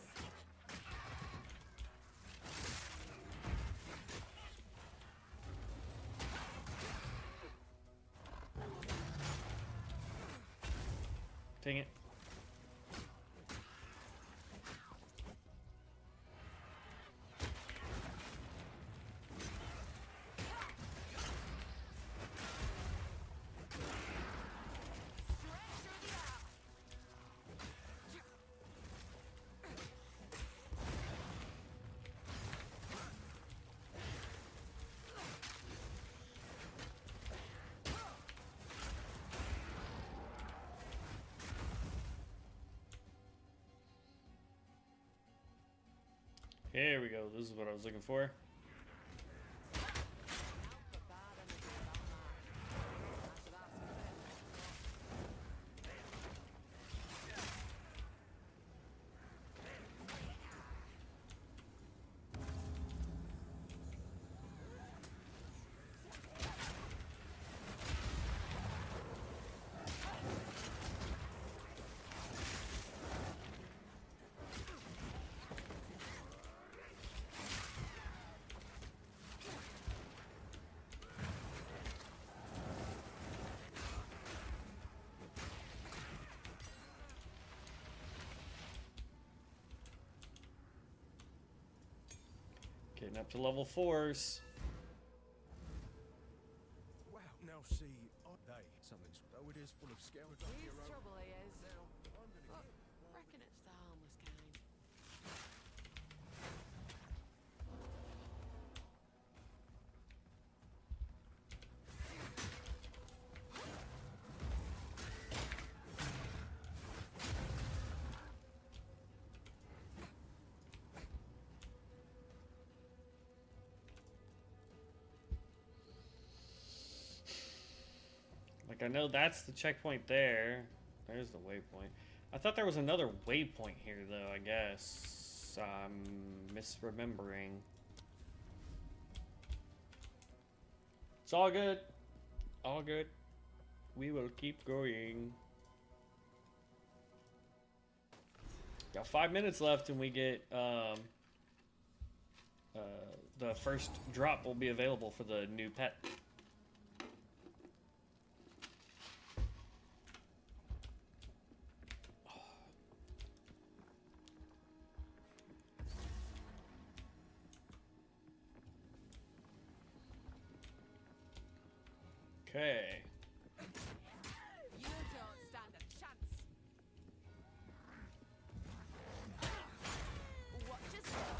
Dang it. Here we go. This is what I was looking for. Getting up to level 4s. Wow, now see, something's though it is full of skeletons. His trouble is. Look, reckon it's the harmless kind. Like, I know that's the checkpoint there. There's the waypoint. I thought there was another waypoint here, though, I guess. I'm misremembering. It's all good. All good. We will keep going. Got 5 minutes left and we get, the first drop will be available for the new pet. Okay. You don't stand a chance. Watch yourself.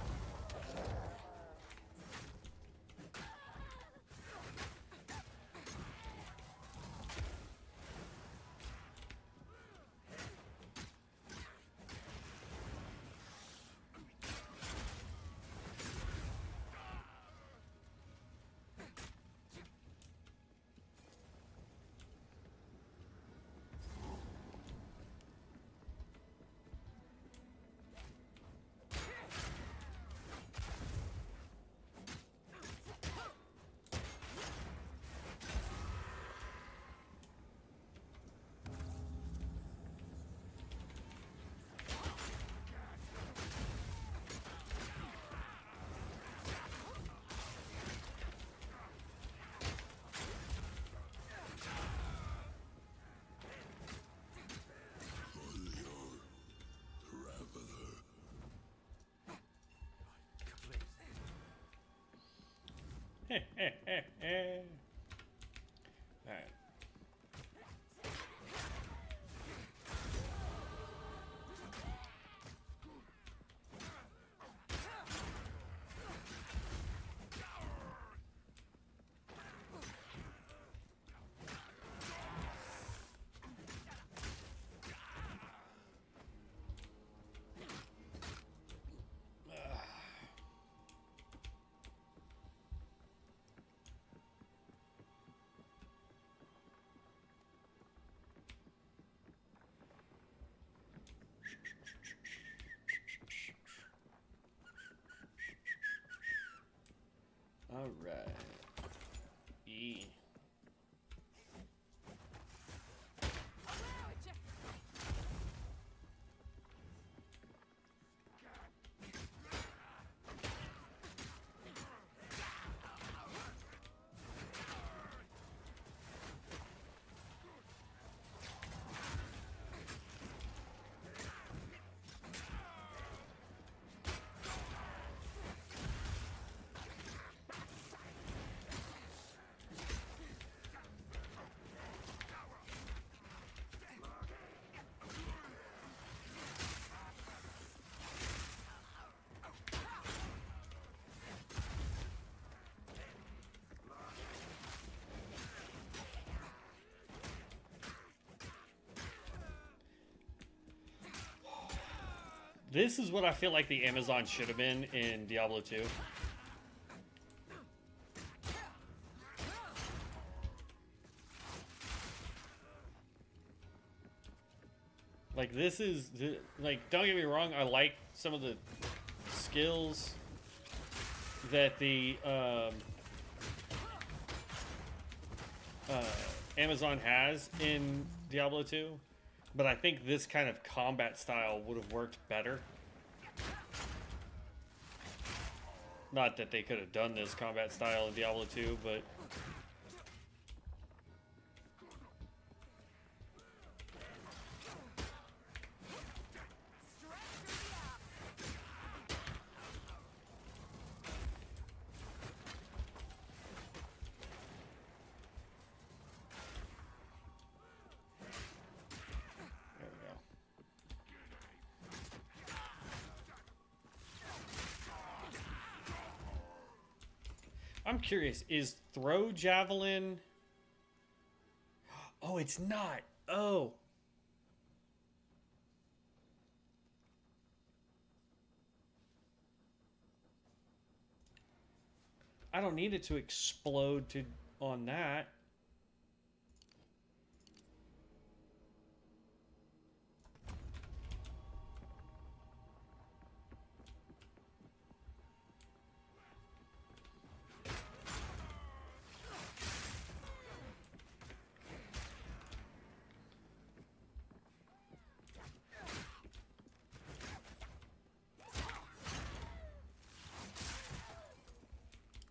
Alright. All right. E. This is what I feel like the Amazon should have been in Diablo 2. Like, this is, like, don't get me wrong, I like some of the skills that the Amazon has in Diablo 2, but I think this kind of combat style would have worked better. Not that they could have done this combat style in Diablo 2, but... I'm curious, is throw javelin... Oh, it's not. Oh. I don't need it to explode to on that.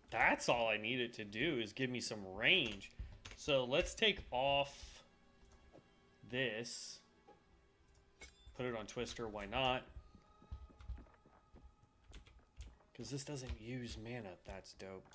That's all I need it to do, is give me some range. So let's take off this. Put it on Twister, why not? Because this doesn't use mana, that's dope.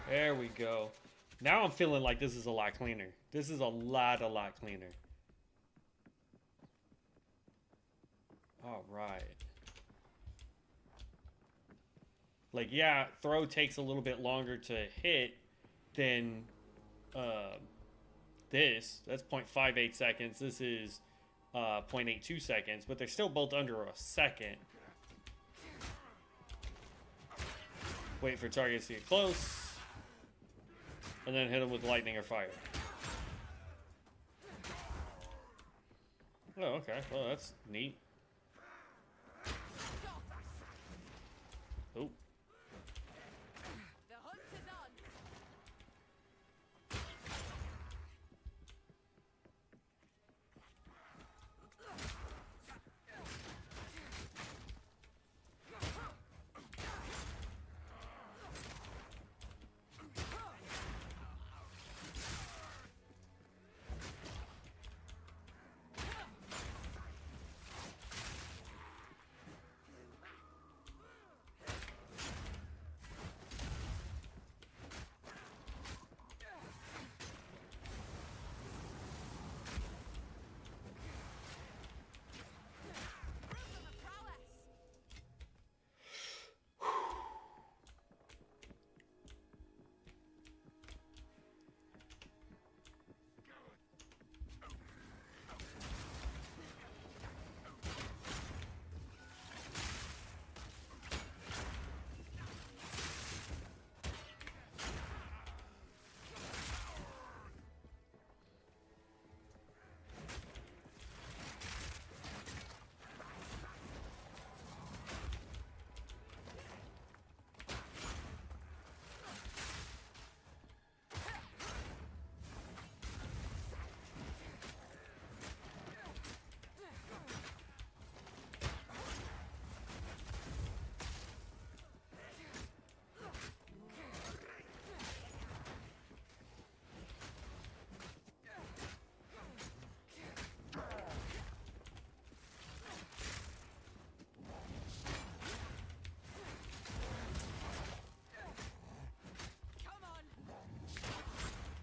There we go. Now I'm feeling like this is a lot cleaner. This is a lot cleaner. All right. Like, yeah, throw takes a little bit longer to hit than this. That's 0.58 seconds. This is 0.82 seconds, but they're still both under a second. Wait for targets to get close, and then hit them with lightning or fire. Oh, okay. Well, that's neat. Oh. The hunt is on.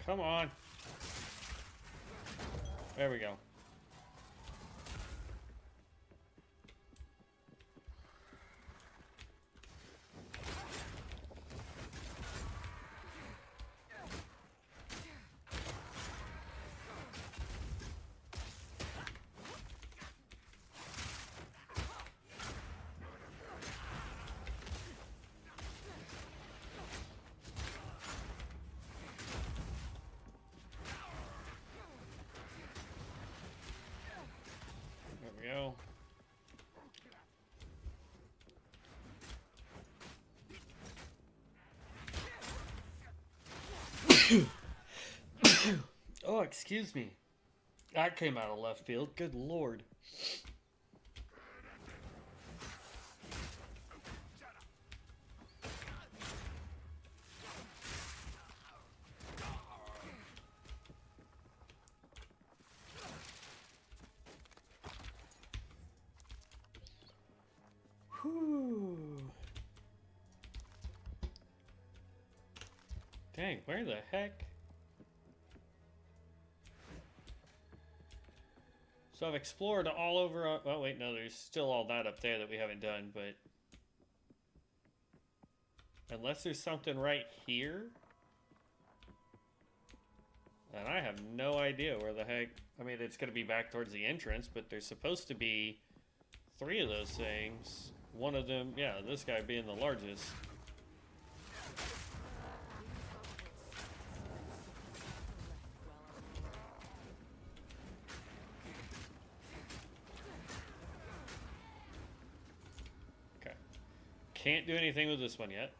Come on. There we go. Go. Oh, excuse me. That came out of left field. Good lord. Dang, where the heck? So I've explored all over. Oh, wait, no, there's still all that up there that we haven't done, but. Unless there's something right here. And I have no idea where the heck. I mean, it's going to be back towards the entrance, but there's supposed to be 3 of those things. One of them, yeah, this guy being the largest. Okay. Can't do anything with this one yet.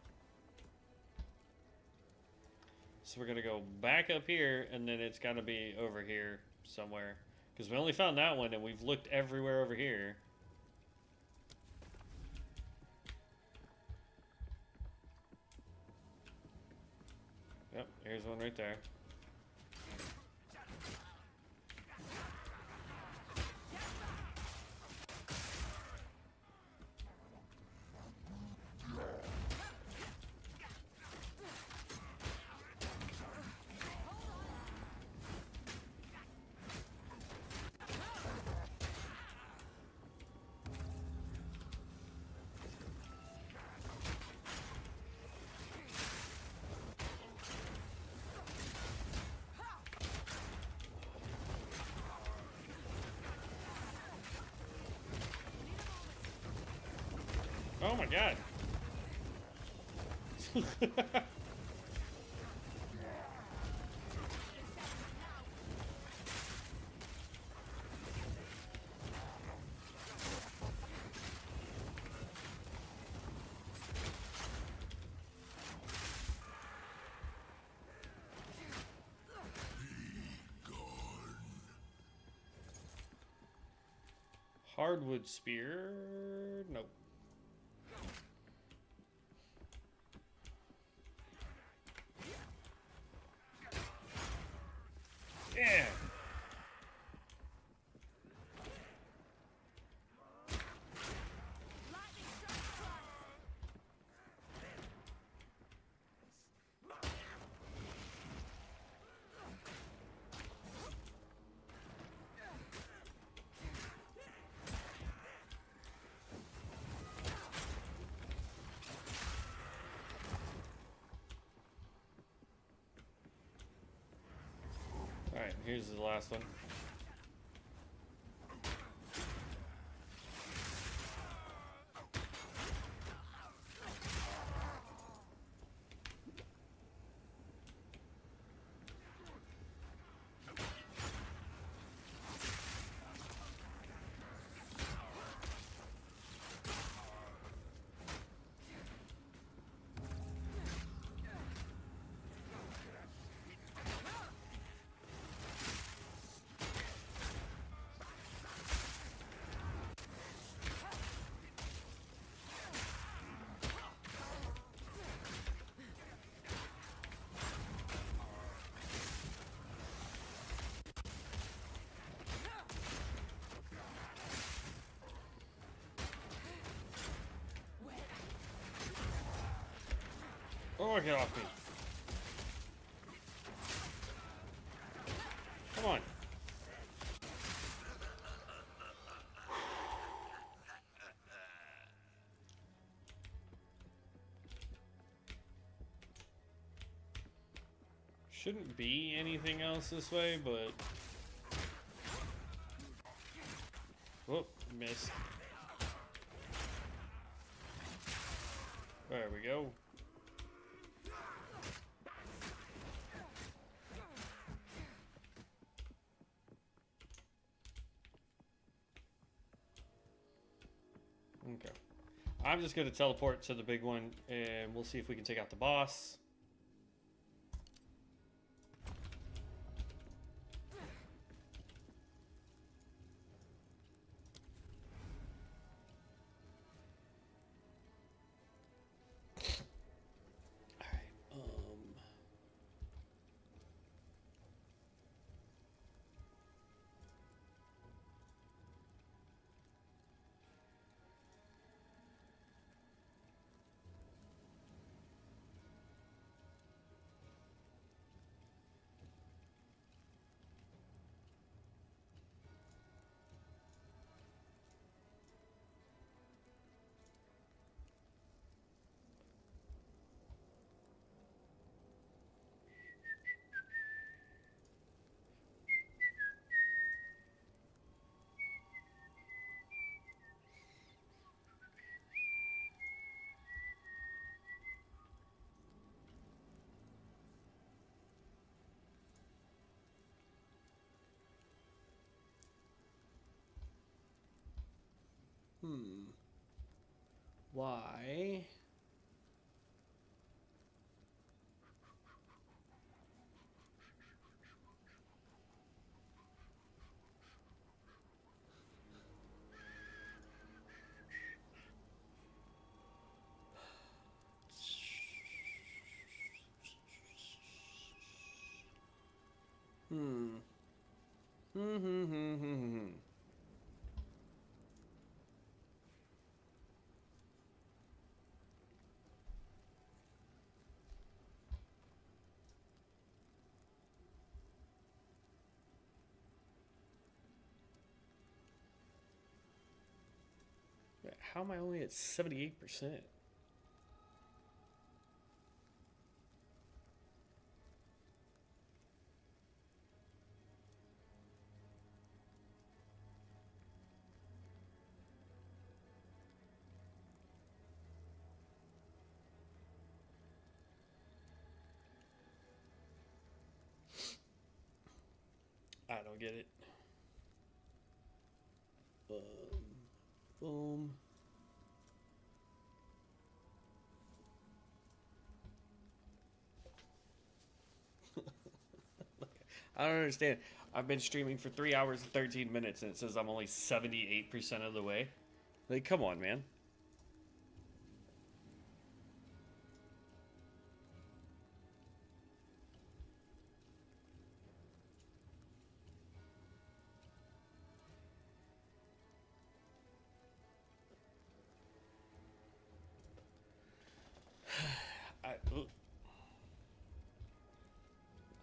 So we're going to go back up here, and then it's got to be over here somewhere. Because we only found that one, and we've looked everywhere over here. Yep, here's one right there. Oh my god. Hardwood spear. Nope. Yeah. Alright, here's the last one. Oh, get off me. Come on. Shouldn't be anything else this way, but... Whoop, missed. There we go. Okay. I'm just going to teleport to the big one, and we'll see if we can take out the boss. Why? How am I only at 78%? I'll get it. Boom. I don't understand. I've been streaming for 3 hours and 13 minutes and it says I'm only 78% of the way. Like, come on, man.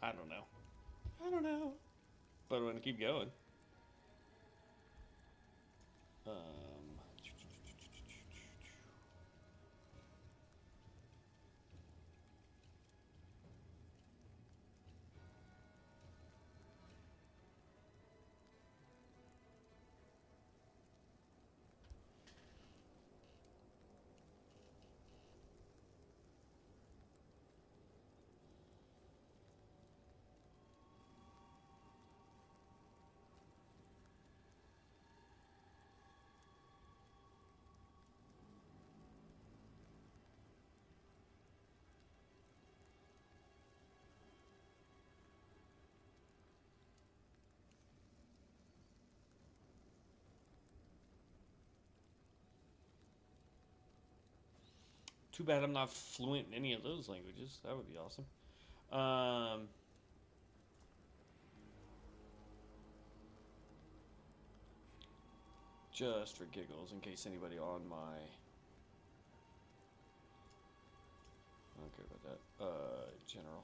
I don't know. I don't know. But I'm gonna keep going. Too bad I'm not fluent in any of those languages. That would be awesome. Just for giggles, in case anybody on my... I don't care about that. General.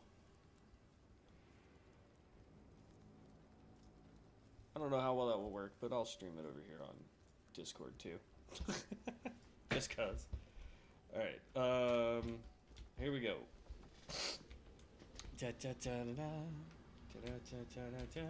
I don't know how well that will work, but I'll stream it over here on Discord too. Just cause. Alright, here we go. Da da da da da. Da da da da da.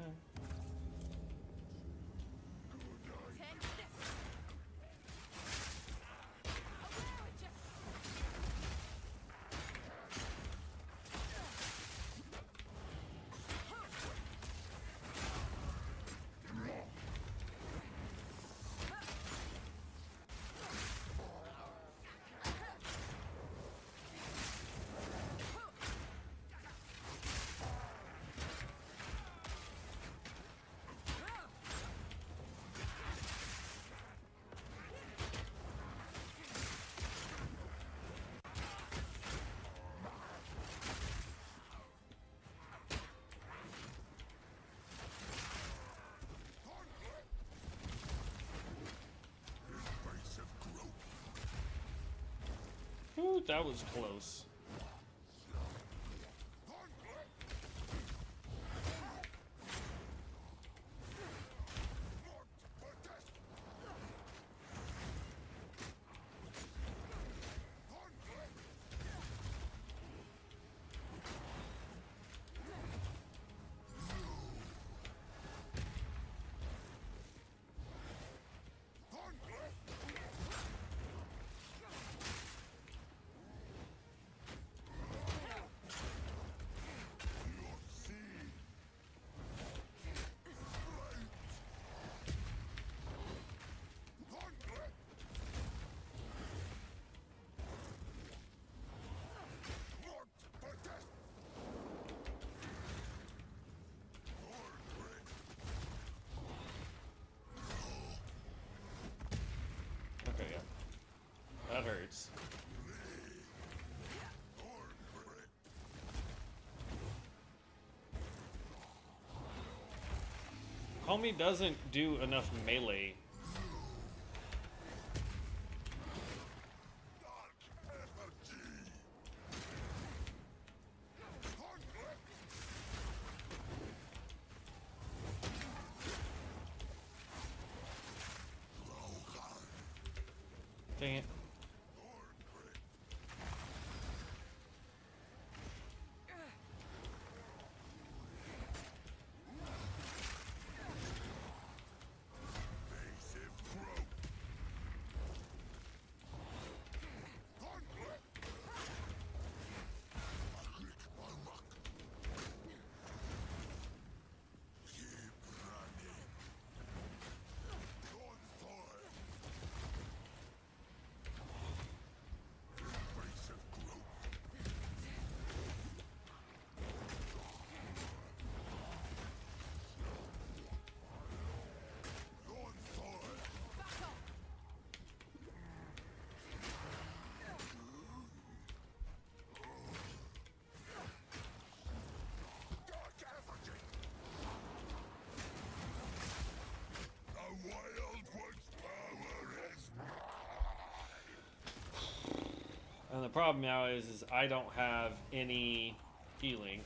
Ooh, that was close. Okay, yeah. That hurts. Homie doesn't do enough melee. Dang it. And the problem now is I don't have any healing.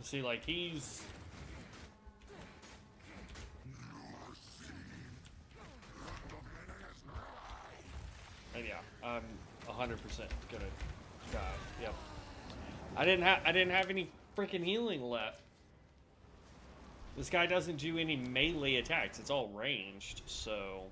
See, like, he's... And yeah, I'm 100% gonna die. Yep. I didn't have any freaking healing left. This guy doesn't do any melee attacks. It's all ranged, so...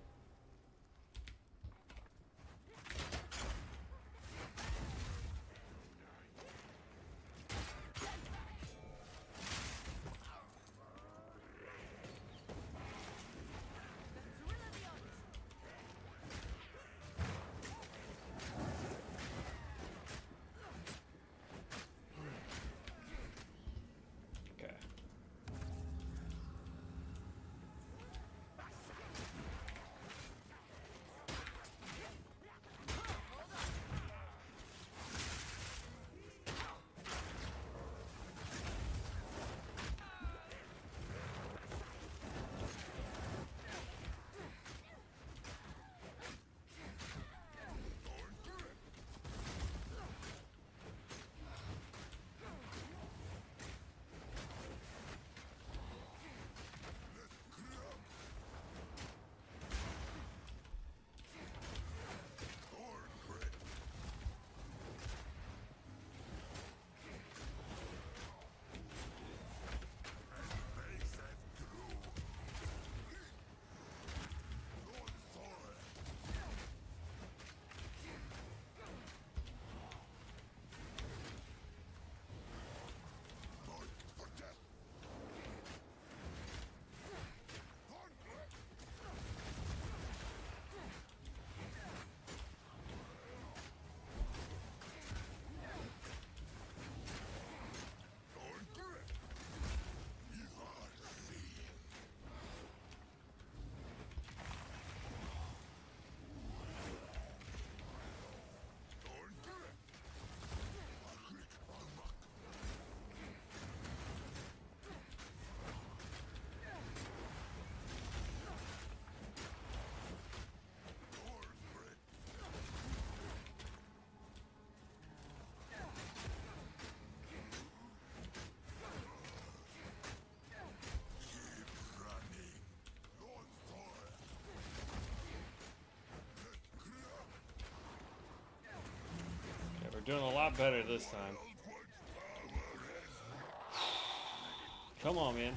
Doing a lot better this time. Come on, man.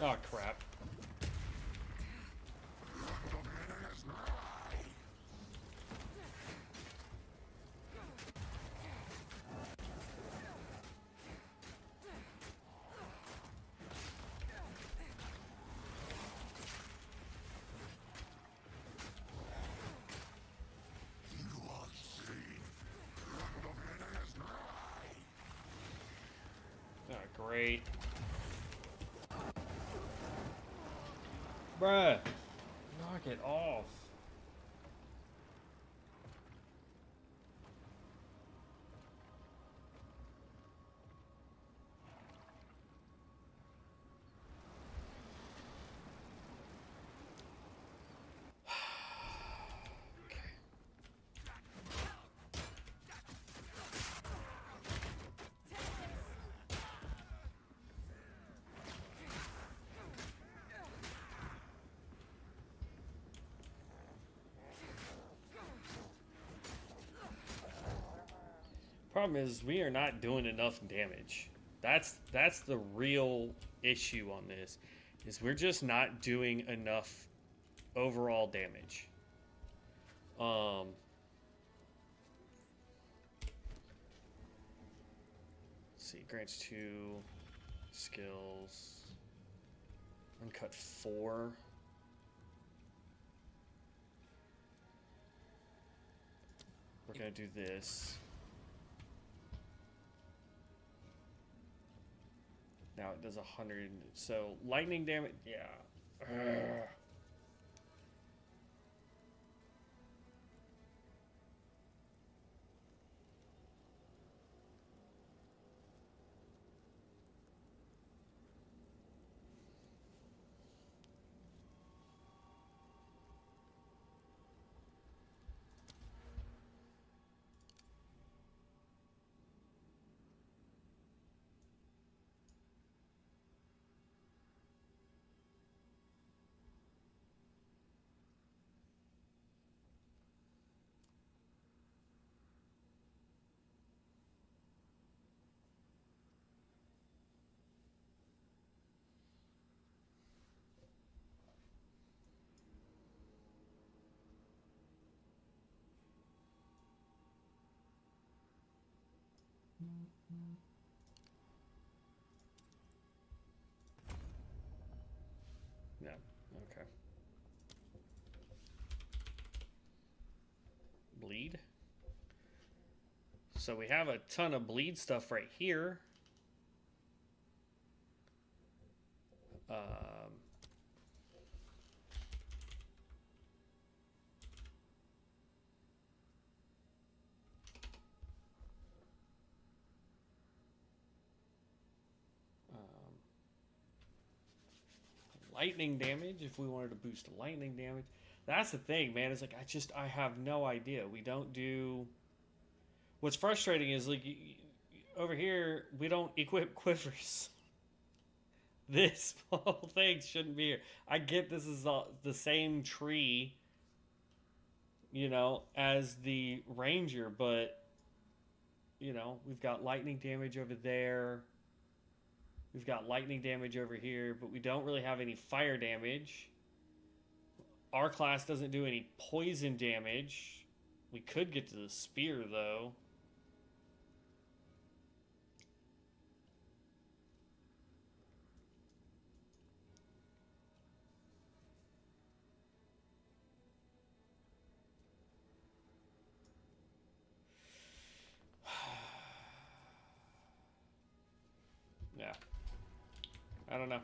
Oh, crap. Oh, great. Bruh, knock it off. problem is we are not doing enough damage. That's the real issue on this, is we're just not doing enough overall damage. Let's see, grants 2 skills. Uncut 4. We're gonna do this. Now it does 100. So lightning damage, yeah. Yeah, okay. Bleed. So we have a ton of bleed stuff right here. Lightning damage, if we wanted to boost lightning damage. That's the thing, man. It's like, I have no idea. We don't do... What's frustrating is, like, over here, we don't equip quivers. This whole thing shouldn't be here. I get this is the same tree, you know, as the ranger, but, you know, we've got lightning damage over there. We've got lightning damage over here, but we don't really have any fire damage. Our class doesn't do any poison damage. We could get to the spear, though. Yeah. I don't know.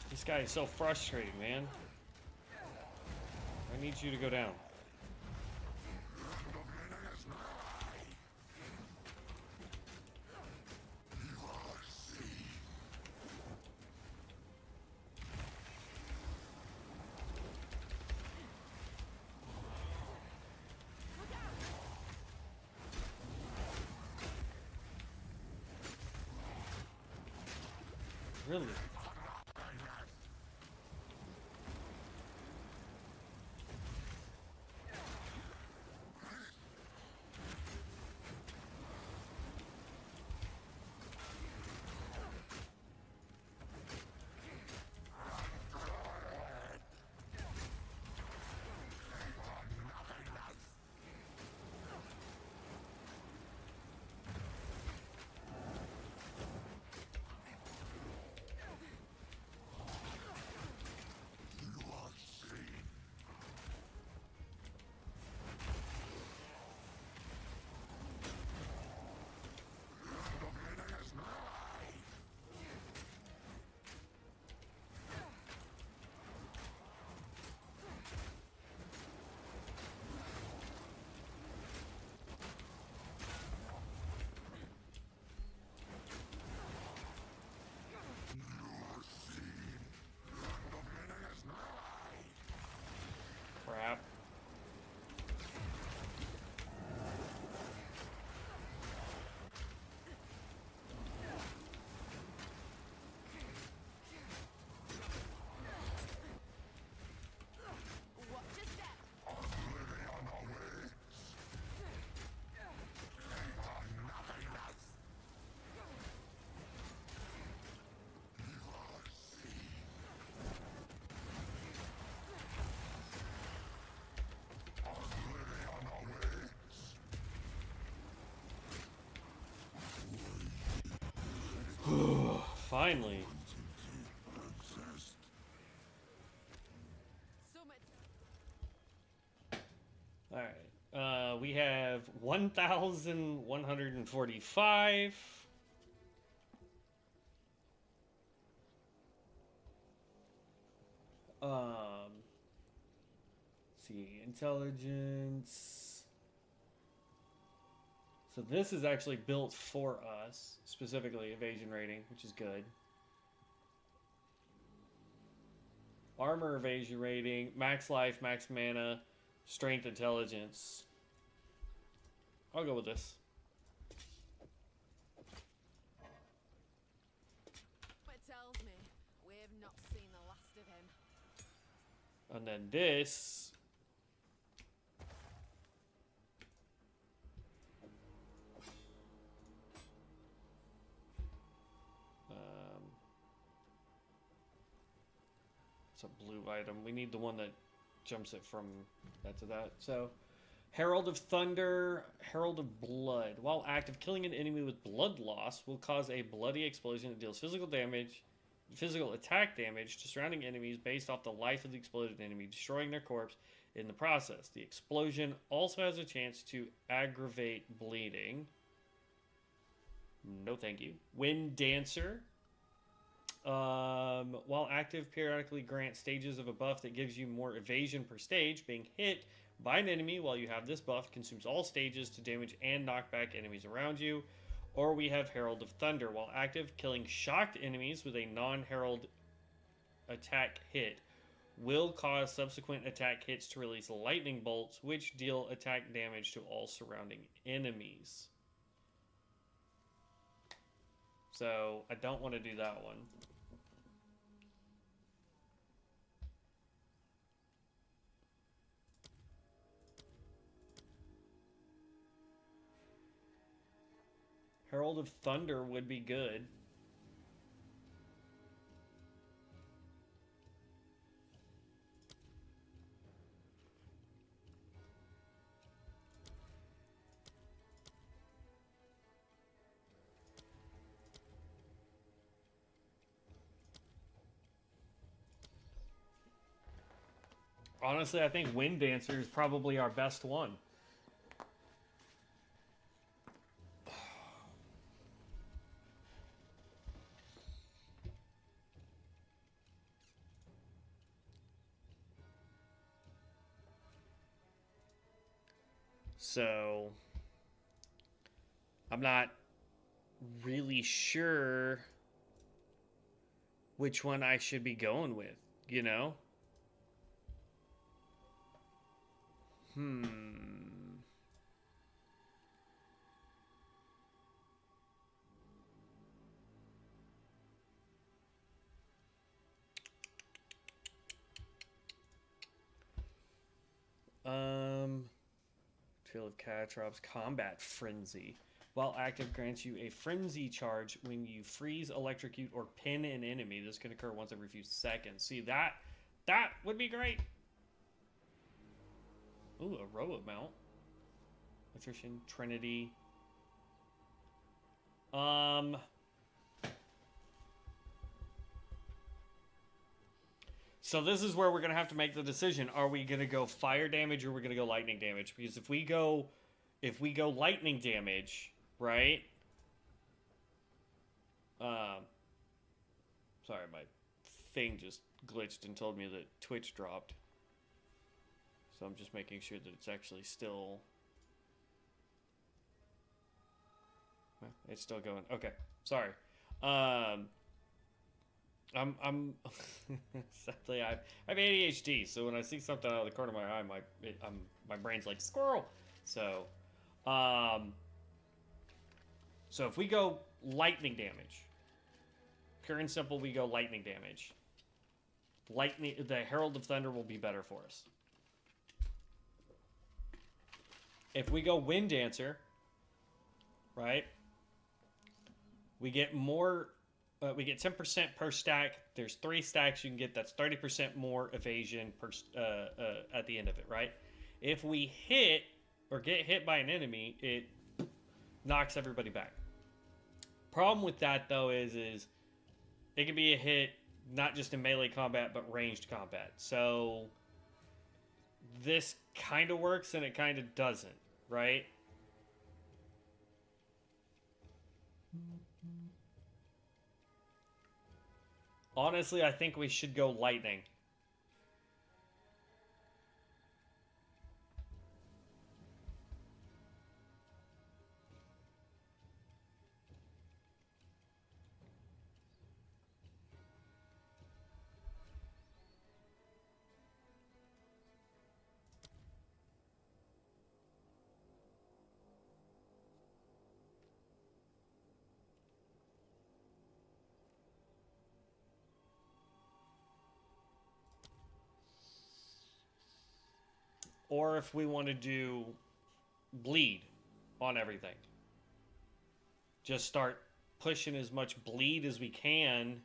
This guy is so frustrating, man. I need you to go down. Really? Crap. Watch your step. Finally. Summit. Alright. We have 1,145. Let's see. Intelligence. So this is actually built for us, specifically evasion rating, which is good. Armor evasion rating, max life, max mana, strength, intelligence. I'll go with this. It tells me we've not seen the last of him. And then this. It's a blue item. We need the one that jumps it from that to that. So, Herald of Thunder, Herald of Blood. While active, killing an enemy with blood loss will cause a bloody explosion that deals physical attack damage to surrounding enemies based off the life of the exploded enemy, destroying their corpse in the process. The explosion also has a chance to aggravate bleeding. No thank you. Wind Dancer. While active, periodically grant stages of a buff that gives you more evasion per stage. Being hit by an enemy while you have this buff consumes all stages to damage and knock back enemies around you. Or we have Herald of Thunder. While active, killing shocked enemies with a non-herald attack hit will cause subsequent attack hits to release lightning bolts, which deal attack damage to all surrounding enemies. So, I don't want to do that one. Herald of Thunder would be good. Honestly, I think Wind Dancer is probably our best one. So, I'm not really sure which one I should be going with, you know? battlefield of Caltrops combat frenzy. While active, grants you a frenzy charge when you freeze, electrocute, or pin an enemy. This can occur once every few seconds. See, that would be great. Ooh, a robot mount. Attrition, Trinity. So this is where we're going to have to make the decision. Are we going to go fire damage or are we going to go lightning damage? Because if we go lightning damage, right? Sorry, my thing just glitched and told me that Twitch dropped. So I'm just making sure that it's actually still... It's still going. Okay, sorry. I'm sadly I'm ADHD, so when I see something out of the corner of my eye, my brain's like squirrel. So if we go lightning damage, pure and simple, we go lightning damage. The Herald of Thunder will be better for us. If we go Wind Dancer, right? We get more. We get 10% per stack. There's 3 stacks you can get. That's 30% more evasion per at the end of it, right? If we hit or get hit by an enemy, it knocks everybody back. Problem with that though is it can be a hit not just in melee combat but ranged combat. So this kind of works and it kind of doesn't, right? Honestly, I think we should go lightning. Or if we want to do bleed on everything. Just start pushing as much bleed as we can.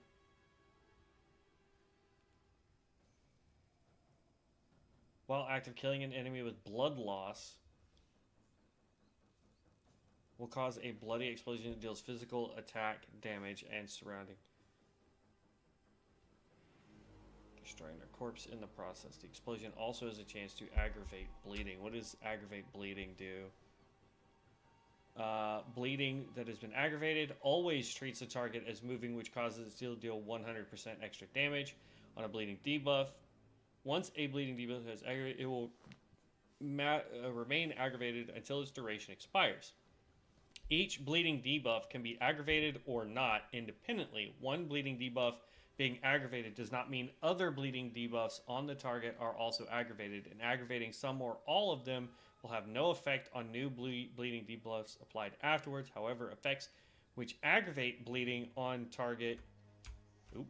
While active, killing an enemy with blood loss will cause a bloody explosion that deals physical attack damage and surrounding. Destroying their corpse in the process. The explosion also has a chance to aggravate bleeding. What does aggravate bleeding do? Bleeding that has been aggravated always treats the target as moving, which causes it to deal 100% extra damage on a bleeding debuff. Once a bleeding debuff has aggravated, it will remain aggravated until its duration expires. Each bleeding debuff can be aggravated or not independently. One bleeding debuff being aggravated does not mean other bleeding debuffs on the target are also aggravated, and aggravating some or all of them will have no effect on new bleeding debuffs applied afterwards. However, effects which aggravate bleeding on target... Oop.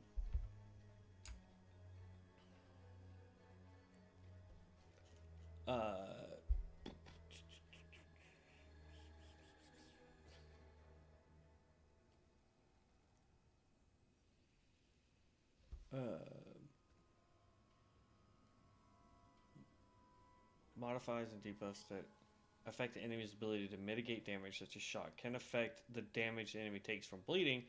Modifies and debuffs that affect the enemy's ability to mitigate damage, such as shock, can affect the damage the enemy takes from bleeding,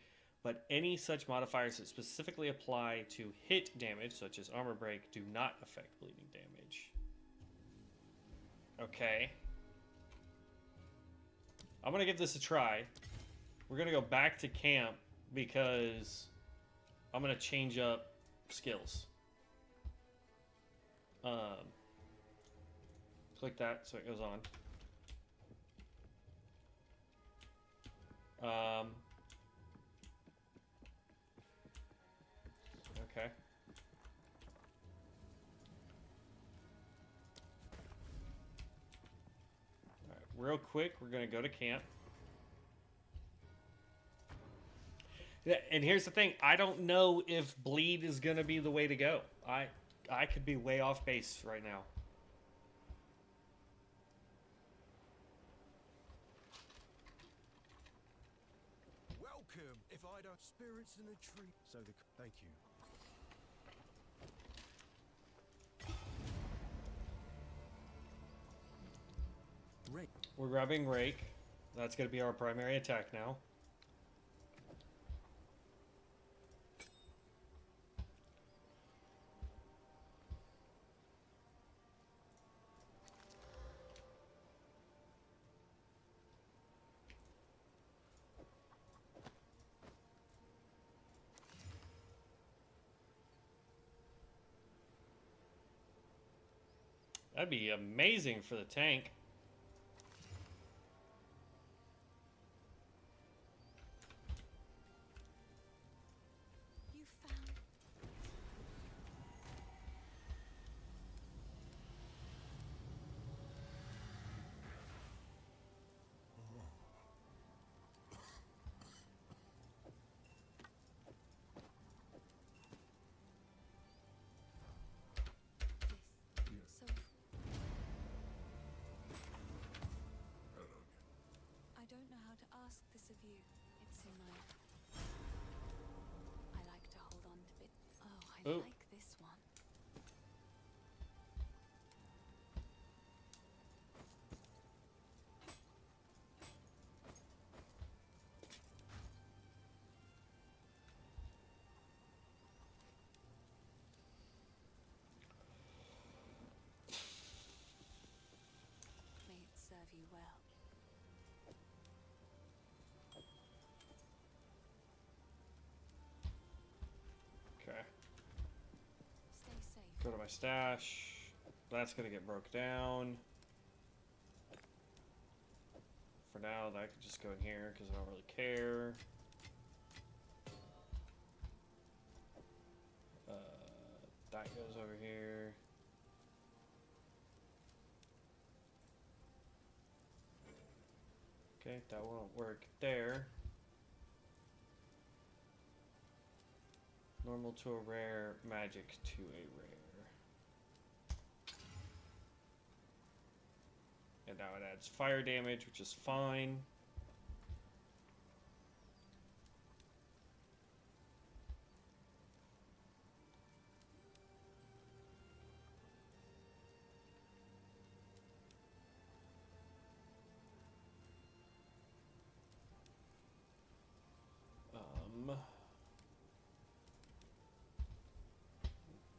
but any such modifiers that specifically apply to hit damage, such as armor break, do not affect bleeding damage. Okay. I'm gonna give this a try. We're gonna go back to camp because I'm gonna change up skills. Click that so it goes on. Okay. All right, real quick, we're gonna go to camp. Yeah, and here's the thing, I don't know if bleed is gonna be the way to go. I could be way off base right now. spirits in a tree. So the thank you. Rake. We're grabbing Rake. That's going to be our primary attack now. That'd be amazing for the tank. You found. This. So. I don't know how to ask this of you. It's in my. I like to hold on to bits. Oh, I Oh. like this one. May it serve you well. Okay. Stay safe. Go to my stash. That's going to get broke down. For now, that could just go in here because I don't really care. That goes over here. Okay, that won't work there. Normal to a rare, magic to a rare. And now it adds fire damage, which is fine.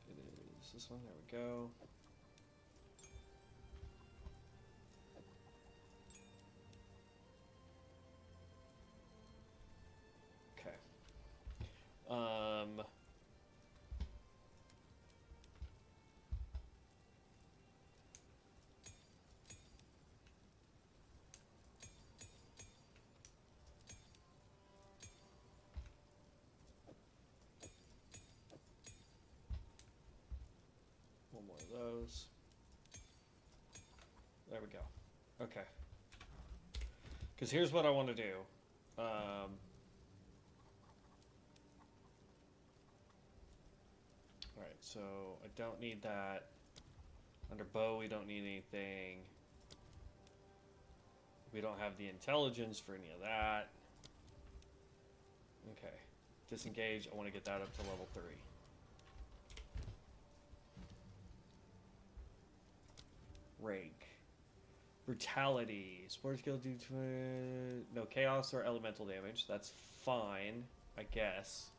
It is this one, there we go. Okay. One more of those. There we go. Okay. Because here's what I want to do. Alright, so I don't need that. Under bow, we don't need anything. We don't have the intelligence for any of that. Okay. Disengage, I want to get that up to level 3. Rake. Brutality. Sport skill due to no chaos or elemental damage. That's fine, I guess.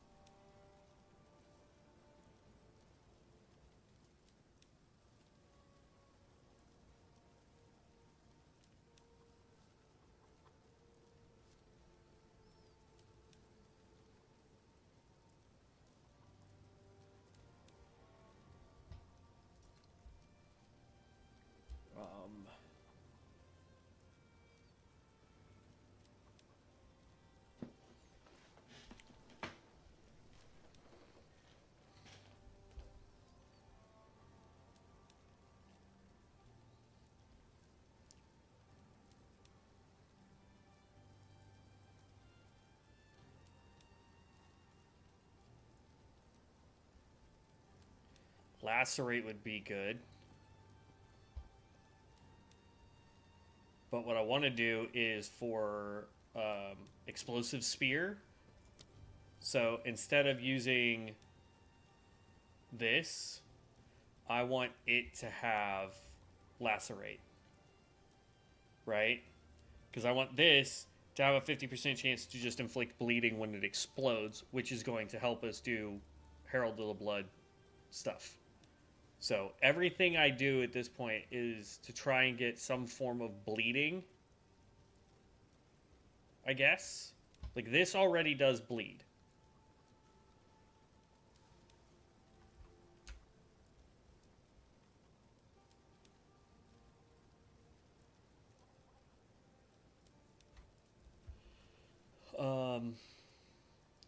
Lacerate would be good. But what I want to do is for Explosive Spear. So instead of using this, I want it to have lacerate. Right? Because I want this to have a 50% chance to just inflict bleeding when it explodes, which is going to help us do Herald of the Blood stuff. So everything I do at this point is to try and get some form of bleeding, I guess. Like, this already does bleed.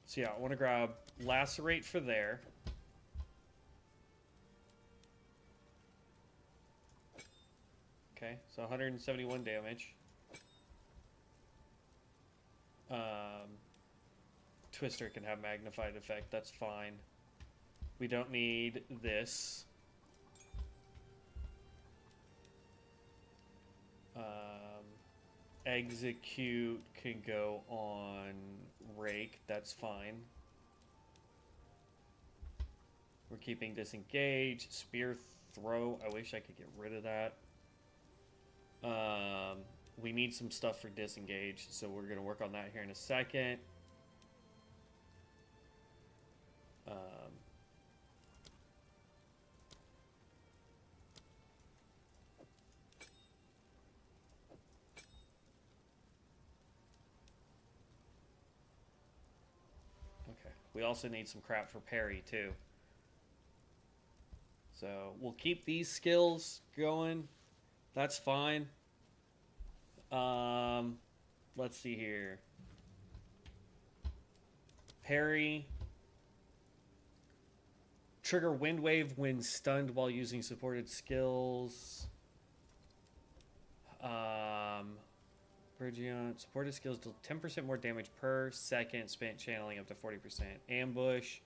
So yeah, I want to grab lacerate for there. Okay, so 171 damage. Twister can have magnified effect, that's fine. We don't need this. Execute can go on Rake, that's fine. We're keeping disengage. Spear throw, I wish I could get rid of that. We need some stuff for disengage, so we're going to work on that here in a second. Okay, we also need some crap for parry too. So we'll keep these skills going. That's fine. Let's see here. Parry. Trigger Wind Wave when stunned while using supported skills. Bridgeon. Supported skills deal 10% more damage per second spent channeling up to 40%. Ambush.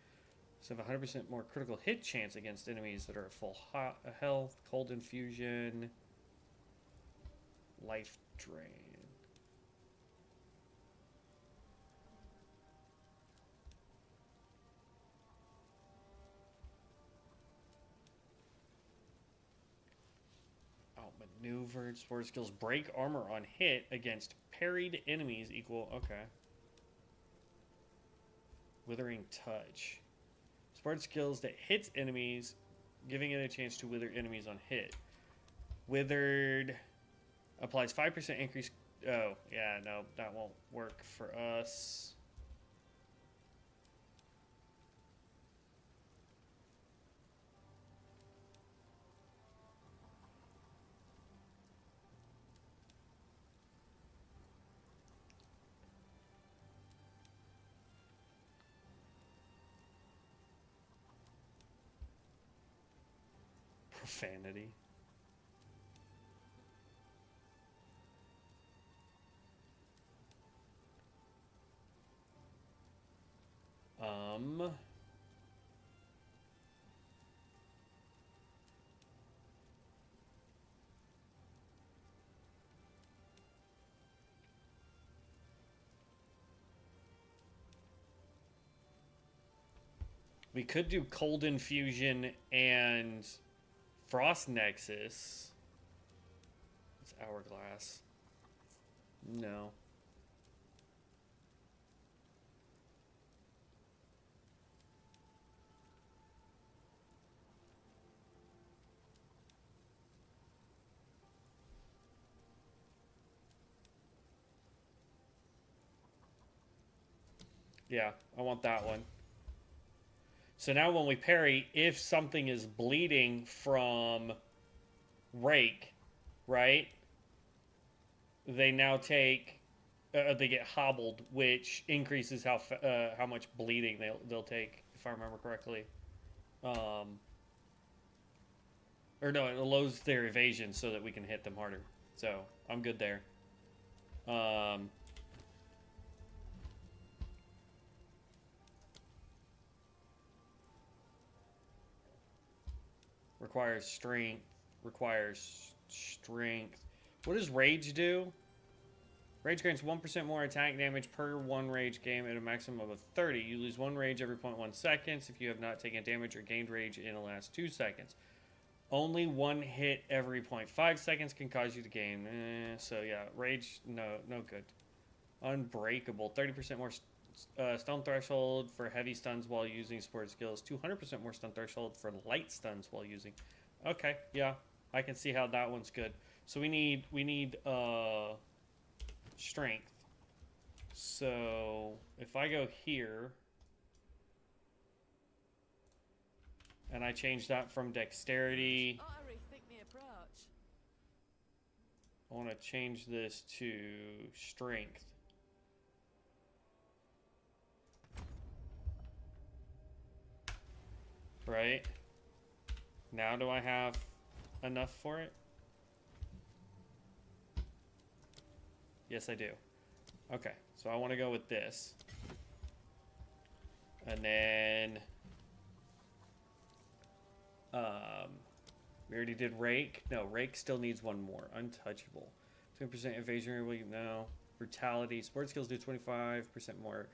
So have 100% more critical hit chance against enemies that are at full health. Cold Infusion. Life Drain. Outmaneuvered. Support skills break armor on hit against parried enemies equal. Okay. Withering Touch. Support skills that hits enemies, giving it a chance to wither enemies on hit. Withered applies 5% increase. Oh, yeah, no, that won't work for us. Profanity. We could do Cold Infusion and Frost Nexus. It's Hourglass. No. Yeah, I want that one. So now when we parry, if something is bleeding from Rake, right? They now take, they get hobbled, which increases how much bleeding they'll take, if I remember correctly. Or no, it lowers their evasion so that we can hit them harder. So I'm good there. Requires strength. Requires strength. What does rage do? Rage grants 1% more attack damage per 1 rage game at a maximum of 30. You lose 1 rage every 0.1 seconds if you have not taken damage or gained rage in the last 2 seconds. Only 1 hit every 0.5 seconds can cause you to gain. So yeah, rage, no good. Unbreakable, 30% more stun threshold for heavy stuns while using support skills. 200% more stun threshold for light stuns while using. Okay, yeah, I can see how that one's good. So we need strength. So if I go here and I change that from dexterity, Ought to rethink the approach. I want to change this to strength. Right? Now do I have enough for it? Yes, I do. Okay, so I want to go with this. And then we already did Rake. No, Rake still needs 1 more. Untouchable. 20% evasion rate, no. Brutality. Sport skills do 25% more.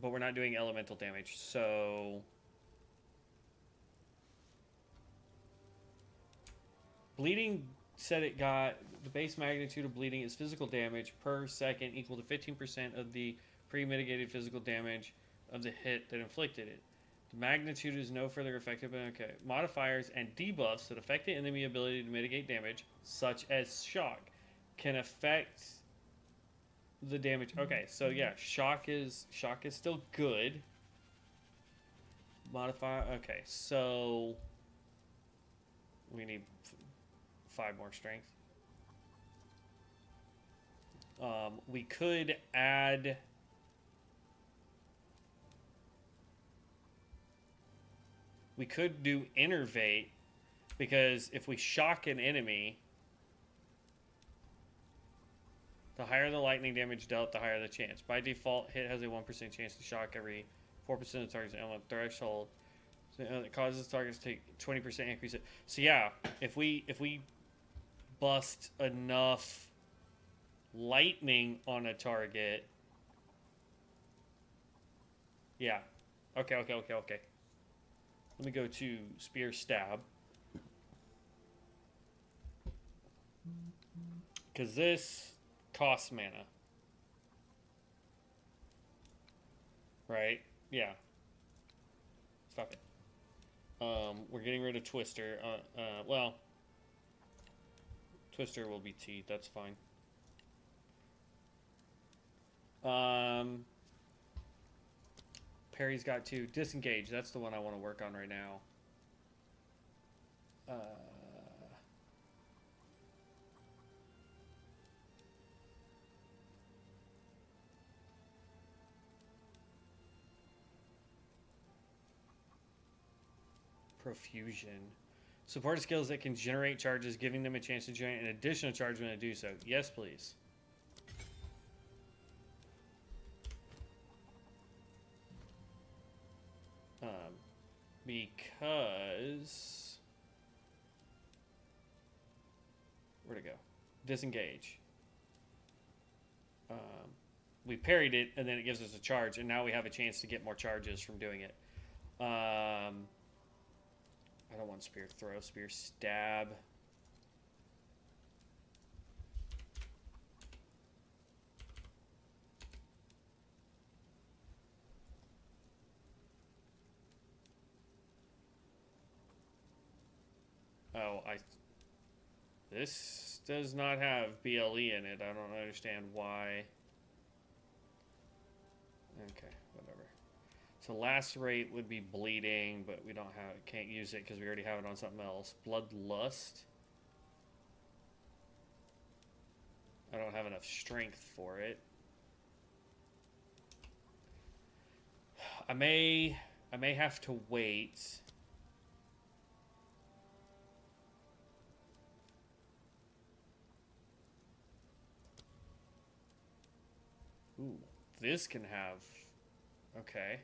But we're not doing elemental damage, so bleeding said it got the base magnitude of bleeding is physical damage per second equal to 15% of the pre-mitigated physical damage of the hit that inflicted it. The magnitude is no further effective. Okay. Modifiers and debuffs that affect the enemy ability to mitigate damage, such as shock, can affect the damage. Okay, so yeah, shock is still good. Modify. Okay, so we need 5 more strength. We could add. We could do innervate, because if we shock an enemy, the higher the lightning damage dealt, the higher the chance. By default, hit has a 1% chance to shock every 4% of the target's element threshold. So it causes targets to take 20% increase. So yeah, if we bust enough lightning on a target, yeah. Okay. Let me go to Spear Stab. Because this costs mana. Right? Yeah. Stop it. We're getting rid of Twister. Well, Twister will be T. That's fine. Perry's got 2. Disengage. That's the one I want to work on right now. Profusion. Support skills that can generate charges, giving them a chance to generate an additional charge when they do so. Yes, please. Because where'd it go? Disengage. We parried it, and then it gives us a charge, and now we have a chance to get more charges from doing it. I don't want Spear Throw. Spear Stab. Oh, this does not have BLE in it. I don't understand why. Okay, whatever. So lacerate would be bleeding, but we can't use it because we already have it on something else. Bloodlust. I don't have enough strength for it. I may have to wait. Ooh, this can have. Okay.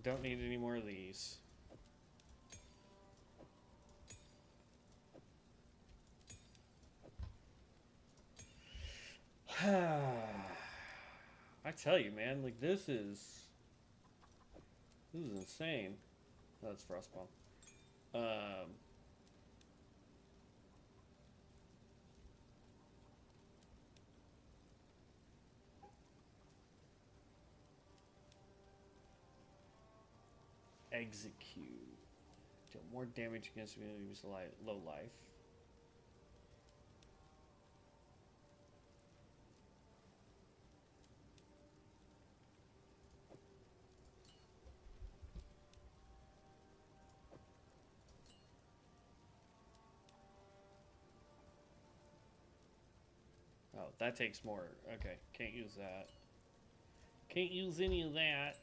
Don't need any more of these. I tell you, man, like this is insane. Oh, that's frostball. Execute. Deal more damage against enemies low life. Oh, that takes more. Okay, can't use that. Can't use any of that.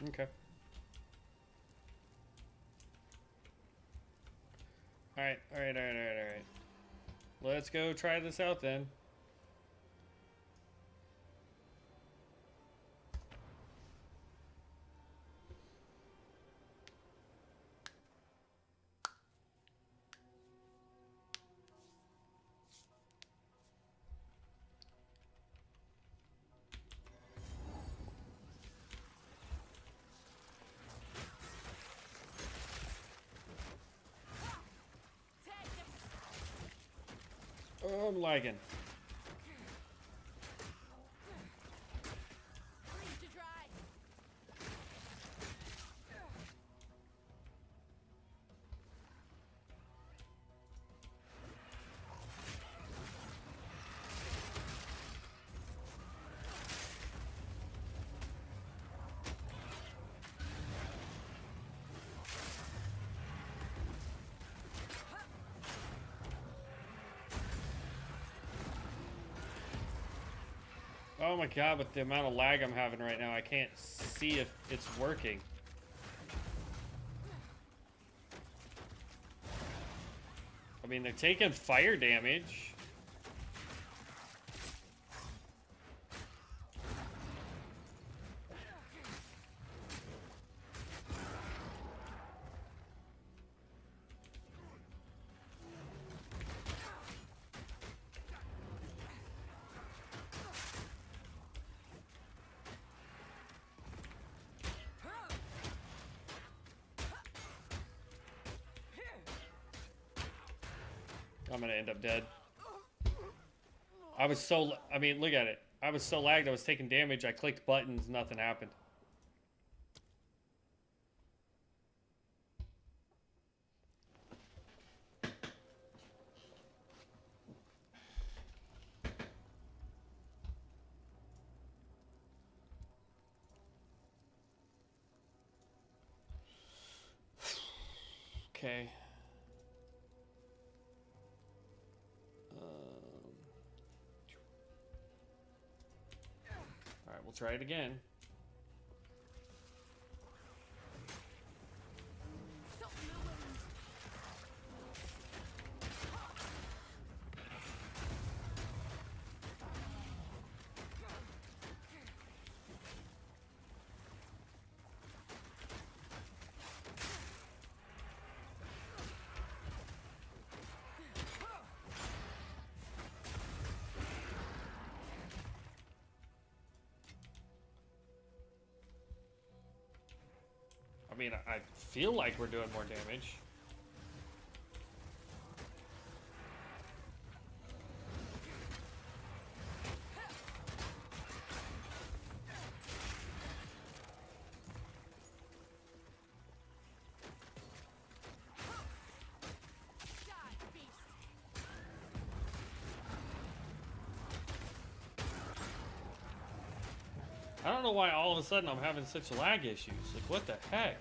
Okay. Alright. Let's go try this out then. Oh, I'm lagging. Freeze to dry. Oh my god, with the amount of lag I'm having right now, I can't see if it's working. I mean, they're taking fire damage. I'm gonna end up dead. I mean, look at it. I was so lagged, I was taking damage, I clicked buttons, nothing happened. Okay. Alright, we'll try it again. I mean, I feel like we're doing more damage. I don't know why all of a sudden I'm having such lag issues. Like, what the heck?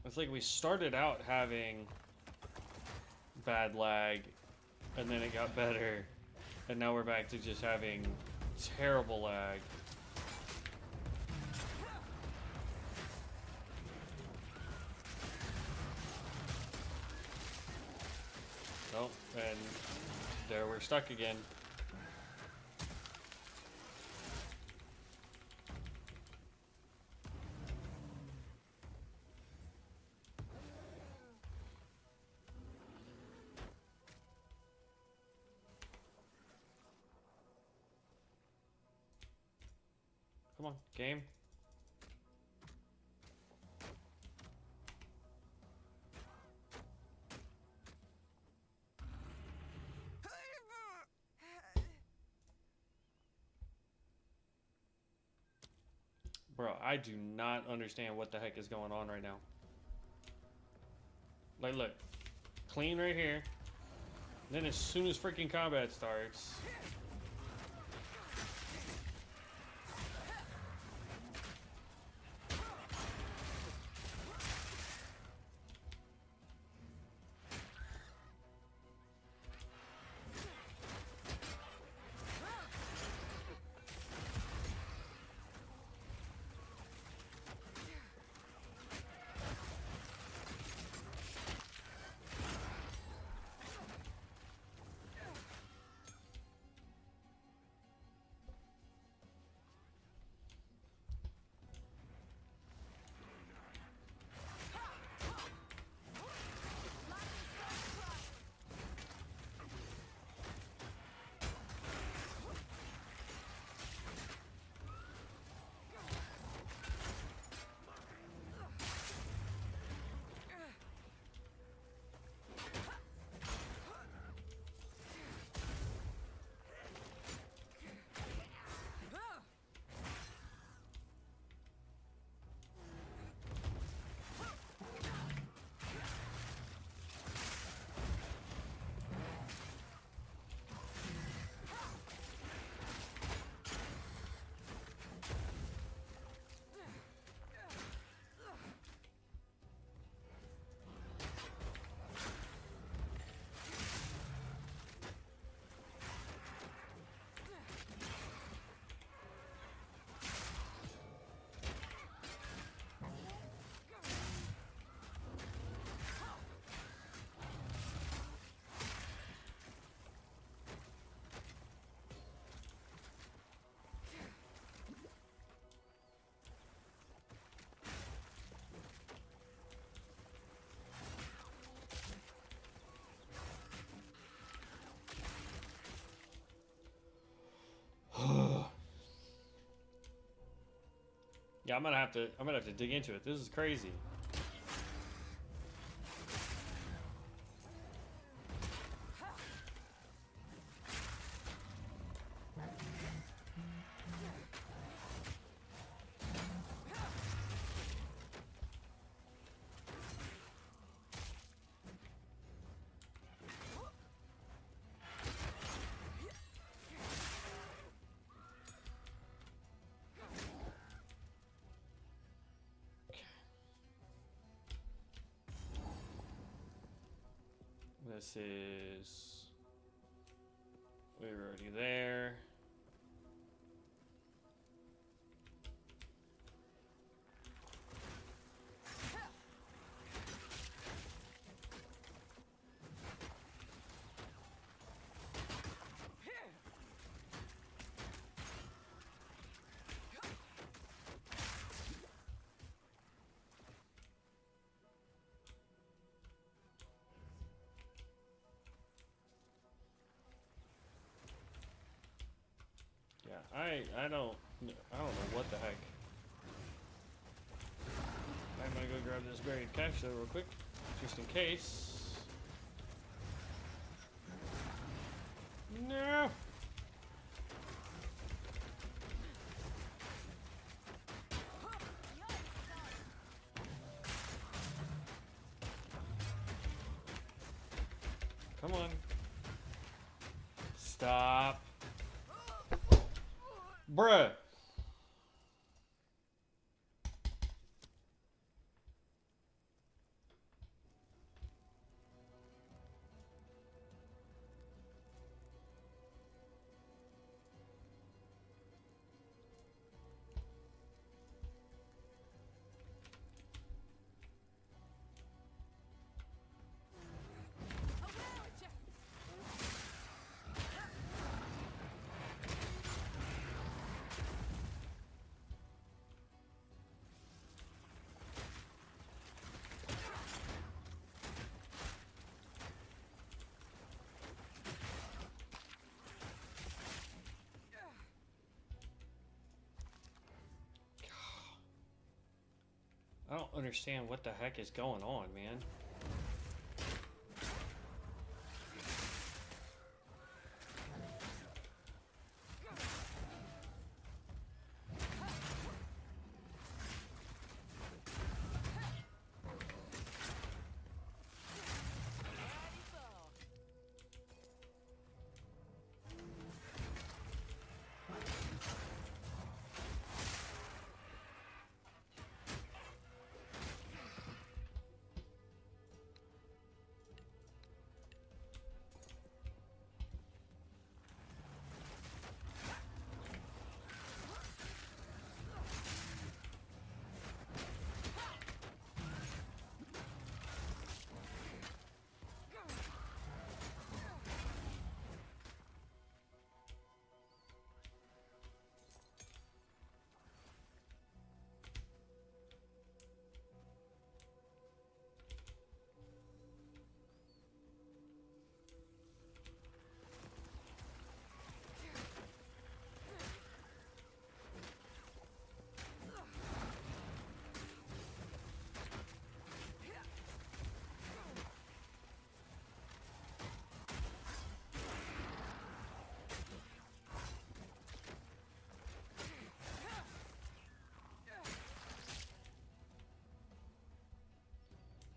It's like we started out having bad lag, and then it got better, and now we're back to just having terrible lag. Oh, and there we're stuck again. Come on, game. Bro, I do not understand what the heck is going on right now. Like, look. Clean right here. Then as soon as freaking combat starts... Yeah, I'm gonna have to dig into it. This is crazy. This is... we were already there. I don't know what the heck. I'm gonna go grab this buried cache though real quick, just in case. No. Come on. Stop. Bruh. I don't understand what the heck is going on, man.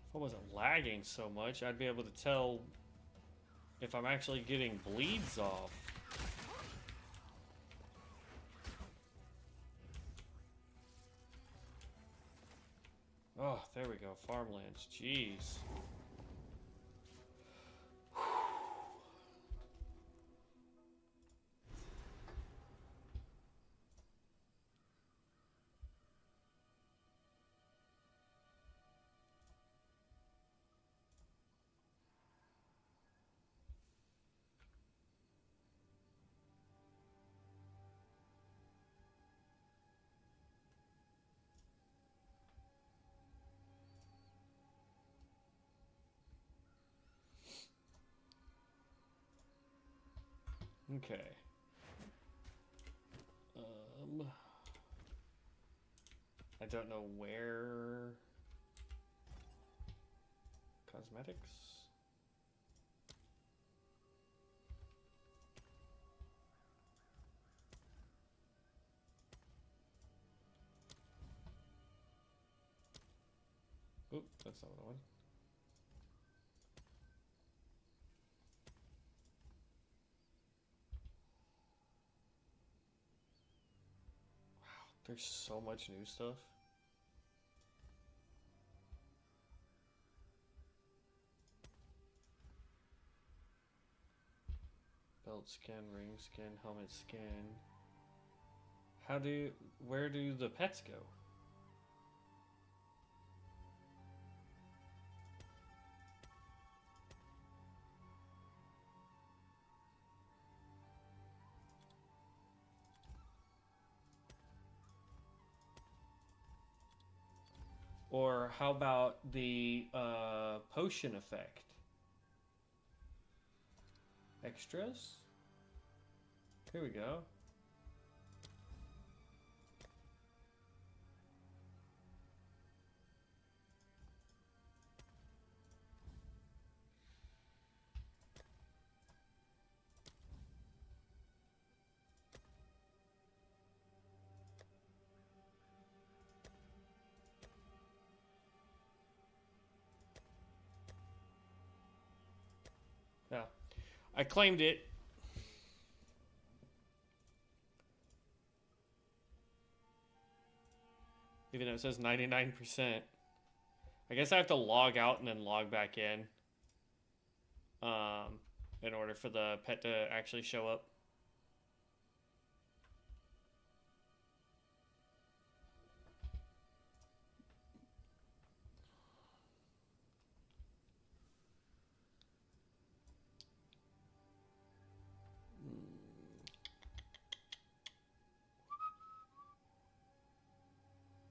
If I wasn't lagging so much, I'd be able to tell if I'm actually getting bleeds off. Oh, there we go. Farmlands. Jeez. Okay. I don't know where. Cosmetics. Oop, that's not what I want. There's so much new stuff. Belt skin, ring skin, helmet skin. Where do the pets go? Or how about the potion effect? Extras? Here we go. Yeah. I claimed it. Even though it says 99%. I guess I have to log out and then log back in order for the pet to actually show up.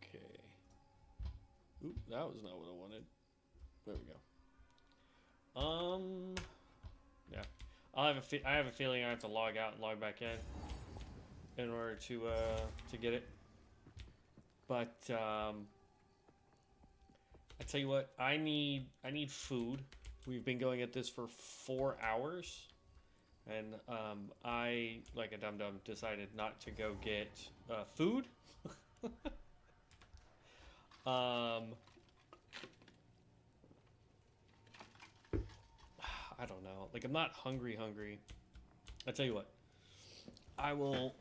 Okay. Oop, that was not what I wanted. There we go. Yeah. I have a feeling I have to log out and log back in order to get it. But I tell you what, I need food. We've been going at this for 4 hours, and I, like a dum-dum, decided not to go get food. I don't know. Like, I'm not hungry. I tell you what, I will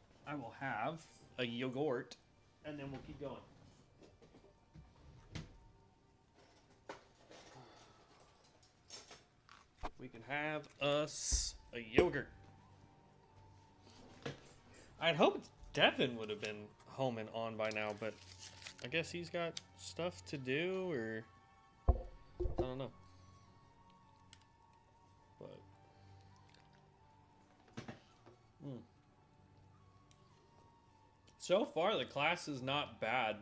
have a yogurt, and then we'll keep going. We can have us a yogurt. I'd hoped Devin would have been home and on by now, but I guess he's got stuff to do, or I don't know. But so far the class is not bad.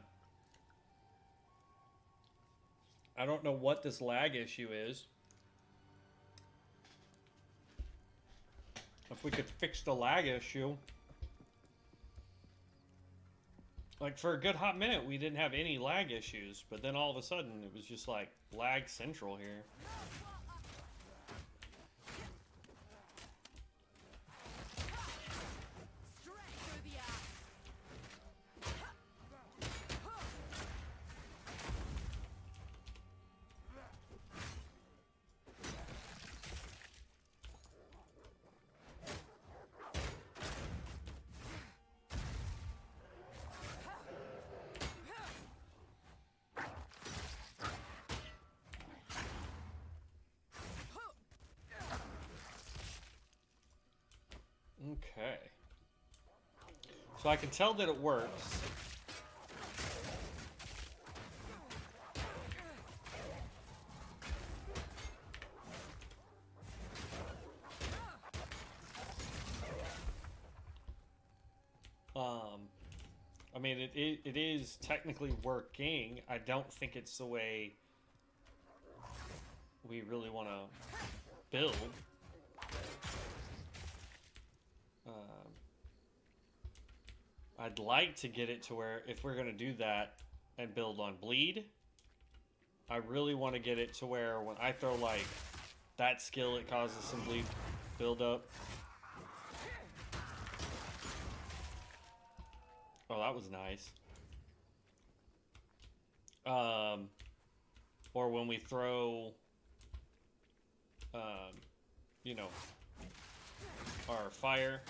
I don't know what this lag issue is. If we could fix the lag issue. Like, for a good hot minute, we didn't have any lag issues, but then all of a sudden, it was just like lag central here. Okay. So I can tell that it works. I mean, it is technically working. I don't think it's the way we really want to build. I'd like to get it to where if we're going to do that and build on bleed, I really want to get it to where when I throw like that skill, it causes some bleed build up. Oh, that was nice. Or when we throw, you know, our fire.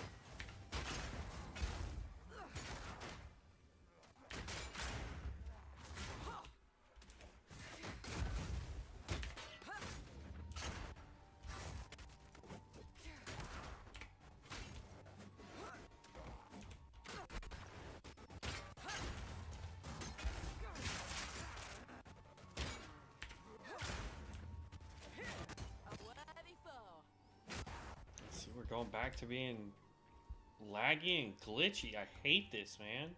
We're going back to being laggy and glitchy. I hate this, man.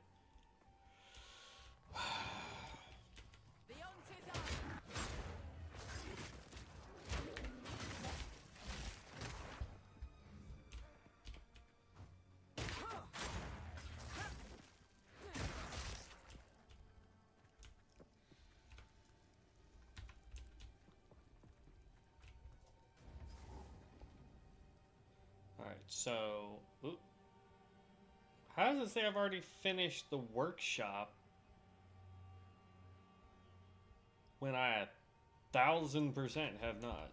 So, how does it say I've already finished the workshop when I 1000% have not?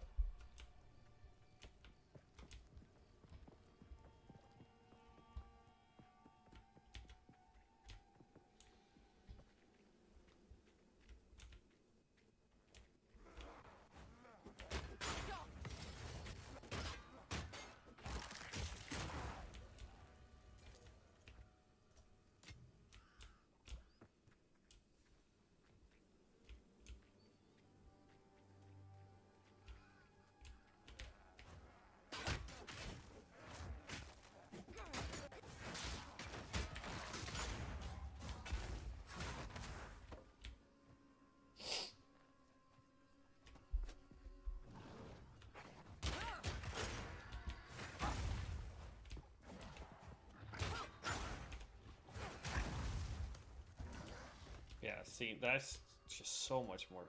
see, that's just so much more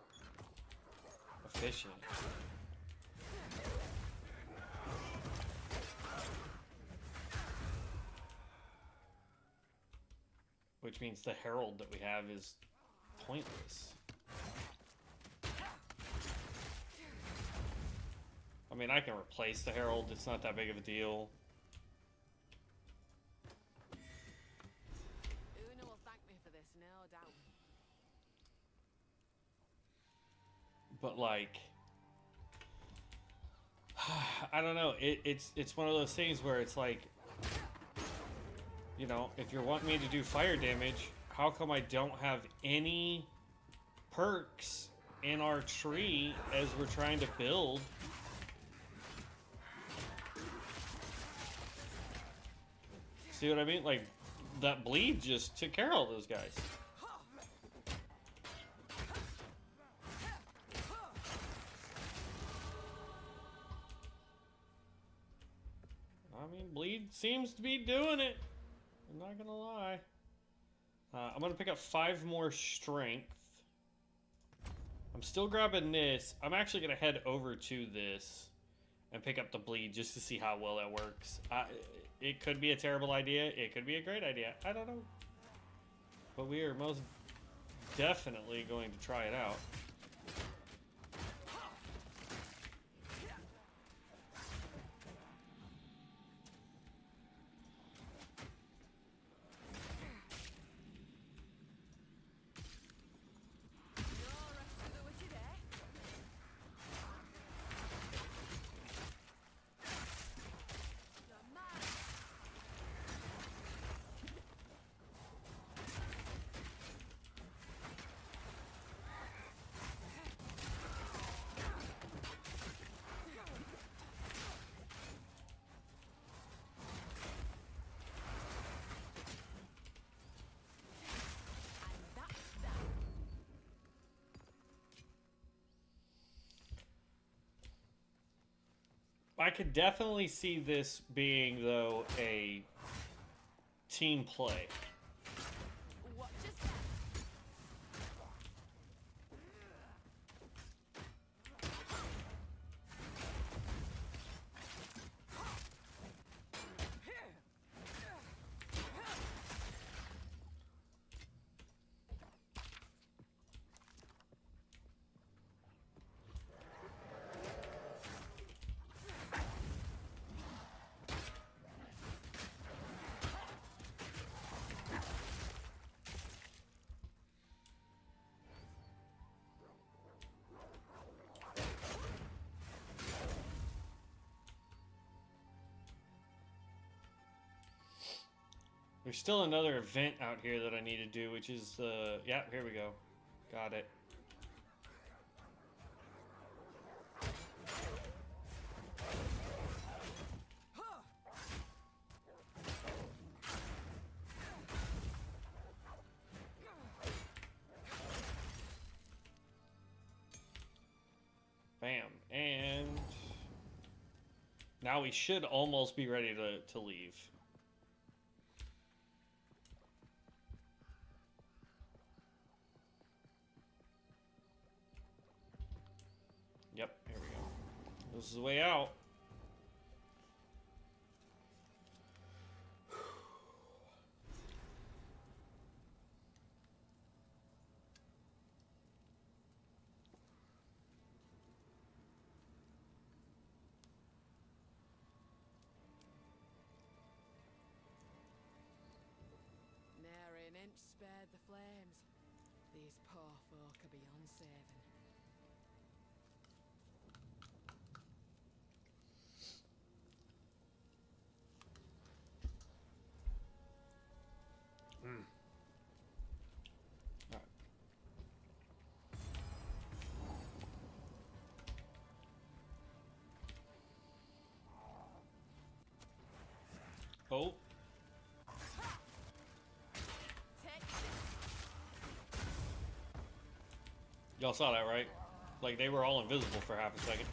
efficient. Which means the herald that we have is pointless. I mean, I can replace the herald. It's not that big of a deal. Una will thank me for this, no doubt. But like, I don't know. It's one of those things where it's like, you know, if you're wanting me to do fire damage, how come I don't have any perks in our tree as we're trying to build? See what I mean? Like, that bleed just took care of all those guys. I mean, bleed seems to be doing it. I'm not gonna lie. I'm gonna pick up 5 more strength. I'm still grabbing this. I'm actually gonna head over to this and pick up the bleed just to see how well that works. It could be a terrible idea. It could be a great idea. I don't know. But we are most definitely going to try it out. I could definitely see this being, though, a team play. Watch your step. There's still another event out here that I need to do, which is the... yeah, here we go. Got it. Bam. And now we should almost be ready to leave. Yep, here we go. This is the way out. Nary an inch spared the flames. These poor folk are beyond saving. Oh. Y'all saw that, right? Like, they were all invisible for half a second.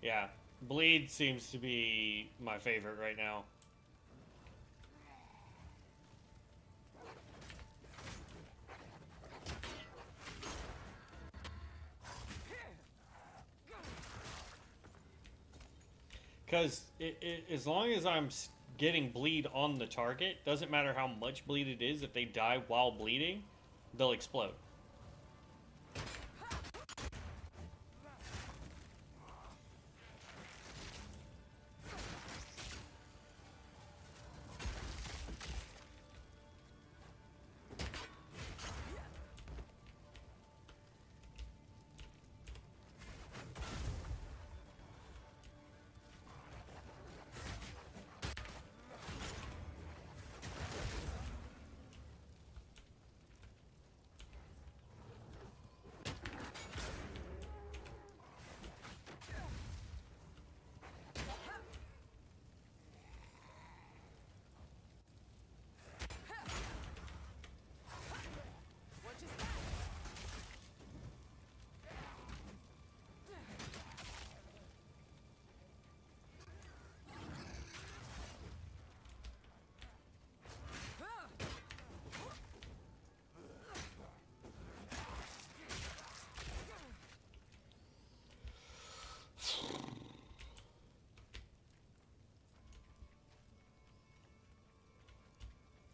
Yeah, bleed seems to be my favorite right now. Because as long as I'm getting bleed on the target, doesn't matter how much bleed it is, if they die while bleeding, they'll explode.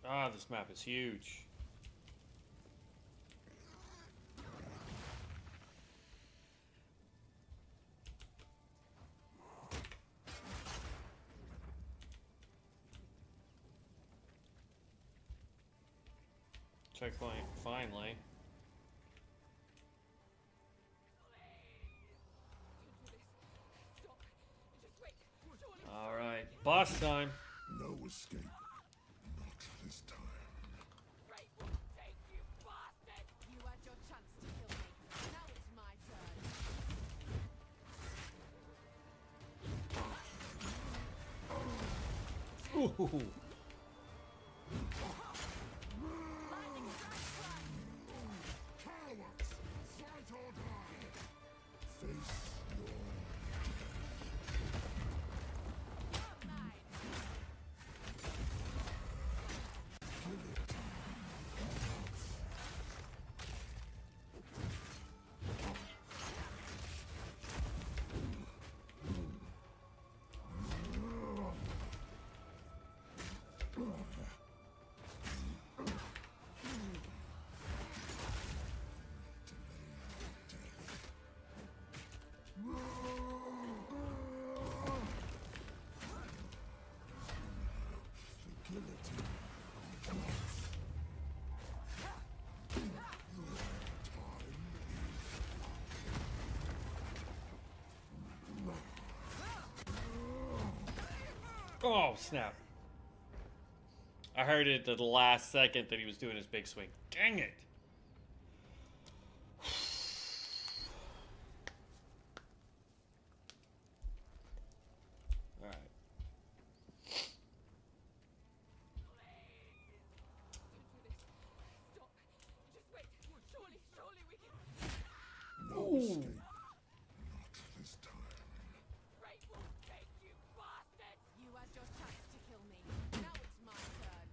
Ah, this map is huge. Checkpoint, finally. Alright, boss time. No escape. Not this time. Great will take you, bastard! You had your chance to kill me. Now it's my turn. Ooh. Cowards! Fight or die! Face your Oh, snap. I heard it at the last second that he was doing his big swing. Dang it. Alright. Stop! Just wait! Surely we can... no escape. Not this time. Great will take you, bastard! You had your chance to kill me. Now it's my turn.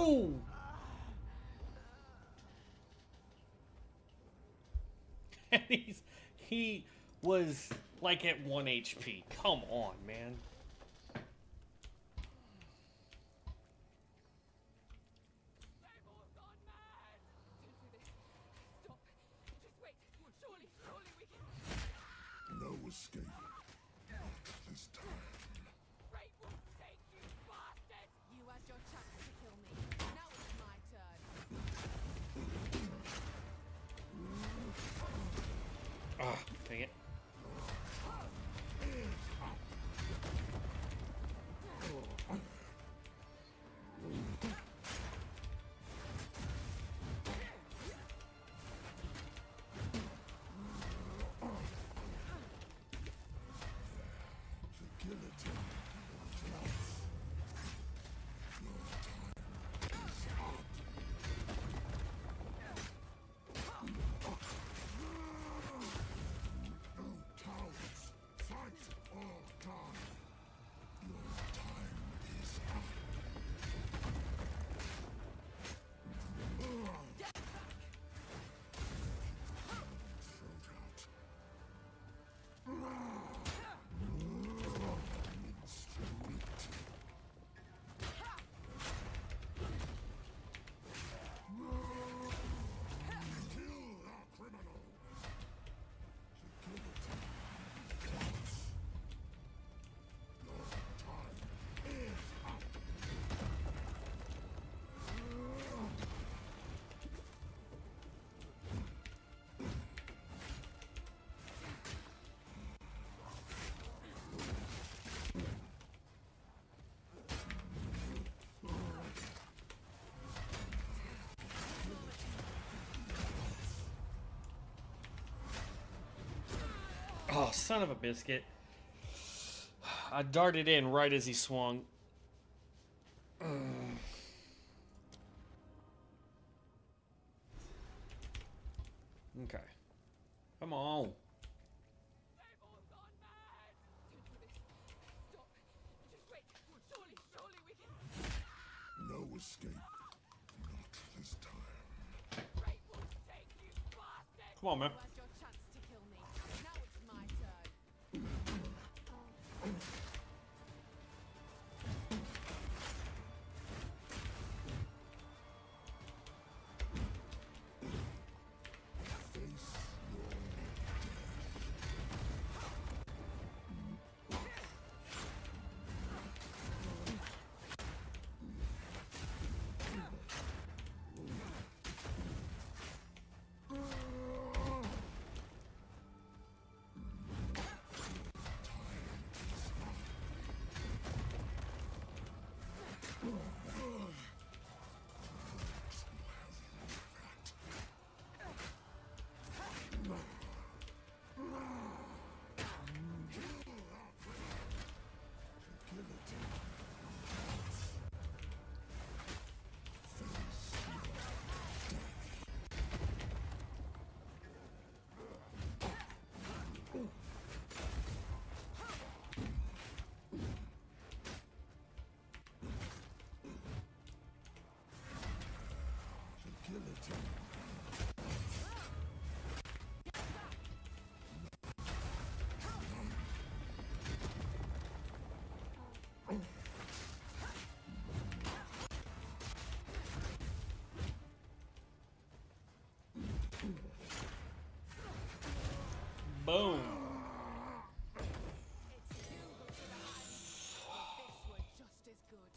No! And he was like at 1 HP. Come on, man. They've all gone mad! Don't do this. Stop. Just wait. Surely we can... No escape. Not this time. Great will take you, bastard! You had your chance to kill me. Now it's my turn. Ah, dang it. Oh, son of a biscuit. I darted in right as he swung. Okay. Come on. They've all gone mad! Don't do this. Stop. Just wait. Surely we can... No escape. Not this time. Great will take you, bastard! Come on, man. You had your chance to kill me. Now it's my turn. Boom. It's you who should have had me. But this were just as good.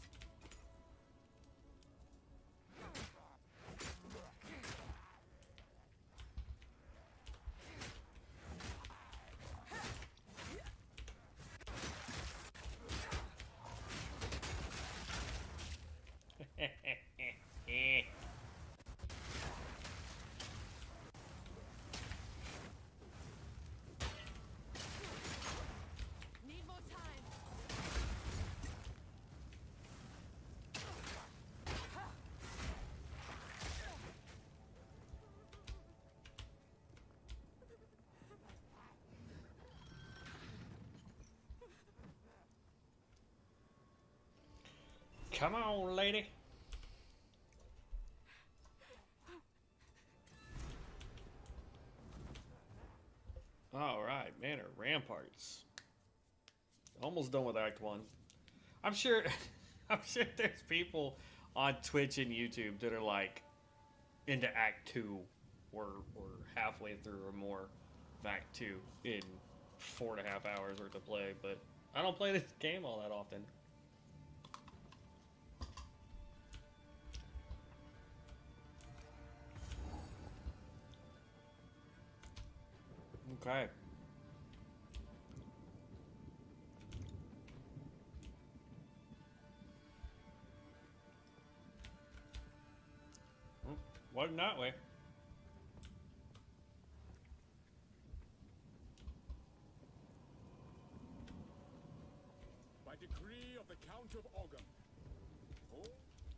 Need more time. Come on, lady. All right, Manor Ramparts. Almost done with Act 1. I'm sure I'm sure there's people on Twitch and YouTube that are like into Act 2 or halfway through or more of Act 2 in 4.5 hours worth of play, but I don't play this game all that often. Okay. Wasn't that way. By decree of the Count of Ogre. Oh?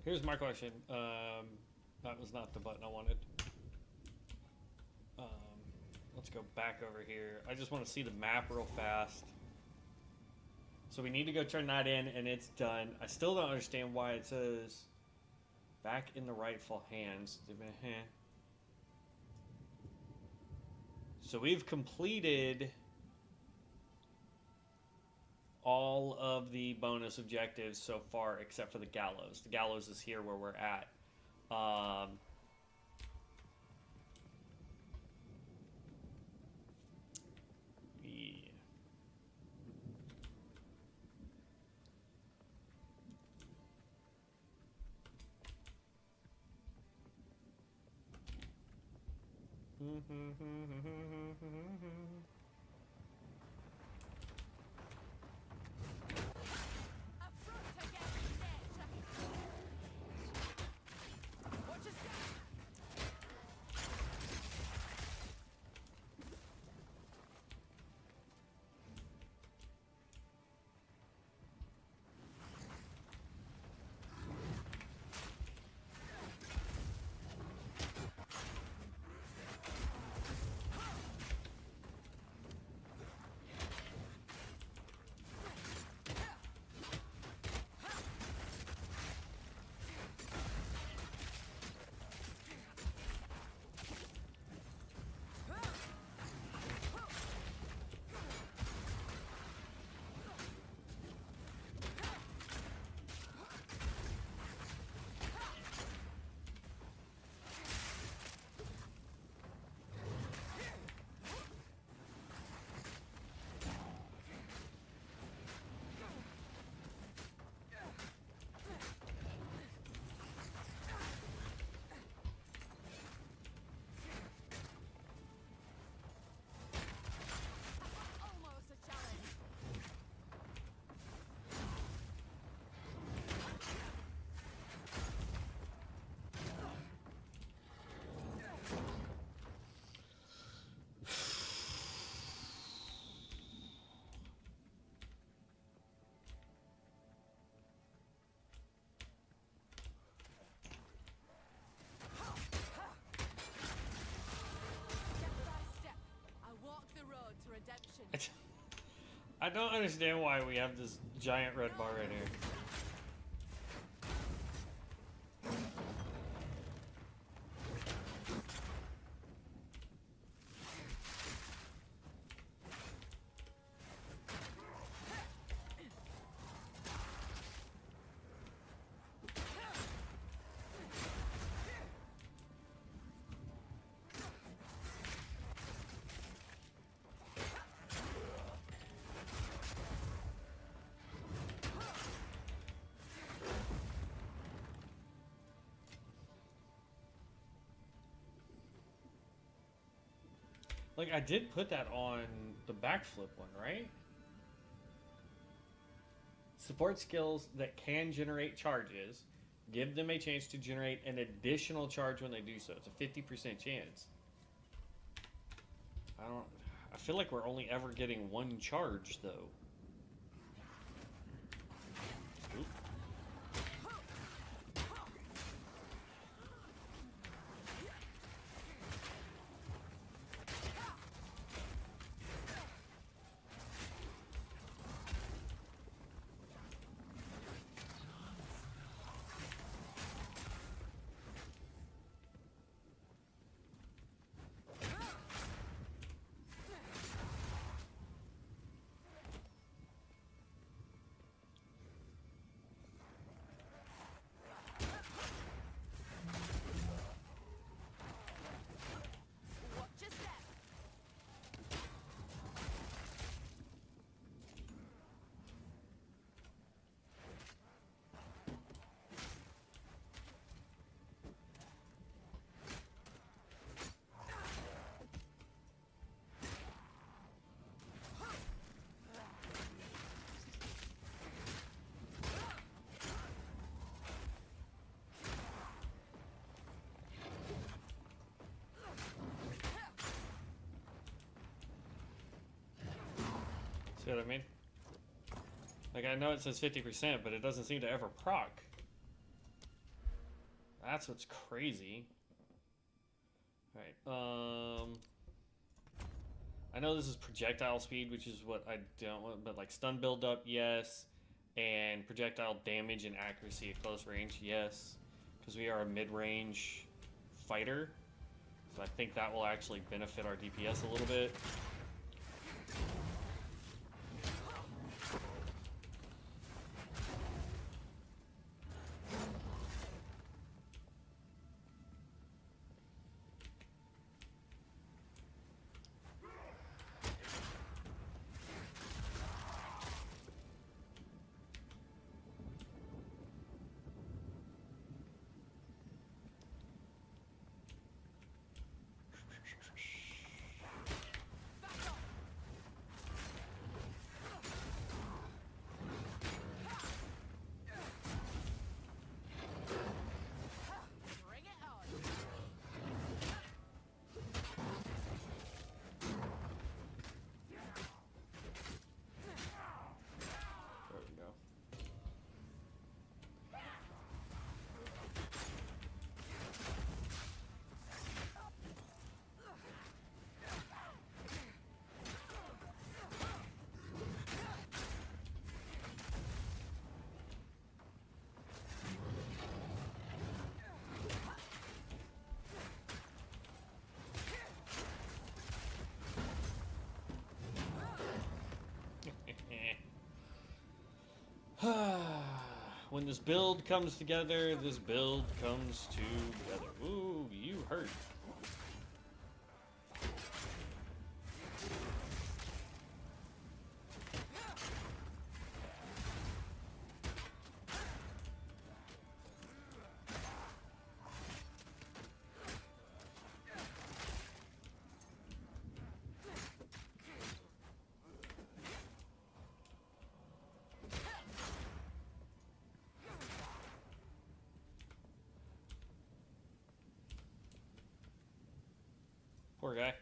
Here's my question. That was not the button I wanted. Let's go back over here. I just want to see the map real fast. So we need to go turn that in, and it's done. I still don't understand why it says back in the rightful hands. So we've completed all of the bonus objectives so far except for the gallows. The gallows is here where we're at. I don't understand why we have this giant red bar right here. Like, I did put that on the backflip one, right? Support skills that can generate charges. Give them a chance to generate an additional charge when they do so. It's a 50% chance. I feel like we're only ever getting one charge, though. Oop. what I mean? Like, I know it says 50%, but it doesn't seem to ever proc. That's what's crazy. Alright, I know this is projectile speed, which is what I don't want, but like stun buildup, yes. And projectile damage and accuracy at close range, yes. Because we are a mid-range fighter. So I think that will actually benefit our DPS a little bit. Bring it on. There we go. When this build comes together, this build comes together. Ooh, you hurt. Poor guy.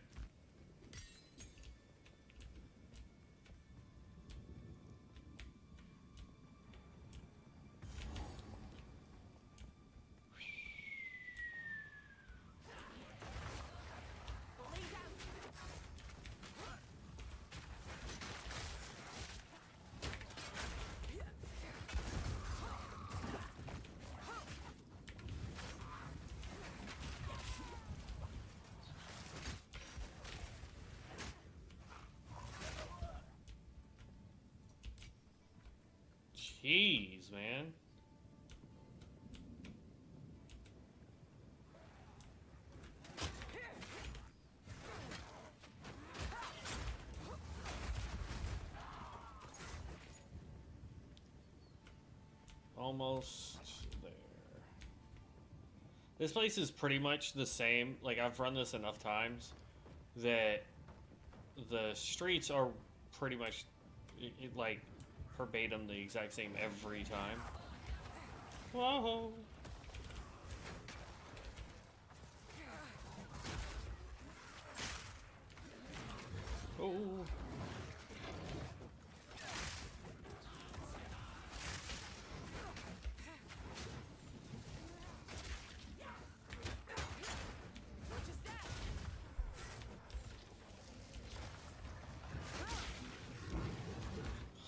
Jeez, man. Almost there. This place is pretty much the same. Like, I've run this enough times that the streets are pretty much like verbatim the exact same every time. Whoa. Oh.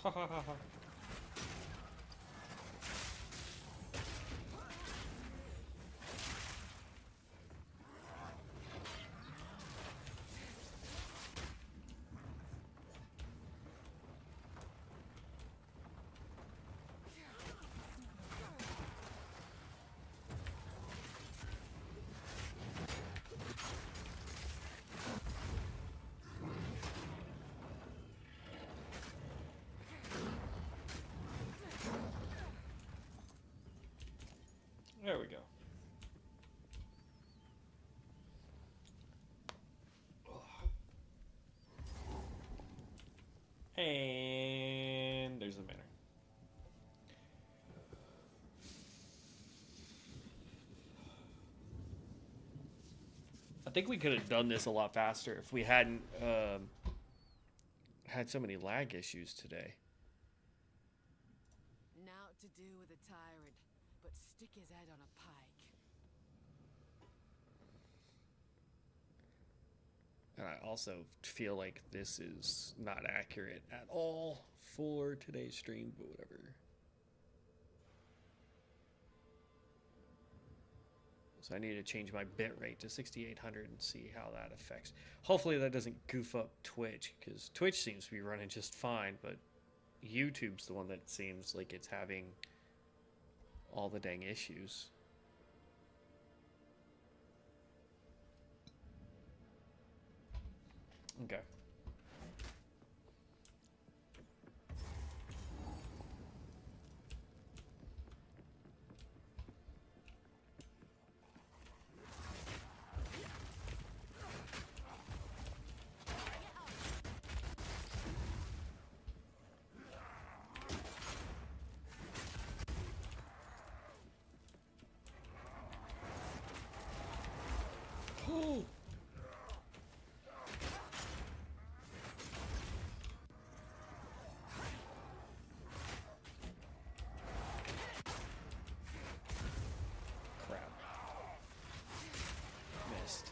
Ha ha ha ha. There we go. And there's the banner. I think we could have done this a lot faster if we hadn't had so many lag issues today. Naught to do with a tyrant, but stick his head on a pike. And I also feel like this is not accurate at all for today's stream, but whatever. So I need to change my bitrate to 6800 and see how that affects. Hopefully that doesn't goof up Twitch, because Twitch seems to be running just fine, but YouTube's the one that seems like it's having all the dang issues. Okay. Oh. Crap. Missed.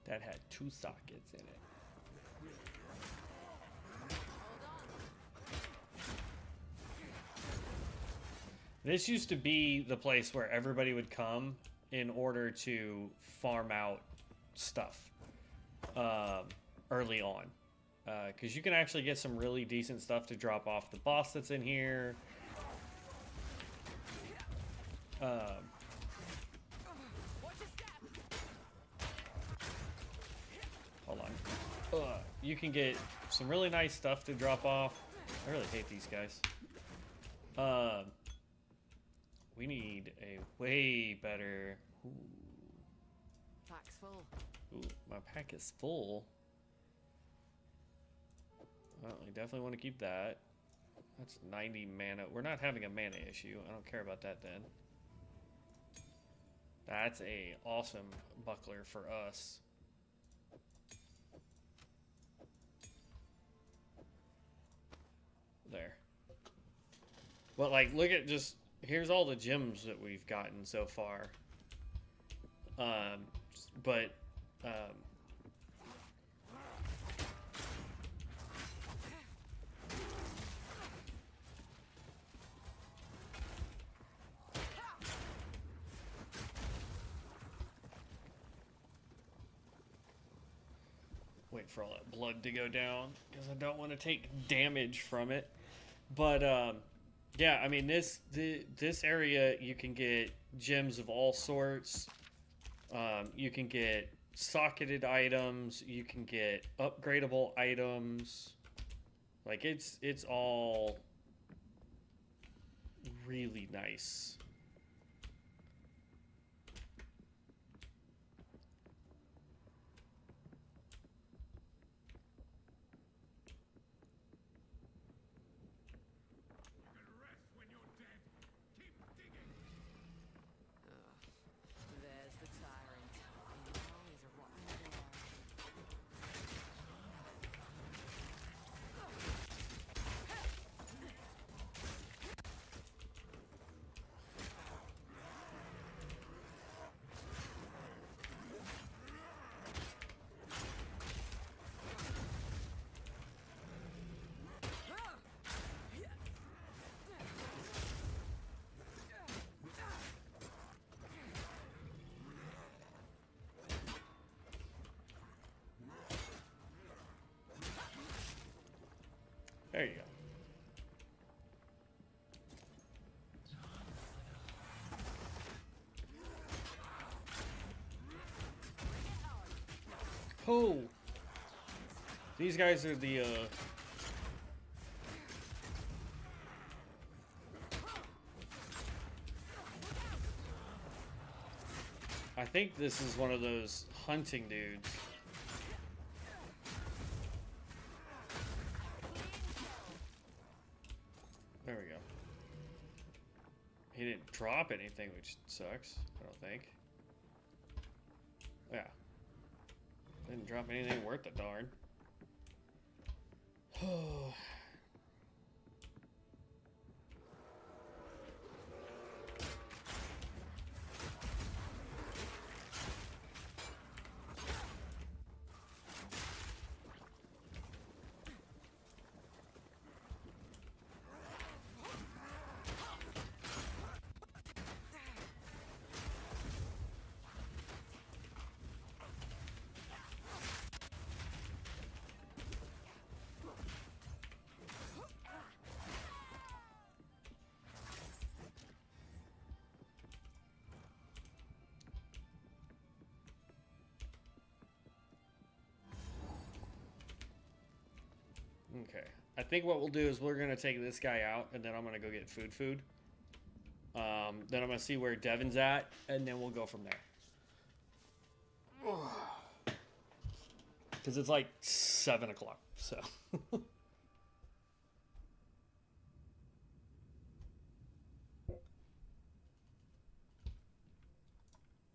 That had 2 sockets in it. This used to be the place where everybody would come in order to farm out stuff early on. Because you can actually get some really decent stuff to drop off the boss that's in here. Hold on. You can get some really nice stuff to drop off. I really hate these guys. We need a way better... Ooh. Pack's full. Ooh, my pack is full. Well, we definitely want to keep that. That's 90 mana. We're not having a mana issue. I don't care about that then. That's a awesome buckler for us. There. But like, look at just, here's all the gems that we've gotten so far. Wait for all that blood to go down because I don't want to take damage from it. But yeah, I mean this area you can get gems of all sorts. You can get socketed items. You can get upgradable items. Like it's all really nice. There's the tyrant. Now he's a rotten boy. There you go. Oh! These guys are the, I think this is one of those hunting dudes. There we go. He didn't drop anything, which sucks, I don't think. Yeah. Didn't drop anything worth a darn. Okay. I think what we'll do is we're going to take this guy out, and then I'm going to go get food. Then I'm going to see where Devin's at, and then we'll go from there. Because it's like 7 o'clock, so...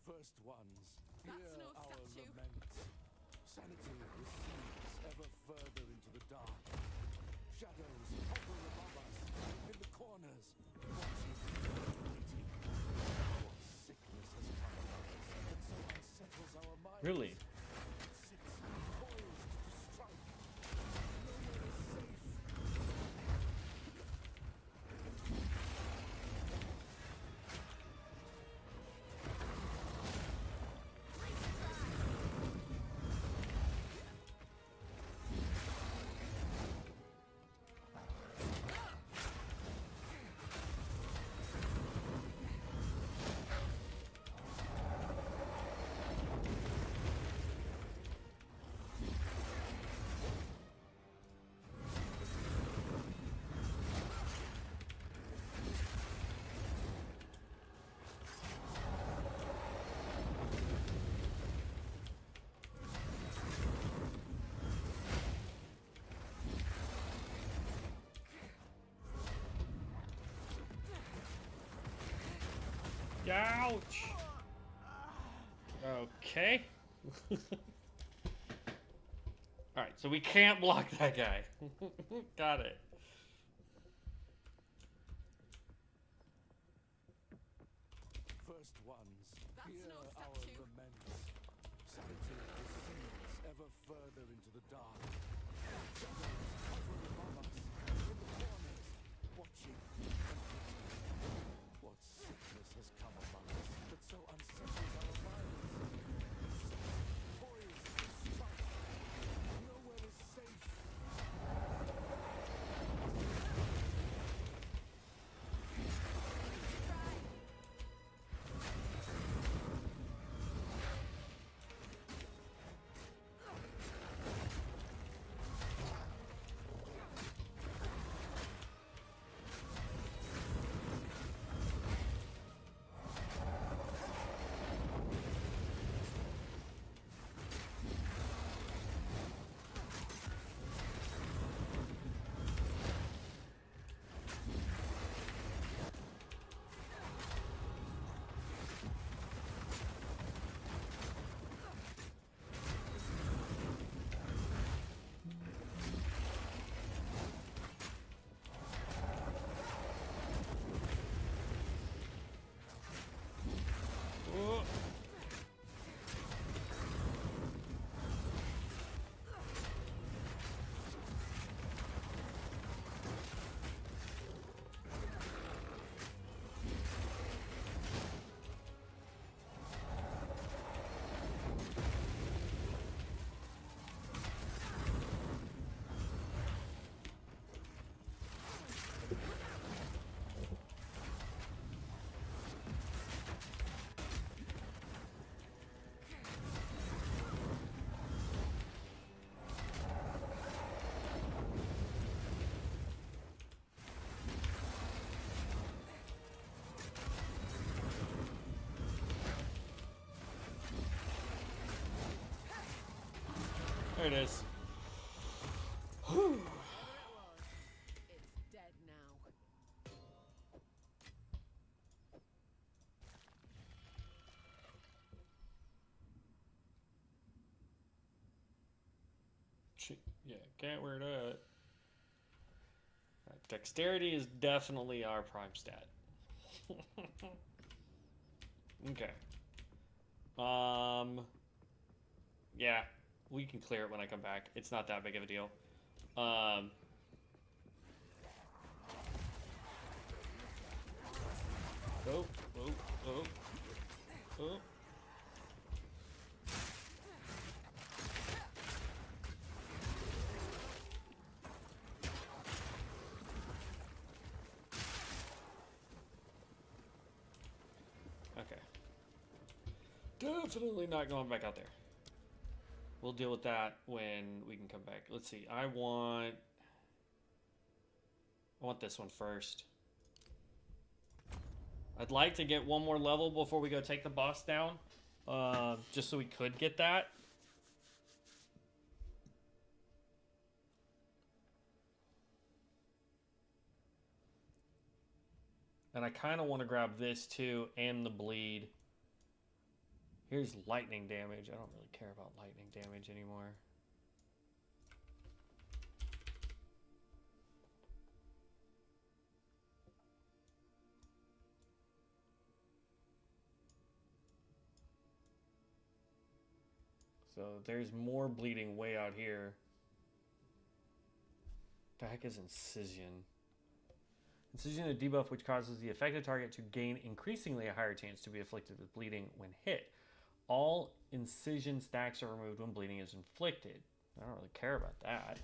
First ones, That's hear no our statue. lament. Sanity recedes ever further into the dark. Shadows hover above us, in the corners, watching, waiting. What sickness has come upon us that so unsettles our minds? Really? It sits poised to strike. Nowhere is safe. Ouch! Okay. Alright, so we can't block that guy. Got it. First ones, That's hear no our statue. lament. Sanity recedes ever further into the dark. Shadows hover above us, in the corners, watching and waiting. What sickness has come among us that so unsettles our minds? It sits poised to strike. Nowhere is safe. There it is. Whatever it was, it's dead now. Yeah, can't wear that. Right, dexterity is definitely our prime stat. Okay. Yeah, we can clear it when I come back. It's not that big of a deal. Oh. Okay. Definitely not going back out there. We'll deal with that when we can come back. Let's see. I want this one first. I'd like to get one more level before we go take the boss down. Just so we could get that. And I kind of want to grab this too and the bleed. Here's lightning damage. I don't really care about lightning damage anymore. So there's more bleeding way out here. The heck is Incision? Incision is a debuff which causes the affected target to gain increasingly a higher chance to be afflicted with bleeding when hit. All incision stacks are removed when bleeding is inflicted. I don't really care about that.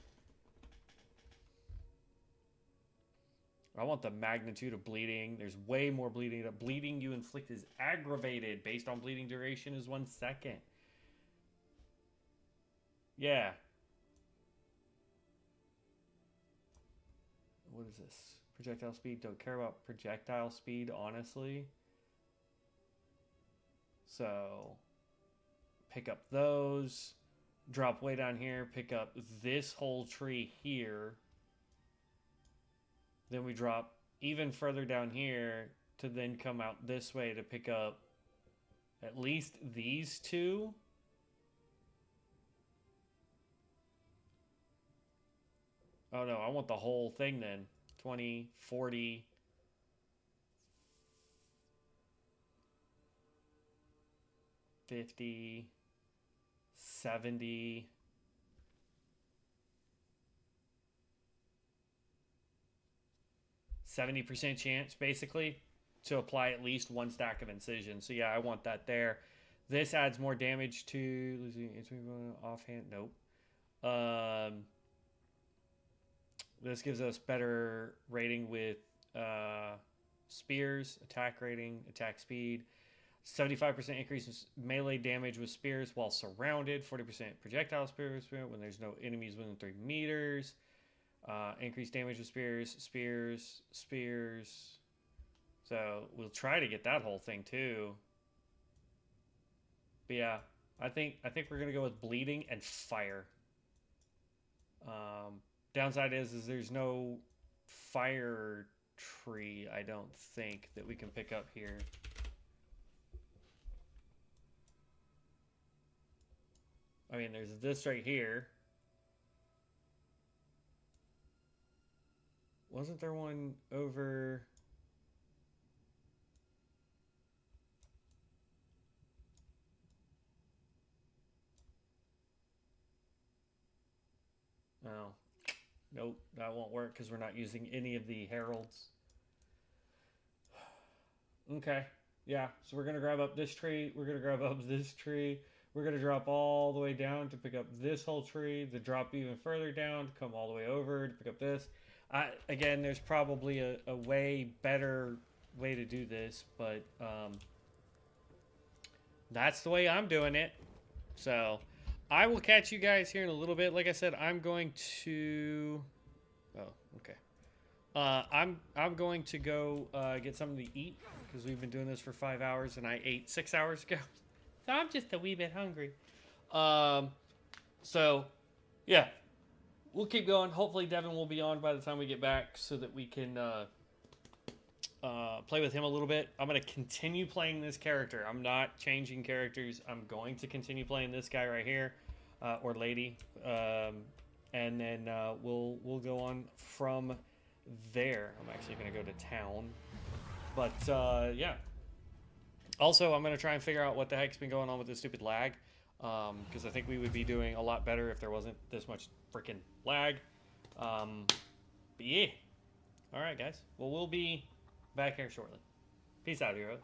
I want the magnitude of bleeding. There's way more bleeding. The bleeding you inflict is aggravated based on bleeding duration is 1 second. Yeah. What is this? Projectile speed. Don't care about projectile speed, honestly. So, pick up those. Drop way down here. Pick up this whole tree here. Then we drop even further down here to then come out this way to pick up at least these two. Oh no, I want the whole thing then. 20, 40. 50. 70. 70% chance, basically, to apply at least one stack of incision. So yeah, I want that there. This adds more damage to losing offhand. Nope. This gives us better rating with spears, attack rating, attack speed. 75% increase in melee damage with spears while surrounded. 40% projectile spears when there's no enemies within 3 meters. Increased damage with spears. So we'll try to get that whole thing too. But yeah, I think we're gonna go with bleeding and fire. Downside is there's no fire tree, I don't think, that we can pick up here. I mean, there's this right here. Wasn't there one over... Oh. Nope, that won't work because we're not using any of the heralds. Okay, yeah, so we're going to grab up this tree. We're going to grab up this tree. We're going to drop all the way down to pick up this whole tree. To drop even further down to come all the way over to pick up this. Again, there's probably a way better way to do this, but that's the way I'm doing it. So... I will catch you guys here in a little bit. Like I said, I'm going to... Oh, okay. I'm going to go get something to eat because we've been doing this for 5 hours and I ate 6 hours ago. So I'm just a wee bit hungry. So yeah, we'll keep going. Hopefully Devin will be on by the time we get back so that we can play with him a little bit. I'm going to continue playing this character. I'm not changing characters. I'm going to continue playing this guy right here, or lady, and then we'll go on from there. I'm actually going to go to town, but yeah. Also, I'm going to try and figure out what the heck's been going on with this stupid lag, because I think we would be doing a lot better if there wasn't this much freaking lag. But yeah. All right, guys. Well, we'll be back here shortly. Peace out, heroes.